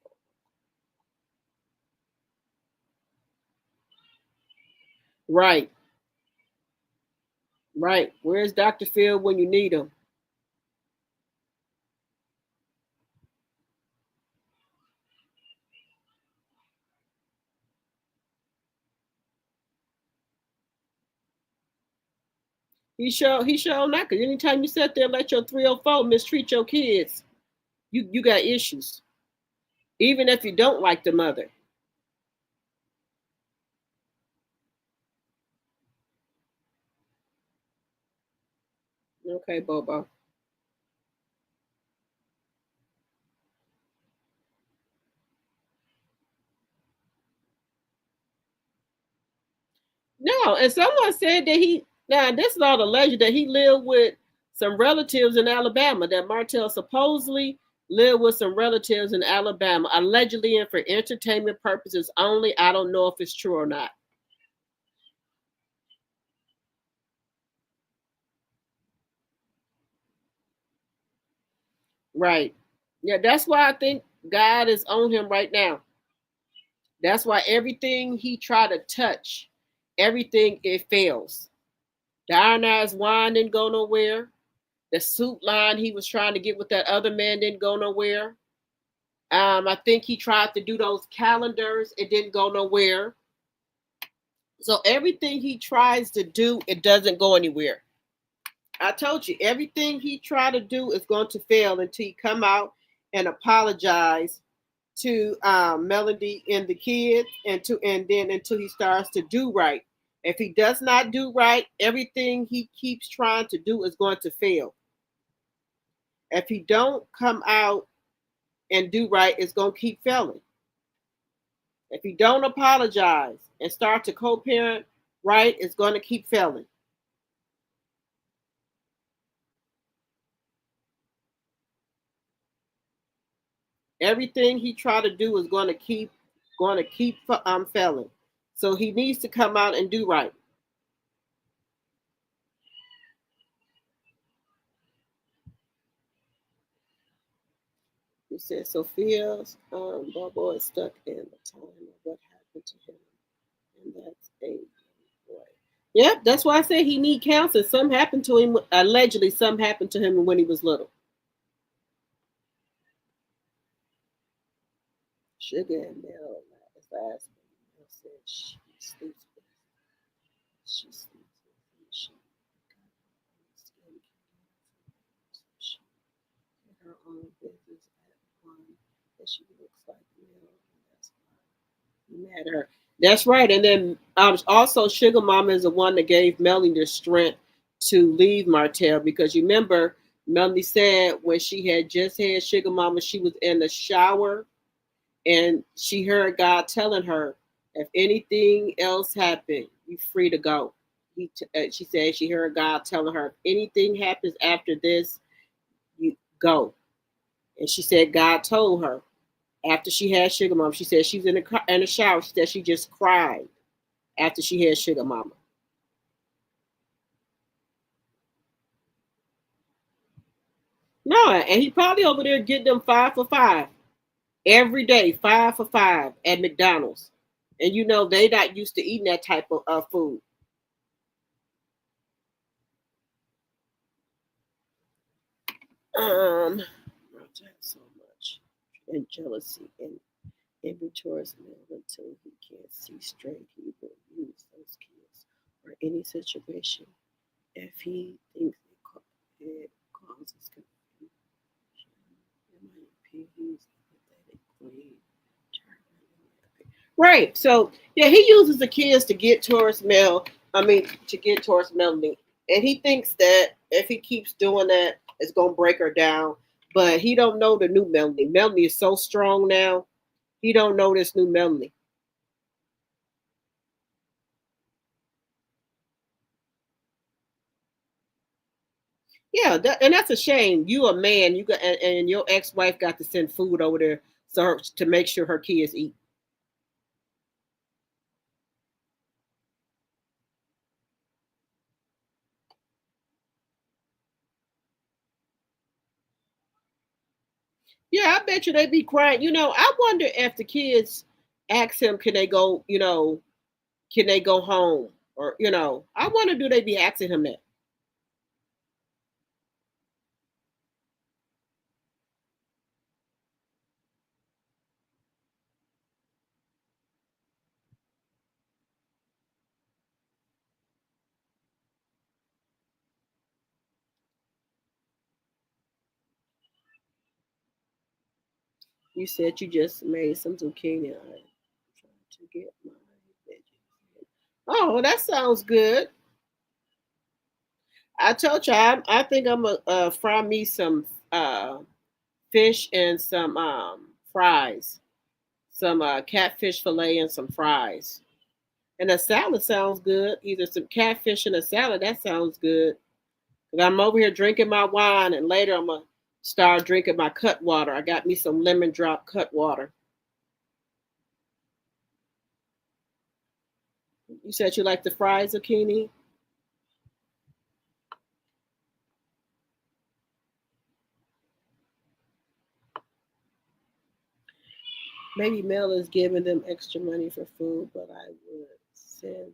Right. Right. Where's Dr. Phil when you need him? He show not because anytime you sit there let your 304 mistreat your kids, you got issues. Even if you don't like the mother. Okay, Bobo. No, and someone said that now this is all alleged that he lived with some relatives in Alabama, that Martel supposedly lived with some relatives in Alabama, allegedly and for entertainment purposes only. I don't know if it's true or not. Right. Yeah, that's why I think God is on him right now. That's why everything he tried to touch, everything it fails. The ionized wine didn't go nowhere. The suit line he was trying to get with that other man didn't go nowhere. I think he tried to do those calendars. It didn't go nowhere. So everything he tries to do, it doesn't go anywhere. I told you, everything he tried to do is going to fail until he come out and apologize to Melody and the kids, and then until he starts to do right. If he does not do right, everything he keeps trying to do is going to fail. If he don't come out and do right, it's going to keep failing. If you don't apologize and start to co-parent right, it's going to keep failing. Everything he tried to do is going to keep failing. So he needs to come out and do right. He said Sophia's bubble is stuck in the time of what happened to him, and that's a boy. Yep, that's why I say he need counseling. Some happened to him allegedly. Some happened to him when he was little. Sugar and Mel last Mel said she sleeps with she sleeps with him. She got skin she had her own business at one that she looks like Mel, and that's why he mad at her. That's right. And then also Sugar Mama is the one that gave Melanie the strength to leave Martel, because you remember Melanie said when she had just had Sugar Mama, she was in the shower and she heard God telling her, if anything else happened, you free to go. She said she heard God telling her, if anything happens after this, you go. And she said God told her after she had Sugar Mama. She said she was in the shower. She said she just cried after she had Sugar Mama. No, and he probably over there getting them 5 for 5 every day, 5 for 5 at McDonald's. And you know they not used to eating that type of food. Um, so much and jealousy and envy towards Mel until he can't see straight. He will use those kids or any situation if he thinks it causes confusion. Right. So yeah, he uses the kids to get towards Mel. I mean, to get towards Melanie, and he thinks that if he keeps doing that, it's gonna break her down. But he don't know the new Melanie. Melanie is so strong now. He don't know this new Melanie. Yeah, and that's a shame. You a man, you got and your ex-wife got to send food over there to make sure her kids eat. Yeah, I bet you they be crying. I wonder if the kids ask him, can they go, can they go home? Or, I wonder, do they be asking him that? You said you just made some zucchini. I'm trying to get my veggies. Oh, that sounds good. I told you I think I'm gonna fry me some fish and some fries, some catfish fillet and some fries. And a salad sounds good. Either some catfish and a salad. That sounds good. 'Cause I'm over here drinking my wine, and later I'm gonna start drinking my cut water. I got me some lemon drop cut water. You said you like the fried zucchini. Maybe Mel is giving them extra money for food, but I would send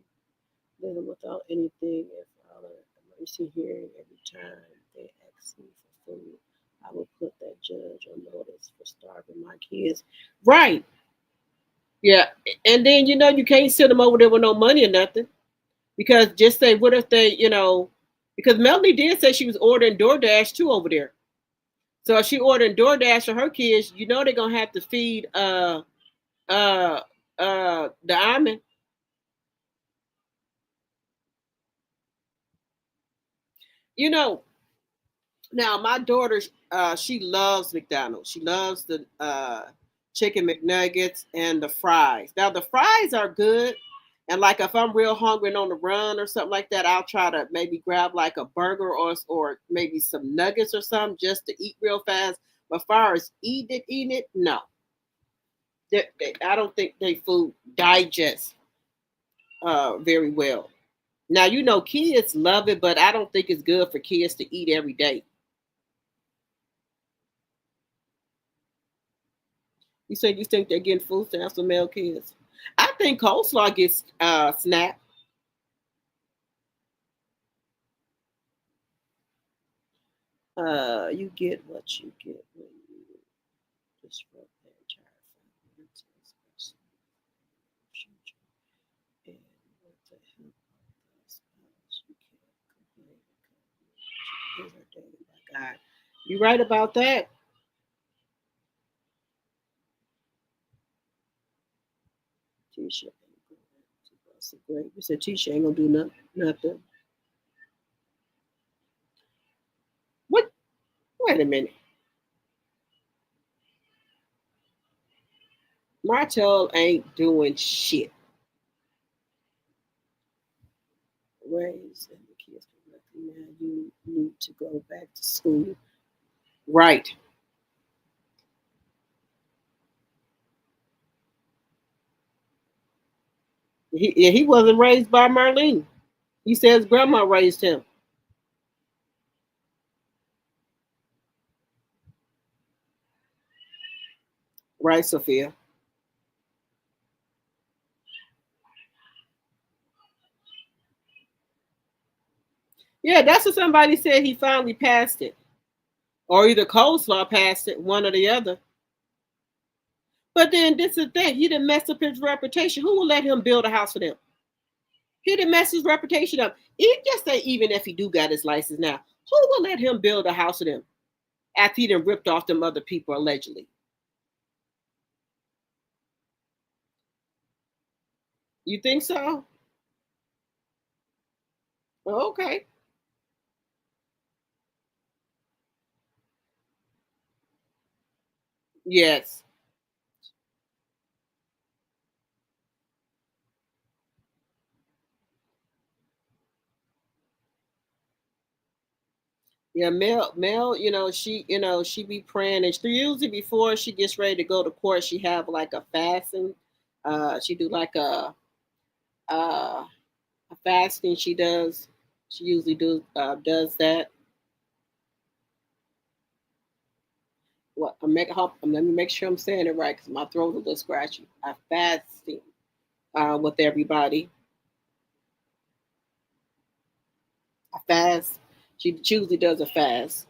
them without anything if all the mercy hearing every time they ask me for food. I would put that judge on notice for starving my kids. Right. Yeah. And then you can't send them over there with no money or nothing. Because just say, what if they, because Melanie did say she was ordering DoorDash too over there. So if she ordering DoorDash for her kids, they're gonna have to feed uh the almond. You know, Now my daughter, she loves McDonald's. She loves the chicken McNuggets and the fries. Now the fries are good, and like if I'm real hungry and on the run or something like that, I'll try to maybe grab like a burger or maybe some nuggets or something just to eat real fast. But as far as eating it, no. I don't think they food digests very well. Now kids love it, but I don't think it's good for kids to eat every day. You said you think they're getting food stamps for male kids. I think coleslaw gets snapped. You get what you get when you disrupt the entire family into a special future. And with the help of the spouse, you can't complain because you are dated by God. You right about that? Tisha ain't going to bust a grape. You said Tisha ain't gonna do nothing. What? Wait a minute. Martel ain't doing shit. Raised and the kids correctly. Now you need to go back to school. Right. He wasn't raised by Marlene. He says grandma raised him. Right, Sophia? Yeah, that's what somebody said. He finally passed it, or either Coleslaw passed it, one or the other. But then this is the thing. He didn't mess up his reputation. Who will let him build a house for them? He didn't mess his reputation up. He just say even if he do got his license now, who will let him build a house for them after he done ripped off them other people allegedly? You think so? Okay. Yes. Yeah, Mel, she be praying, and she usually before she gets ready to go to court, she have like a fasting. She do like a fasting. She does. She usually does that. What let me make sure I'm saying it right because my throat a little scratchy. A fasting with everybody. A fast. She usually does a fast,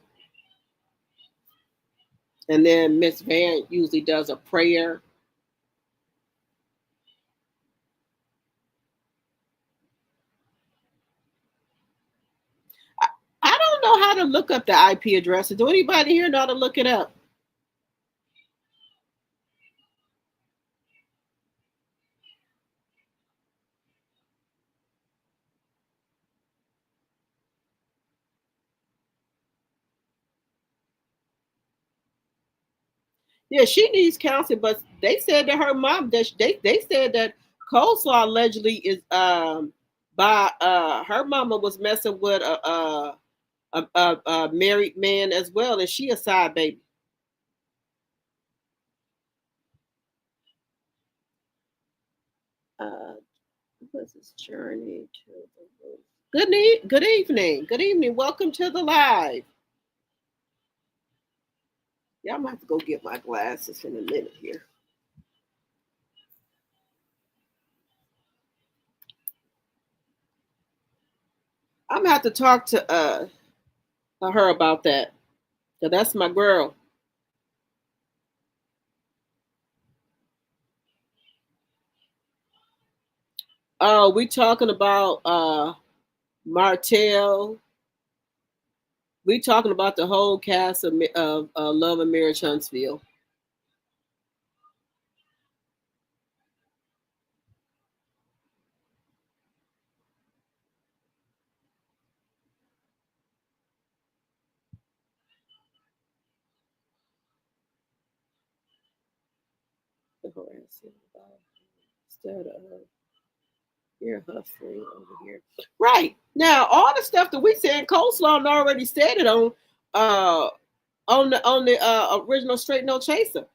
and then Miss Van usually does a prayer. I, I don't know how to look up the IP addresses. Do anybody here know how to look it up? Yeah, she needs counseling, but they said that her mom that they said that Coleslaw allegedly is by her mama was messing with a married man as well, and she a side baby. Uh, what's his journey to the roof? Good evening. Good evening. Welcome to the live. Yeah, I'm gonna have to go get my glasses in a minute here. I'm gonna have to talk to her about that. Cause that's my girl. Oh, we talking about Martel. We talking about the whole cast of Love and Marriage Huntsville. The harassing about instead of you're hustling over here. Right now, all the stuff that we said, Coleslaw already said it uh on the original Straight No Chaser.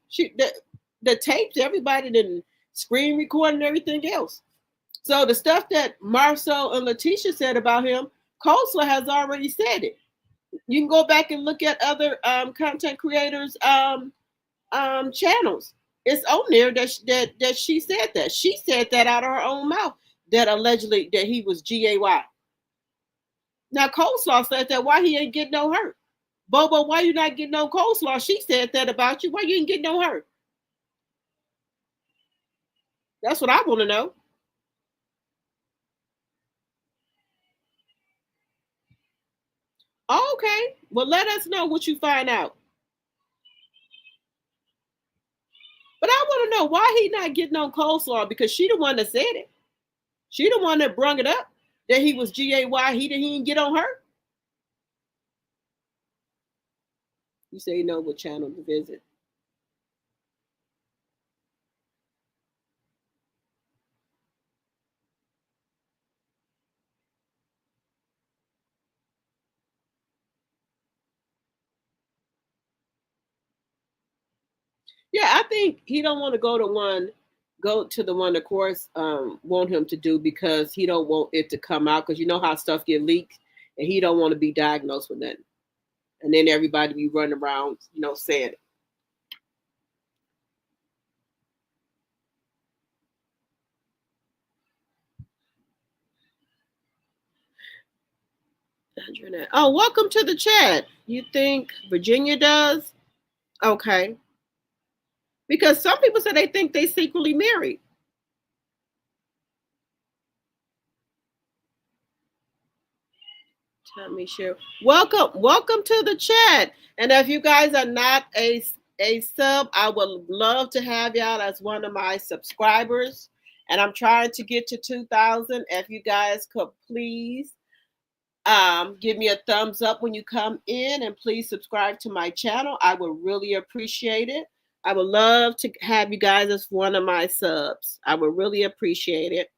The tapes, everybody didn't screen record and everything else. So the stuff that Marcel and Letitia said about him, Coleslaw has already said it. You can go back and look at other content creators channels. It's on there that she said that. She said that out of her own mouth that allegedly that he was gay. Now Coleslaw said that why he ain't getting no hurt. Bobo, why you not getting no coleslaw? She said that about you. Why you ain't getting no hurt? That's what I want to know. Okay, well let us know what you find out. But I want to know why he not getting no coleslaw because she the one that said it. She the one that brung it up that he was gay. He didn't get on her. You say you know what channel to visit. Yeah, I think he don't want to go to the one the course want him to do because he don't want it to come out because you know how stuff get leaked and he don't want to be diagnosed with that. And then everybody be running around, saying it. Oh, welcome to the chat. You think Virginia does? Okay. Because some people say they think they secretly married. Tell me, share. Welcome to the chat. And if you guys are not a sub, I would love to have y'all as one of my subscribers. And I'm trying to get to 2,000. If you guys could please give me a thumbs up when you come in and please subscribe to my channel. I would really appreciate it. I would love to have you guys as one of my subs. I would really appreciate it.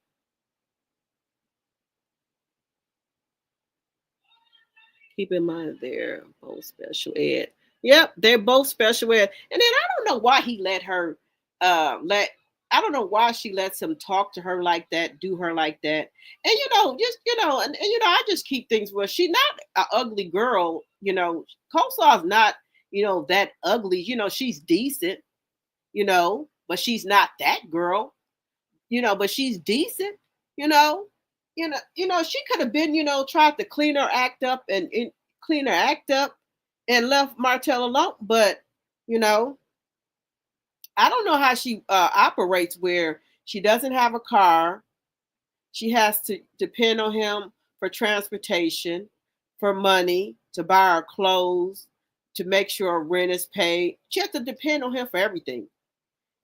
Keep in mind they're both special ed. Yep, they're both special ed. And then I don't know why he let her let I don't know why she lets him talk to her like that, do her like that. And just and I just keep things where she's not an ugly girl, Coleslaw's not, that ugly. She's decent, but she's not that girl, but she's decent, you know she could have been, tried to clean her act up and left Martel alone. But, you know, I don't know how she operates where she doesn't have a car. She has to depend on him for transportation, for money, to buy her clothes, to make sure her rent is paid. She has to depend on him for everything.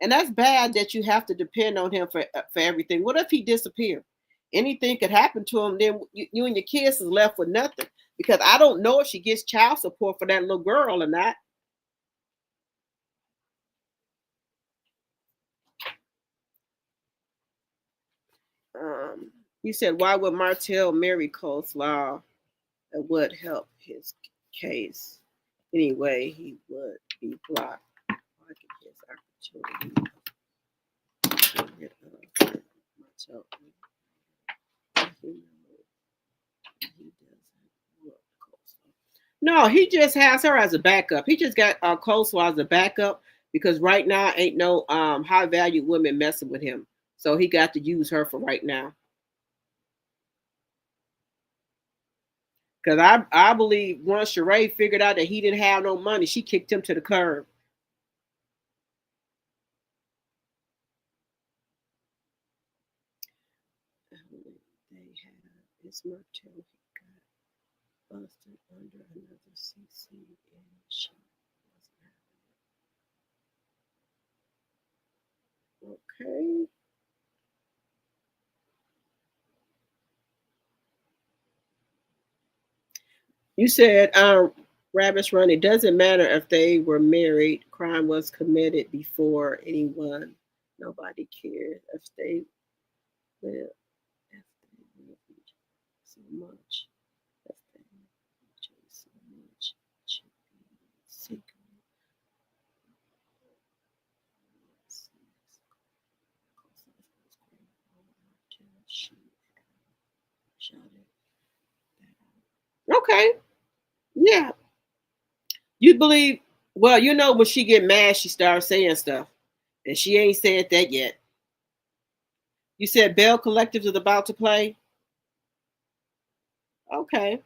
And that's bad that you have to depend on him for everything. What if he disappeared? Anything could happen to him. Then you and your kids is left with nothing. Because I don't know if she gets child support for that little girl or not. You said, why would Martel marry coleslaw? It would help his case. Anyway, he would be blocked. Blocking his opportunity to get Martel. No, he just has her as a backup. He just got coleslaw as a backup because right now ain't no high value women messing with him. So he got to use her for right now. Because I believe once Sheree figured out that he didn't have no money, she kicked him to the curb. They had it's Martel. He got busted under another CC and she wasn't having it. Okay. You said, Rabbits Run, it doesn't matter if they were married, crime was committed before anyone. Nobody cared if they live, if they love each so much, if they love each other so much, it should be secret. Okay, yeah. You believe, well, you know, when she get mad, she starts saying stuff. And she ain't said that yet. You said Bell Collective is about to play? Okay.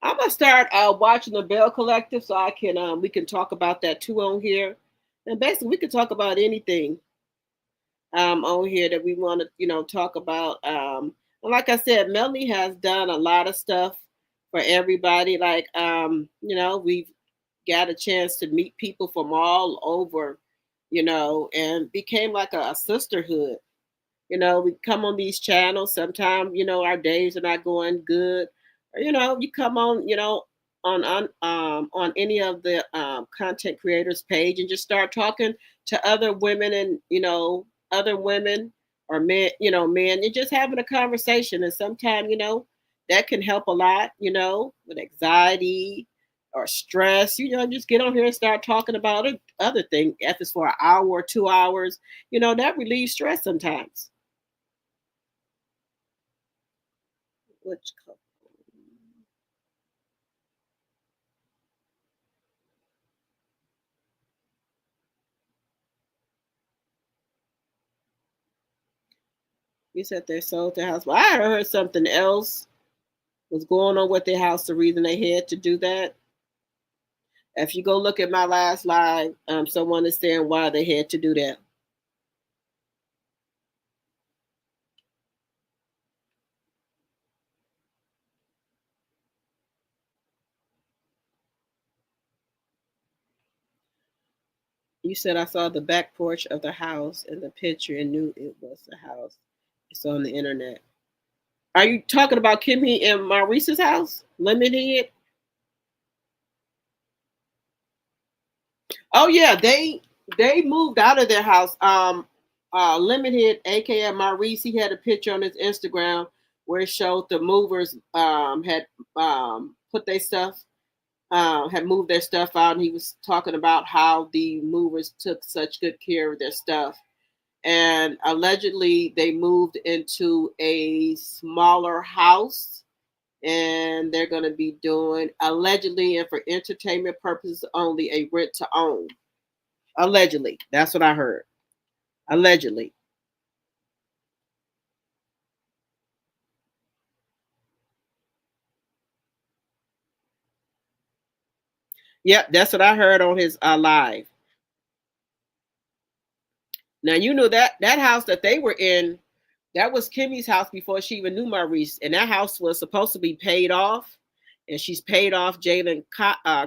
I'm gonna start watching the Bell Collective so I can we can talk about that too on here. And basically we can talk about anything on here that we want to, talk about. And like I said, Melanie has done a lot of stuff for everybody. Like we've got a chance to meet people from all over, and became like a sisterhood. We come on these channels. Sometimes, our days are not going good. Or, you come on, on any of the content creators page and just start talking to other women and other women or men, men, and just having a conversation. And sometimes, that can help a lot, with anxiety or stress. Just get on here and start talking about it, other things. If it's for an hour or 2 hours, that relieves stress sometimes. Which couple? You said they sold their house. Well, I heard something else was going on with their house. The reason they had to do that. If you go look at my last live, someone is saying why they had to do that. You said I saw the back porch of the house in the picture and knew it was the house. It's on the internet. Are you talking about Kimmy and Maurice's house? Limited? Oh yeah, they moved out of their house. Limited, aka Maurice, he had a picture on his Instagram where it showed the movers had put their stuff had moved their stuff out, and he was talking about how the movers took such good care of their stuff. And allegedly, they moved into a smaller house, and they're going to be doing allegedly and for entertainment purposes only a rent to own. Allegedly, that's what I heard. Allegedly. Yep, that's what I heard on his live. Now you know that house that they were in, that was Kimmy's house before she even knew Maurice, and that house was supposed to be paid off, and she's paid off Jalen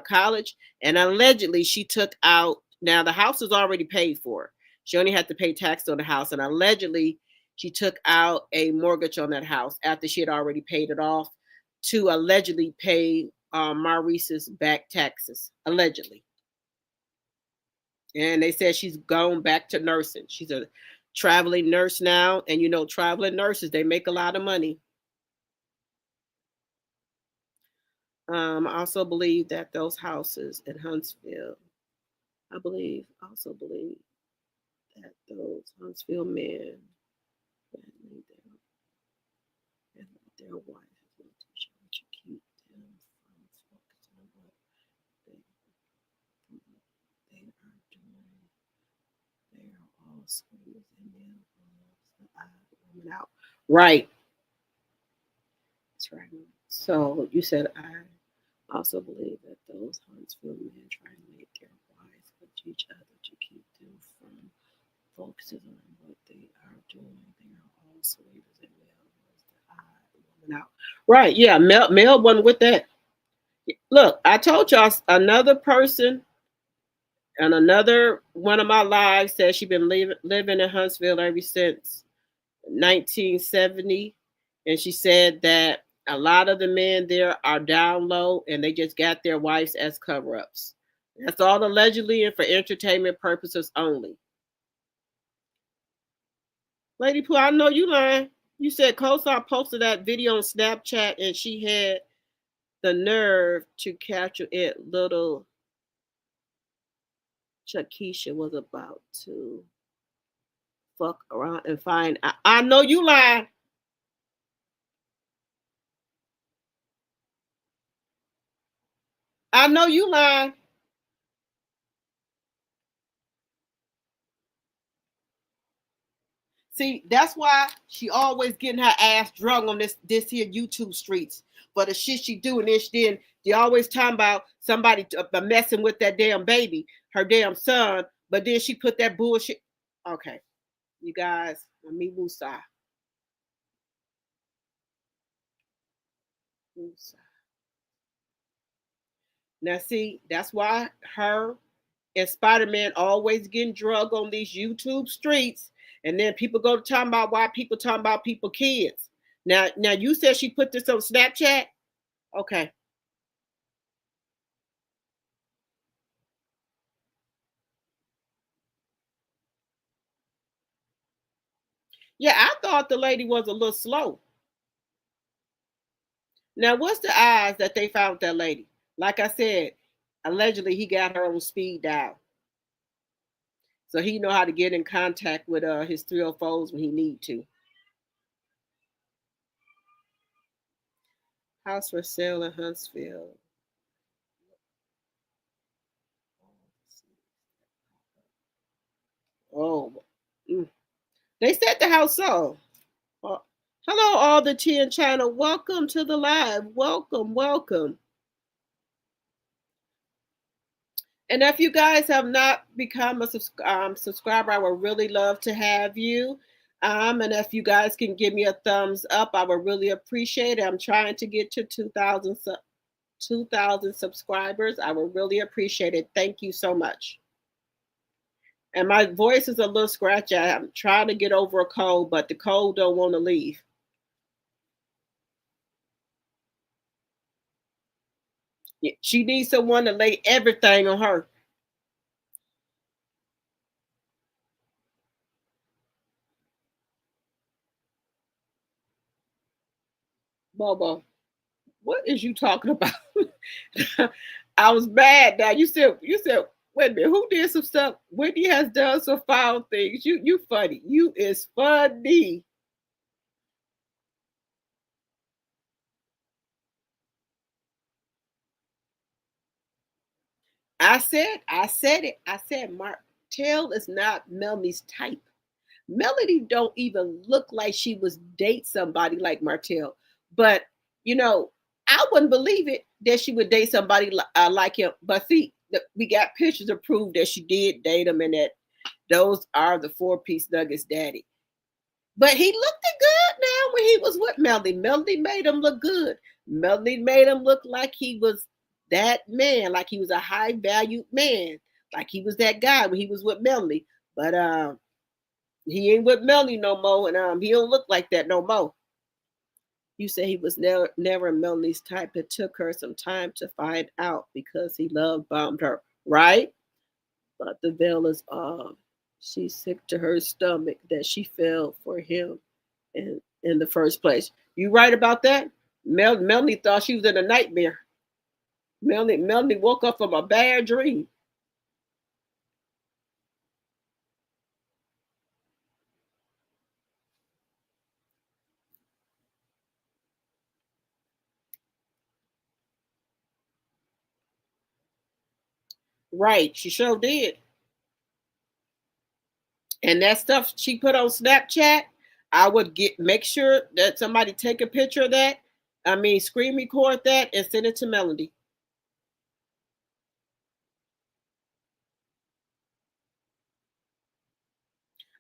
college, and allegedly she took out. Now the house is already paid for. She only had to pay tax on the house, and allegedly she took out a mortgage on that house after she had already paid it off to allegedly pay Maurice's back taxes. Allegedly. And they said she's gone back to nursing. She's a traveling nurse now. And you know, traveling nurses, they make a lot of money. I also believe that those houses in Huntsville, also believe that those Huntsville men that leave their wife to keep them from focusing on what they are doing. They are all sweet and men the woman out. Right. That's right. So you said I also believe that those Huntsville men try to make their wives with each other to keep them from focusing on what they are doing. They are all sweeters and Mel was the odd woman out. Right, yeah, Mel wasn't with that. Look, I told y'all another person and another one of my lives said she been living in Huntsville ever since 1970. And she said that a lot of the men there are down low and they just got their wives as cover ups. That's all allegedly and for entertainment purposes only. Lady Pooh, I know you lying. You said Kosar posted that video on Snapchat and she had the nerve to capture it. Little Chakisha was about to fuck around and find. I know you lying. I know you lying. See, that's why she always getting her ass drunk on this here YouTube streets for the shit she do. And then they always talking about somebody messing with that damn baby, her damn son. But then she put that bullshit. Okay, you guys, me Musa. Now, see, that's why her and Spider-Man always getting drug on these YouTube streets. And then people go to talking about why people talking about people kids. Now you said she put this on Snapchat? Okay. Yeah, I thought the lady was a little slow. Now, what's the odds that they found that lady? Like I said, allegedly he got her on speed dial. So he know how to get in contact with his 304s when he need to. House for sale in Huntsville. Oh, they said the house sold. Hello, all the 10 channel. Welcome to the live. Welcome. And if you guys have not become a subscriber, I would really love to have you. And if you guys can give me a thumbs up, I would really appreciate it. I'm trying to get to 2,000 subscribers. I would really appreciate it. Thank you so much. And my voice is a little scratchy. I'm trying to get over a cold, but the cold don't want to leave. She needs someone to lay everything on her. Bobo, what is you talking about? I was mad. Now you said, wait a minute, who did some stuff? Whitney has done some foul things. You funny. You is funny. I said it. I said Martel is not Melanie's type. Melody don't even look like she was date somebody like Martel. But you know, I wouldn't believe it that she would date somebody like him. But see, we got pictures to prove that she did date him, and that those are the 4-piece nuggets daddy. But he looked good now when he was with Melody. Melody made him look good. Melody made him look like he was that man, like he was a high valued man, like he was that guy when he was with Melody. But he ain't with Melody no more, and he don't look like that no more. You say he was never Melanie's type. It took her some time to find out because he love bombed her, right? but the veil is off. She's sick to her stomach that she fell for him in the first place. You right about that? Melanie thought she was in a nightmare. Melanie woke up from a bad dream. Right, she sure did. And that stuff she put on Snapchat, I would make sure that somebody take a picture of that. I mean, screen record that and send it to Melody.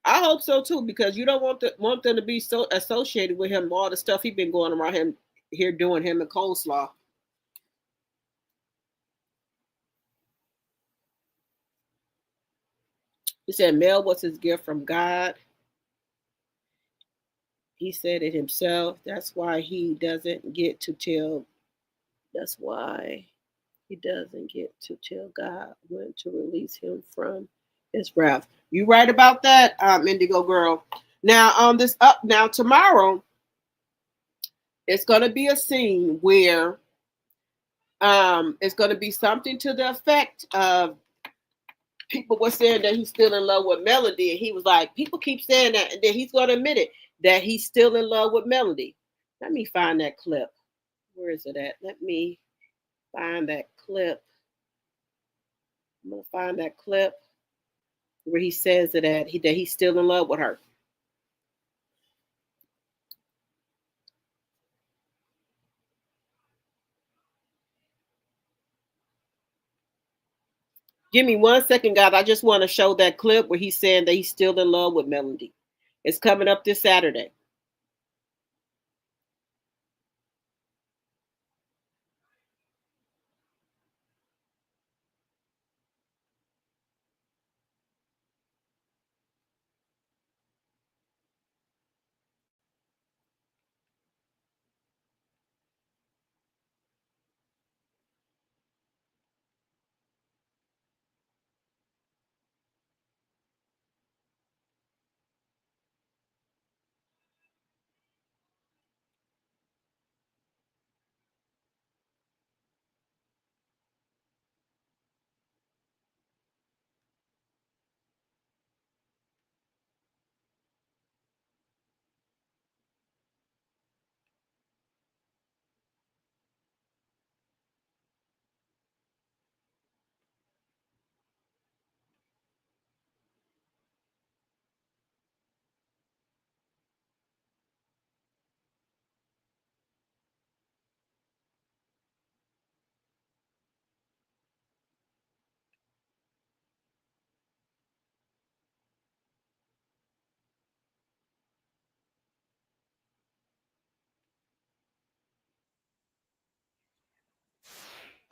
I hope so too, because you don't want them to be so associated with him, all the stuff he been going around him here doing, him and Coleslaw. He said Mel was his gift from God. He said it himself. That's why he doesn't get to tell. That's why he doesn't get to tell God when to release him from his wrath. You right about that, Indigo Girl. Now on this now tomorrow, it's going to be a scene where it's going to be something to the effect of people were saying that he's still in love with Melody, and he was like, people keep saying that, and then he's going to admit it, that he's still in love with Melody. Let me find that clip. Where is it at? Let me find that clip. I'm going to find that clip where he says that he's still in love with her. Give me 1 second, guys. I just want to show that clip where he's saying that he's still in love with Melody. It's coming up this Saturday.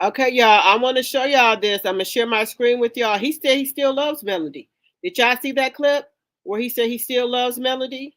Okay, y'all, I want to show y'all this. I'm going to share my screen with y'all. He said he still loves Melody. Did y'all see that clip where he said he still loves Melody?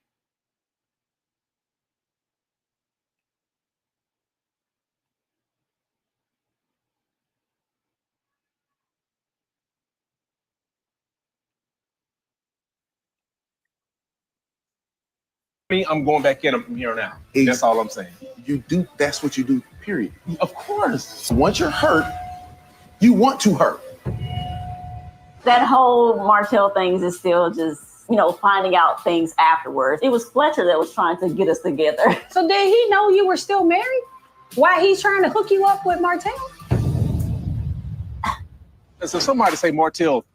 I'm going back in them from here on out. That's all I'm saying. You do, that's what you do, period. Of course. Once you're hurt, you want to hurt. That whole Martel things is still just, finding out things afterwards. It was Fletcher that was trying to get us together. So did he know you were still married? Why he's trying to hook you up with Martel? And so somebody say, Martel,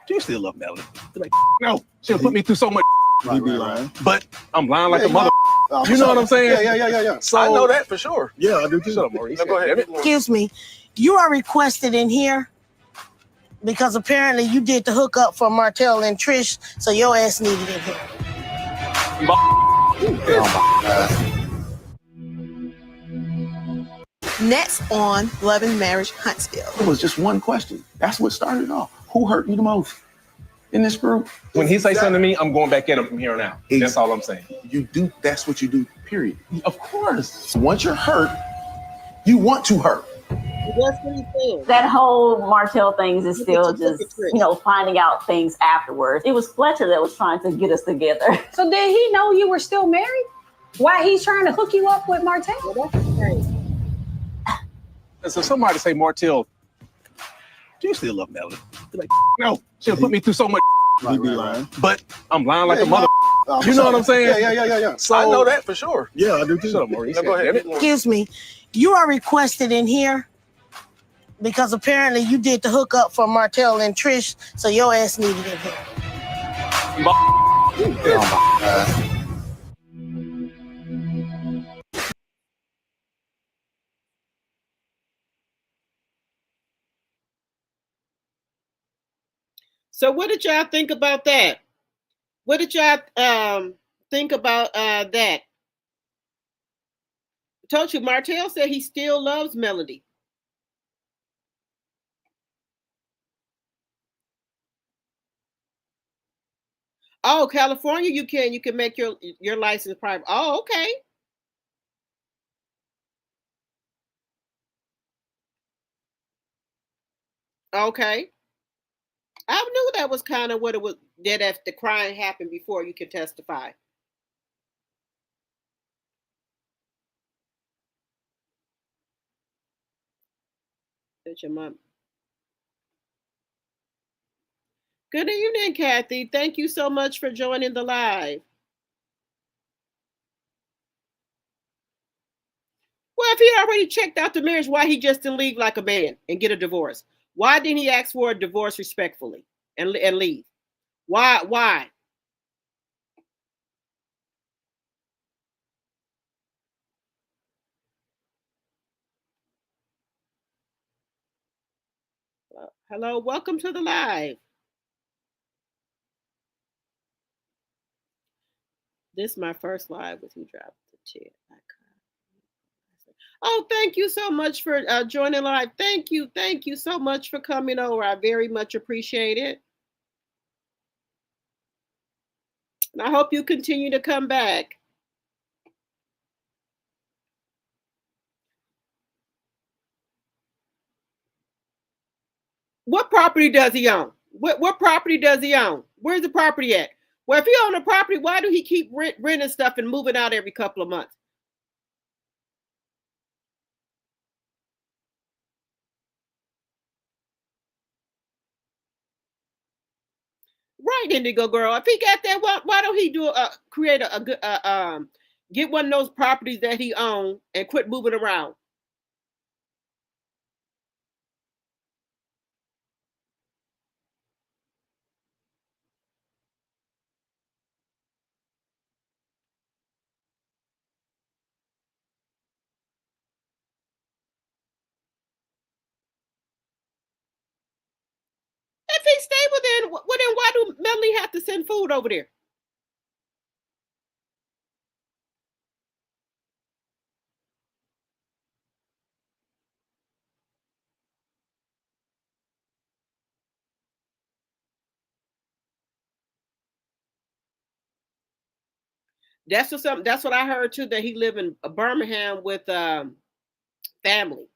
do you still love Melody? Like, no, she'll put me through so much. You be lying. But I'm lying like a mother. You know what I'm saying? Yeah. So I know that for sure. Yeah, I do too. Shut up, Maurice. No, go ahead. Excuse me, you are requested in here because apparently you did the hookup for Martel and Trish, so your ass needed in here. Next on Love and Marriage Huntsville. It was just one question. That's what started it off. Who hurt you the most in this group? When he say something to me, I'm going back in them from here on out. That's all I'm saying. You do, that's what you do, period. Of course. Once you're hurt, you want to hurt. That's what he said. That whole Martel things is Look still at just, Trish. finding out things afterwards. It was Fletcher that was trying to get us together. So did he know you were still married? Why he's trying to hook you up with Martel? Well, that's great. And so somebody say, Martel, do you still love Melody? They're like, no, she'll put me through so much. He be lying. But I'm lying like a Yeah, mother. You know what I'm saying? Yeah. So I know that for sure. Yeah, I do too. Shut up, Maurice. No, go ahead. Excuse me. You are requested in here because apparently you did the hookup for Martel and Trish, so your ass needed in here. Oh my God. So what did y'all think about that? What did y'all think about that? I told you, Martel said he still loves Melody. Oh, California, you can make your license private. Oh, okay. Okay. I knew that was kind of what it was. That if the crime happened before you could testify. That's your mom. Good evening, Kathy. Thank you so much for joining the live. Well, if he already checked out the marriage, why he just didn't leave like a man and get a divorce? Why didn't he ask for a divorce respectfully and leave? Why? Why? Hello, welcome to the live. This is my first live with you. Dropped the chair. Oh, thank you so much for joining live. Thank you so much for coming over. I very much appreciate it. And I hope you continue to come back. What property does he own? What property does he own? Where's the property at? Well, if he own a property, why do he keep renting stuff and moving out every couple of months? Right, Indigo Girl. If he got that, why don't he do create a good get one of those properties that he owns and quit moving around? If he's stable, then why do Melanie have to send food over there? That's what I heard too. That he live in Birmingham with family.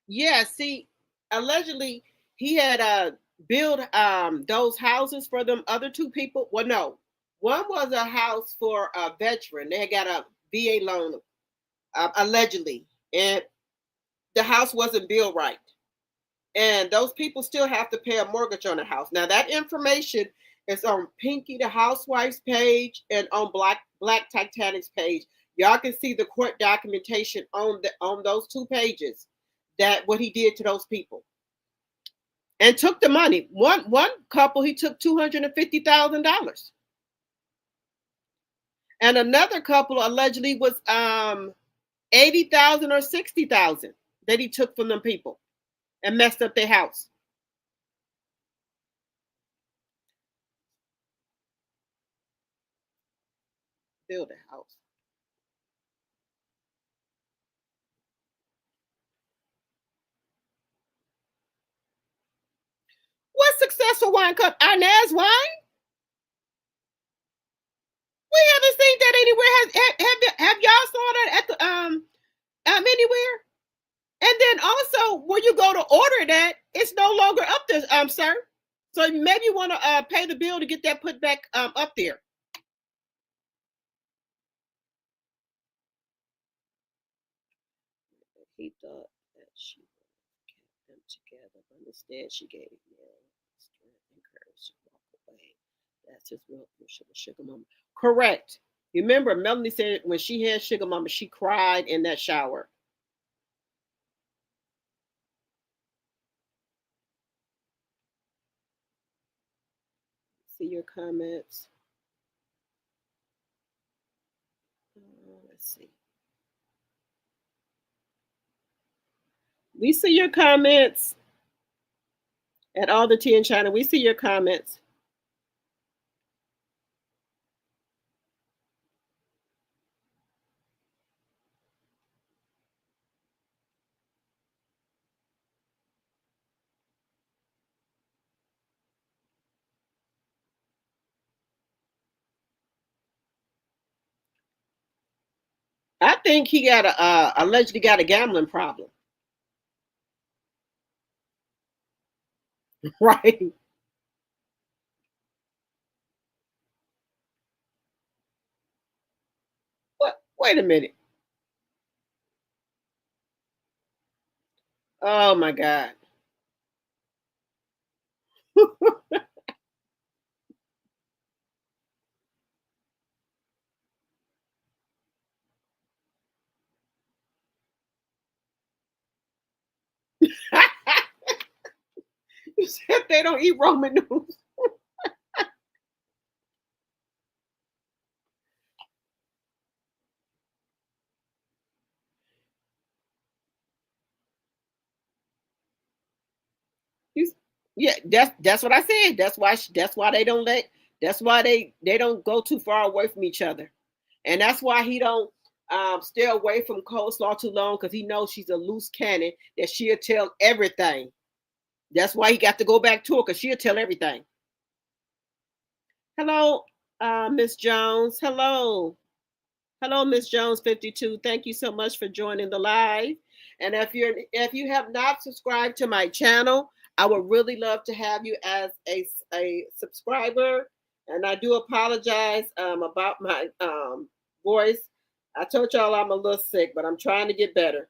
Yeah, see, allegedly he had built those houses for them other two people. Well, no, one was a house for a veteran. They got a VA loan, allegedly, and the house wasn't built right. And those people still have to pay a mortgage on the house. Now that information is on Pinky the Housewife's page and on Black Titanic's page. Y'all can see the court documentation on those two pages that what he did to those people and took the money. One couple he took $250,000, and another couple allegedly was 80,000 or 60,000 that he took from them people and messed up their house. Build a house. successful wine company. Inez Wine. We haven't seen that anywhere. Have y'all saw that at the anywhere? And then also, when you go to order that, it's no longer up there, sir. So maybe you want to pay the bill to get that put back up there. He thought that she kept them together, but instead she gave him strength and courage to walk away. That's his real sugar mama. Correct. You remember Melanie said when she had sugar mama, she cried in that shower. See your comments. Let's see. We see your comments at all the tea in China. We see your comments. I think he got allegedly got a gambling problem. Right. What? Wait a minute. Oh my God. You said they don't eat Roman noodles. Yeah, that's what I said. That's why they don't let. That's why they don't go too far away from each other, and that's why he don't stay away from coleslaw too long, because he knows she's a loose cannon that she'll tell everything. That's why he got to go back to her, because she'll tell everything. Hello, Miss Jones. Hello, Miss Jones 52. Thank you so much for joining the live. And if you have not subscribed to my channel, I would really love to have you as a subscriber. And I do apologize about my voice. I told y'all I'm a little sick, but I'm trying to get better.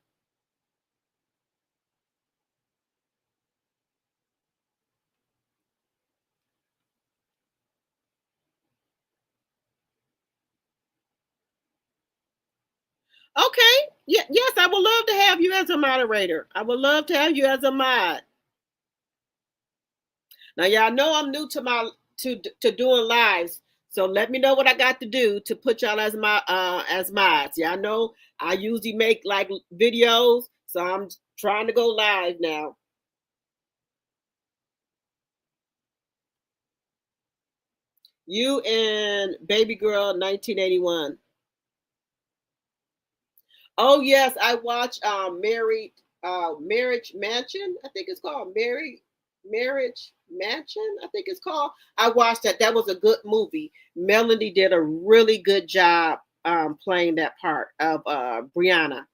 Okay. Yeah, yes, I would love to have you as a moderator. I would love to have you as a mod. Now, y'all know I'm new to doing lives, so let me know what I got to do to put y'all as mods. Y'all know I usually make like videos, so I'm trying to go live now. You and Baby Girl 1981. Oh yes, I watched Marriage Mansion. I think it's called Marriage Mansion. I think it's called. I watched that. That was a good movie. Melanie did a really good job playing that part of Brianna.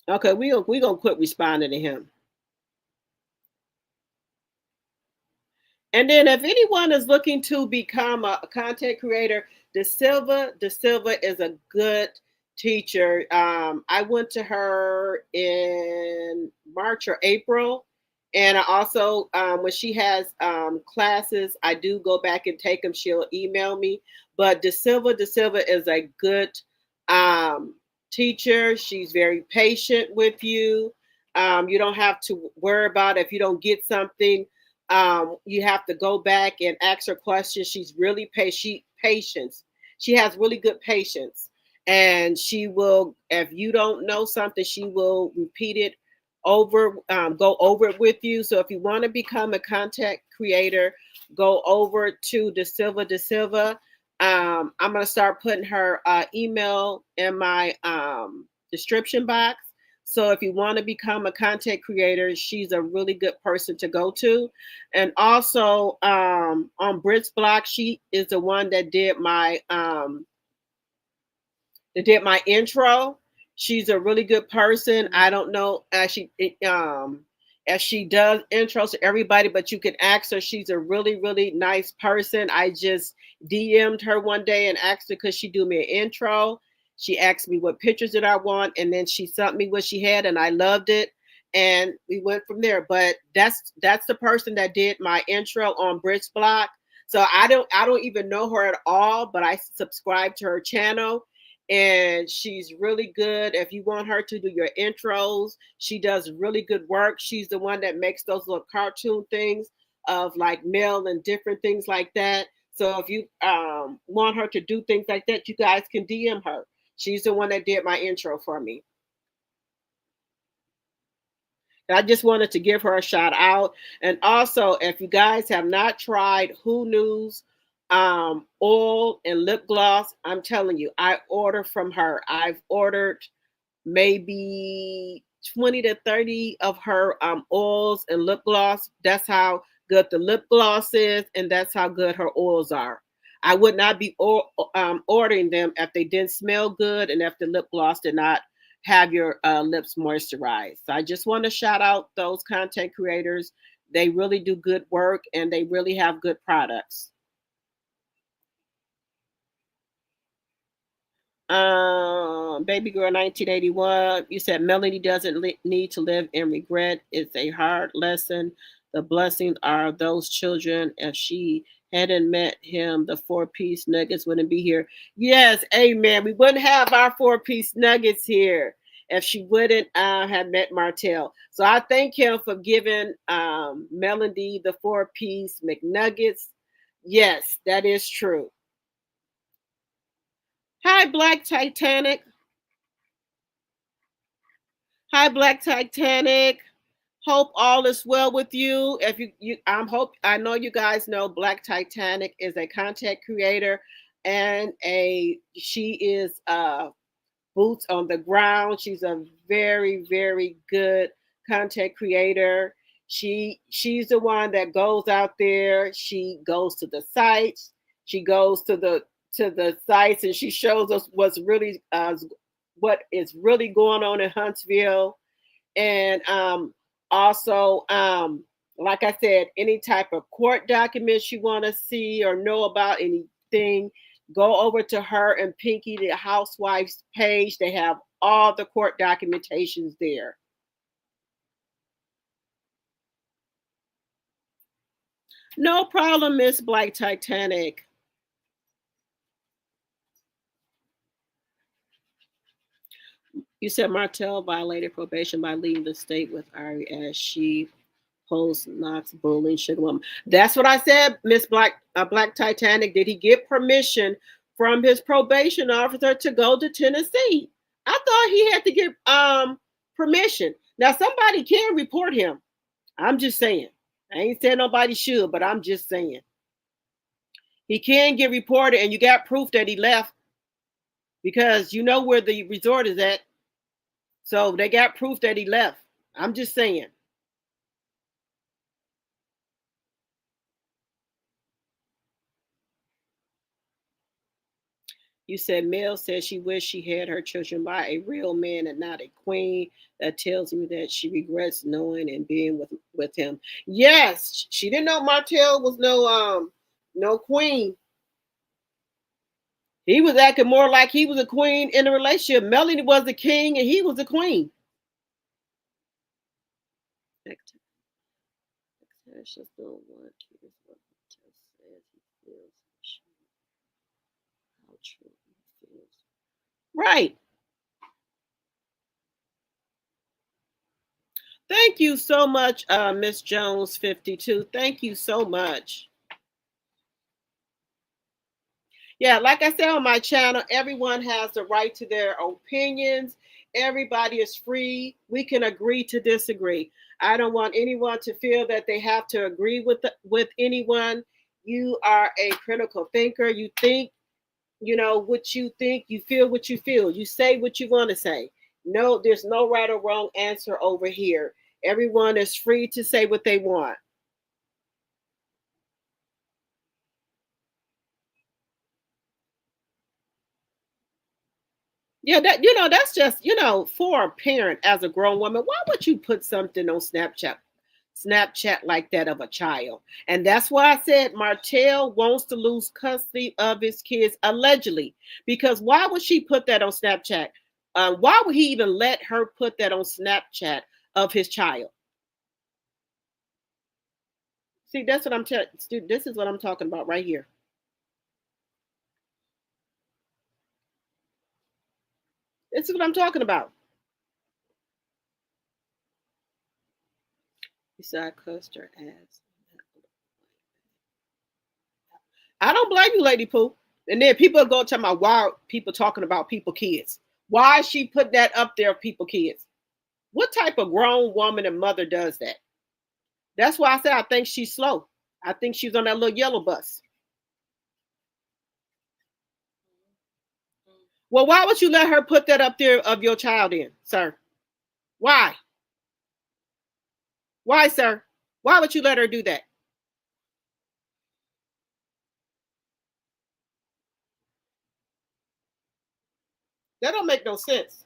Okay, we gonna quit responding to him. And then if anyone is looking to become a content creator, De Silva is a good teacher. I went to her in March or April. And I also, when she has classes, I do go back and take them. She'll email me. But De Silva is a good teacher. She's very patient with you. You don't have to worry about if you don't get something. You have to go back and ask her questions. She's really patience. She has really good patience, and she will, if you don't know something, she will repeat it over, go over it with you. So if you want to become a content creator, go over to De Silva. I'm going to start putting her email in my description box. So if you want to become a content creator, she's a really good person to go to. And also on Brits Block, she is the one that did my intro. She's a really good person. I don't know as she does intros to everybody, but you can ask her. She's a really, really nice person. I just DM'd her one day and asked her, could she do me an intro? She asked me what pictures did I want, and then she sent me what she had, and I loved it. And we went from there. But that's the person that did my intro on Brits Block. So I don't even know her at all, but I subscribe to her channel. And she's really good. If you want her to do your intros, she does really good work. She's the one that makes those little cartoon things of like mail and different things like that. So if you want her to do things like that, you guys can DM her. She's the one that did my intro for me. I just wanted to give her a shout out. And also, if you guys have not tried Who News oil and lip gloss, I'm telling you, I order from her. I've ordered maybe 20 to 30 of her oils and lip gloss. That's how good the lip gloss is, and that's how good her oils are. I would not be ordering them if they didn't smell good and if the lip gloss did not have your lips moisturized. So I just want to shout out those content creators. They really do good work and they really have good products. Baby girl 1981, you said Melanie doesn't need to live in regret. It's a hard lesson. The blessings are those children. If she hadn't met him, the 4-piece nuggets wouldn't be here. Yes, amen. We wouldn't have our 4-piece nuggets here if she wouldn't have met Martel. So I thank him for giving Melody the 4-piece McNuggets. Yes, that is true. Hi, Black Titanic. Hi, Black Titanic. Hope all is well with you. If I know you guys know Black Titanic is a content creator and she is boots on the ground. She's a very, very good content creator. She's the one that goes out there. She goes to the sites. She goes to the sites and she shows us what is really going on in Huntsville. And also, like I said, any type of court documents you want to see or know about anything, go over to her and Pinky, the Housewives page. They have all the court documentations there. No problem, Miss Black Titanic. You said Martel violated probation by leaving the state with Ari as she posts Knox bullying Sugar Woman. That's what I said, Miss Black Titanic. Did he get permission from his probation officer to go to Tennessee? I thought he had to get permission. Now somebody can report him. I'm just saying. I ain't saying nobody should, but I'm just saying. He can get reported, and you got proof that he left because you know where the resort is at. So they got proof that he left. I'm just saying. You said Mel said she wished she had her children by a real man and not a queen. That tells me that she regrets knowing and being with him. Yes, she didn't know Martel was no queen. He was acting more like he was a queen in a relationship. Melanie was the king and he was the queen. Right. Thank you so much, Miss Jones 52. Thank you so much. Yeah, like I said on my channel, everyone has the right to their opinions. Everybody is free. We can agree to disagree. I don't want anyone to feel that they have to agree with anyone. You are a critical thinker. You think you know, what you think, you feel what you feel, you say what you want to say. No, there's no right or wrong answer over here. Everyone is free to say what they want. Yeah, that, you know, that's just, you know, for a parent as a grown woman, why would you put something on Snapchat like that of a child? And that's why I said Martell wants to lose custody of his kids allegedly. Because why would she put that on Snapchat? Why would he even let her put that on Snapchat of his child? See, that's what I'm telling. This is what I'm talking about right here. This is what I'm talking about. Beside cussed her ass. I don't blame you, Lady Pooh. And then people go talking about why are people talking about people kids. Why is she put that up there of people kids? What type of grown woman and mother does that? That's why I said I think she's slow. I think she's on that little yellow bus. Well, why would you let her put that up there of your child in, sir? Why? Why, sir? Why would you let her do that? That don't make no sense.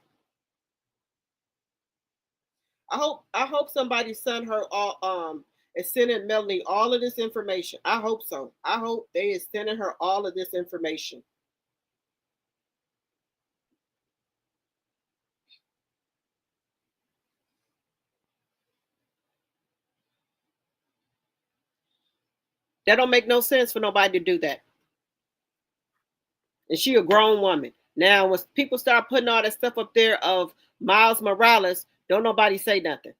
I hope somebody sent her all is sending Melanie all of this information. I hope so. I hope they is sending her all of this information. That don't make no sense for nobody to do that. And she a grown woman. Now when people start putting all that stuff up there of Miles Morales, don't nobody say nothing.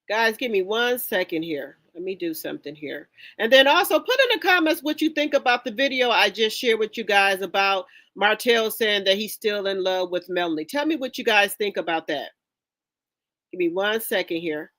Guys, give me 1 second here. Let me do something here. And then also put in the comments what you think about the video I just shared with you guys about Martell saying that he's still in love with Melanie. Tell me what you guys think about that. Give me 1 second here.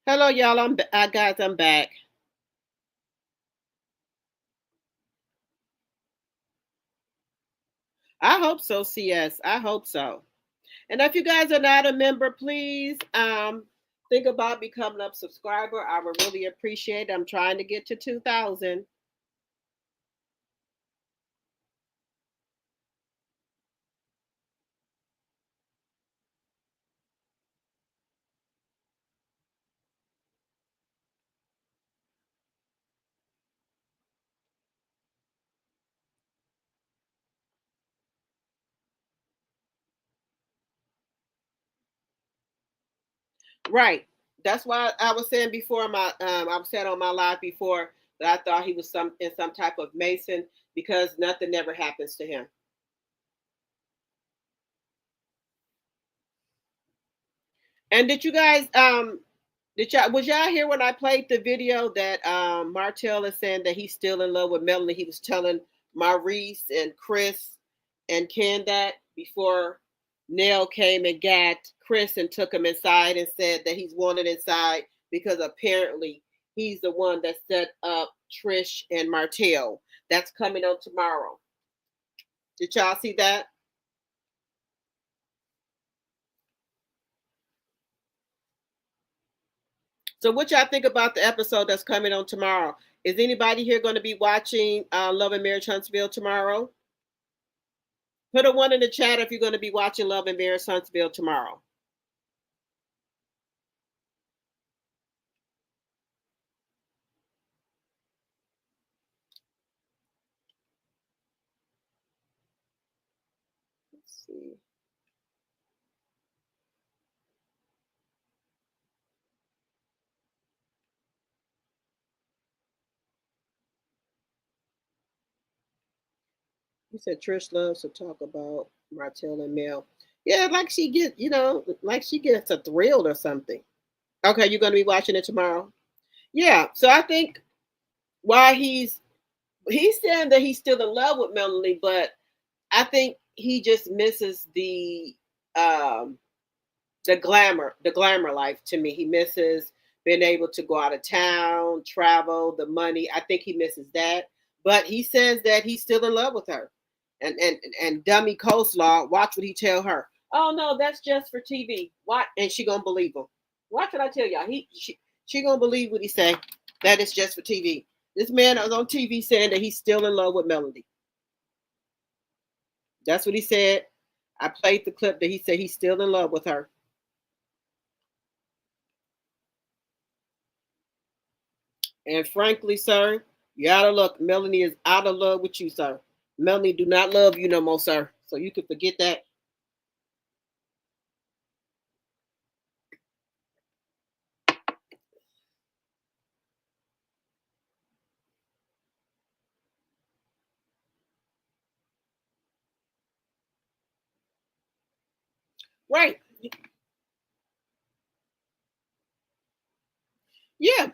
Hello, y'all. Guys, I'm back. I hope so, CS. I hope so. And if you guys are not a member, please think about becoming a subscriber. I would really appreciate it. I'm trying to get to 2,000. Right. That's why I was saying before I was saying on my live before that I thought he was some type of Mason because nothing ever happens to him. And did you guys was y'all here when I played the video that Martel is saying that he's still in love with Melanie? He was telling Maurice and Chris and Ken that before Nell came and got Chris and took him inside and said that he's wanted inside because apparently he's the one that set up Trish and Martel. That's coming on tomorrow. Did y'all see that? So what y'all think about the episode that's coming on tomorrow? Is anybody here going to be watching Love and Marriage Huntsville tomorrow? Put a one in the chat if you're going to be watching Love and Marriage Huntsville tomorrow. Let's see. You said Trish loves to talk about Martel and Mel. Yeah, like she like she gets a thrill or something. Okay, you're gonna be watching it tomorrow. Yeah, so I think why he's saying that he's still in love with Melanie, but I think he just misses um the glamour life to me. He misses being able to go out of town, travel, the money. I think he misses that. But he says that he's still in love with her. And dummy coleslaw, watch what he tell her. Oh no, that's just for TV. What? And she gonna believe him. What can I tell y'all? She gonna believe what he say. That is just for TV. This man was on TV saying that he's still in love with Melody. That's what he said. I played the clip that he said he's still in love with her. And frankly, sir, you oughta look. Melanie is out of love with you, sir. Melanie do not love you no more, sir. So you can forget that. Right. Yeah.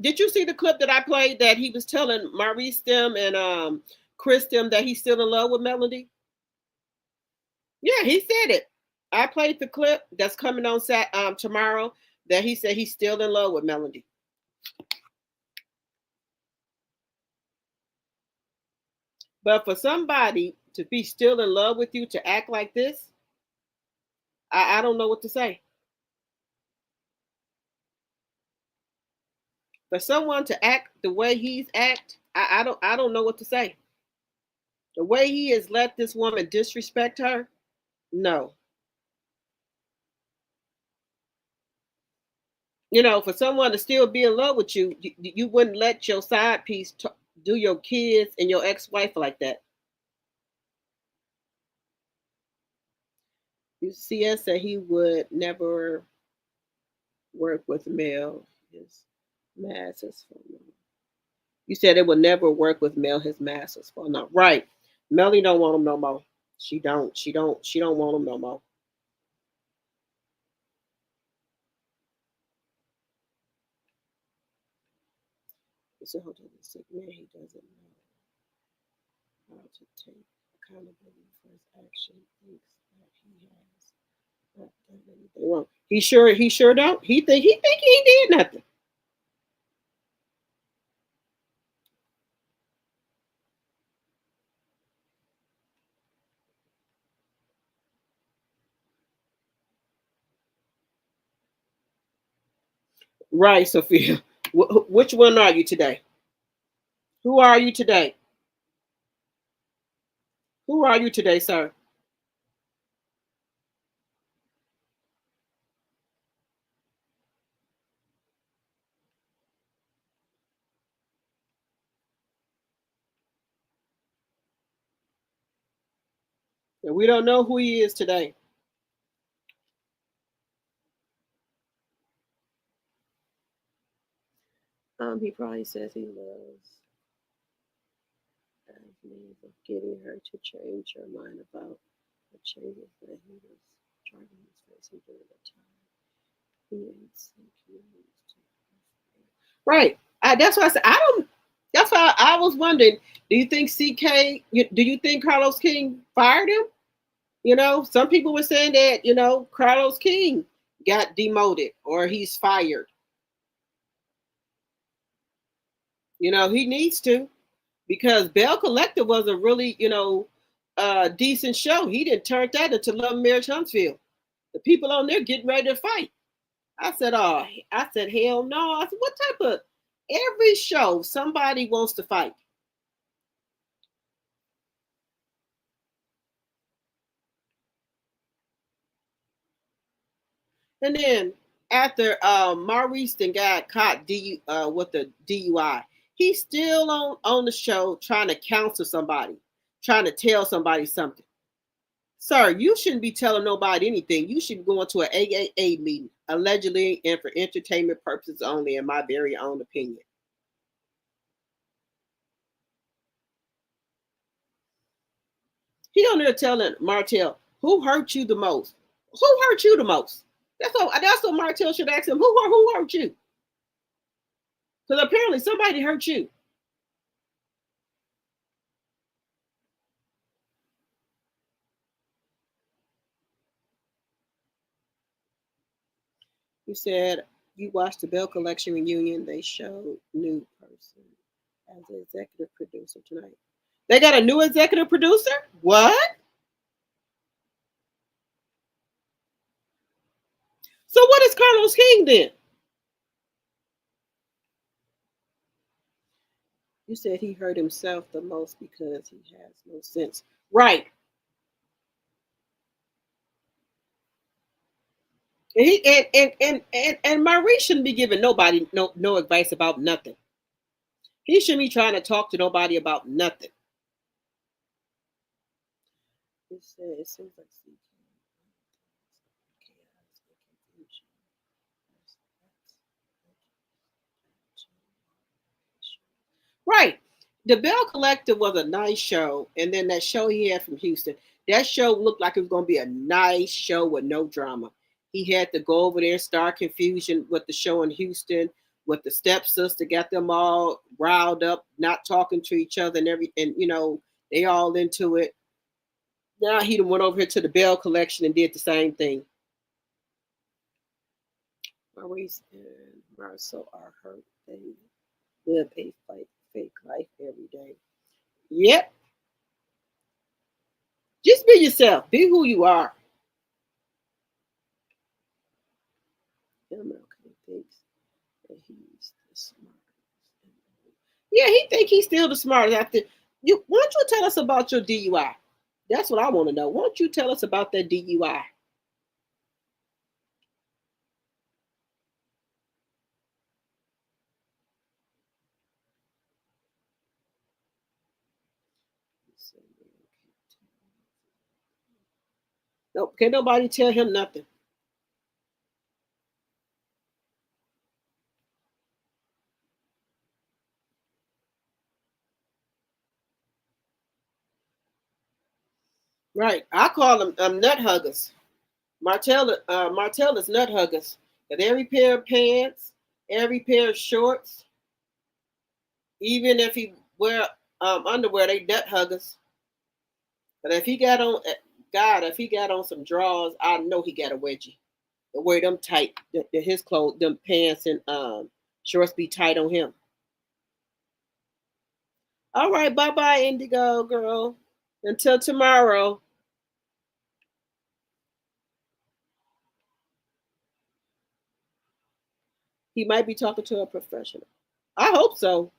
Did you see the clip that I played that he was telling Maurice them and Chris them that he's still in love with Melody? Yeah, he said it. I played the clip that's coming on tomorrow that he said he's still in love with Melody. But for somebody to be still in love with you to act like this, I don't know what to say. For someone to act the way he's I don't know what to say. The way he has let this woman disrespect her, no. For someone to still be in love with you, you wouldn't let your side piece do your kids and your ex-wife like that. You see us that he would never work with Mel. His masters for me. You said it would never work with Mel. His masters for no. Right. Melly don't want him no more. She don't want him no more. He said, hold on, a sick man, he doesn't know how to take accountability for his action, thinks that he has Wrong. He sure don't. He think he ain't did nothing. Right, Sophia. Which one are you today? Who are you today? Who are you today, sir? And we don't know who he is today. He probably says he loves as means of getting her to change her mind about the changes that he was trying to face during the time. He ain't think he needs to. Right. That's why I said I don't. That's why I was wondering. Do you think CK? Do you think Carlos King fired him? Some people were saying that Carlos King got demoted or he's fired. He needs to, because Bell Collective was a really decent show. He didn't turn that into Love and Marriage Huntsville. The people on there getting ready to fight. I said, hell no. I said, what type of every show somebody wants to fight? And then after Maurice then got caught with the DUI, he's still on the show trying to counsel somebody, trying to tell somebody something. Sir, you shouldn't be telling nobody anything. You should be going to an AAA meeting, allegedly and for entertainment purposes only, in my very own opinion. He don't need to tell Martel who hurt you the most. Who hurt you the most? That's what Martel should ask him. Who hurt you? Because apparently somebody hurt you. You said you watched the Bell Collection reunion. They showed new person as an executive producer tonight. They got a new executive producer? What? So what is Carlos King then? You said he hurt himself the most because he has no sense. Right. And Marie shouldn't be giving nobody no advice about nothing. He shouldn't be trying to talk to nobody about nothing. It seems like right. The Bell Collective was a nice show, and then that show he had from Houston, that show looked like it was going to be a nice show with no drama. He had to go over there and start confusion with the show in Houston, with the stepsister, got them all riled up, not talking to each other and they all into it. Now he went over here to the Bell Collection and did the same thing. Maurice and Marcel are hurt. They live a fake life every day. Yep. Just be yourself. Be who you are. Thinks that he's the smartest. Yeah, he think he's still the smartest. After you, why don't you tell us about your DUI? That's what I want to know. Why don't you tell us about that DUI? Nope, can't nobody tell him nothing. Right. I call them nut huggers. Martel is nut huggers. With every pair of pants, every pair of shorts, even if he wear underwear, they nut huggers. But if he got God, if he got on some drawers, I know he got a wedgie. The way them tight, his clothes, them pants and shorts be tight on him. All right, bye-bye, Indigo girl. Until tomorrow. He might be talking to a professional. I hope so.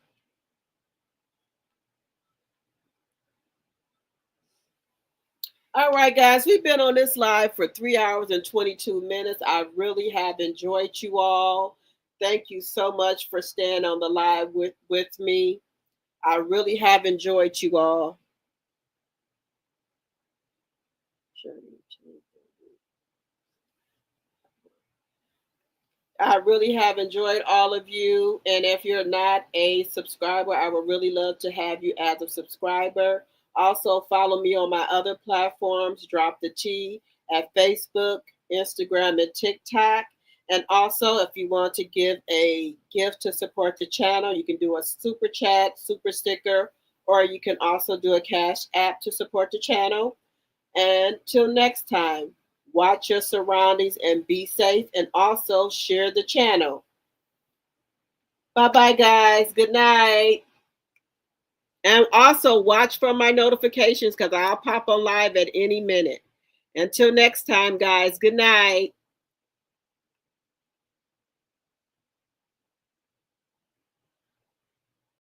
All right, guys, we've been on this live for 3 hours and 22 minutes. I really have enjoyed you all. Thank you so much for staying on the live with me. I really have enjoyed you all. I really have enjoyed all of you. And if you're not a subscriber, I would really love to have you as a subscriber. Also, follow me on my other platforms, Drop the T, at Facebook, Instagram, and TikTok. And also, if you want to give a gift to support the channel, you can do a super chat, super sticker, or you can also do a cash app to support the channel. And till next time, watch your surroundings and be safe, and also share the channel. Bye-bye, guys. Good night. And also watch for my notifications because I'll pop on live at any minute. Until next time, guys, good night.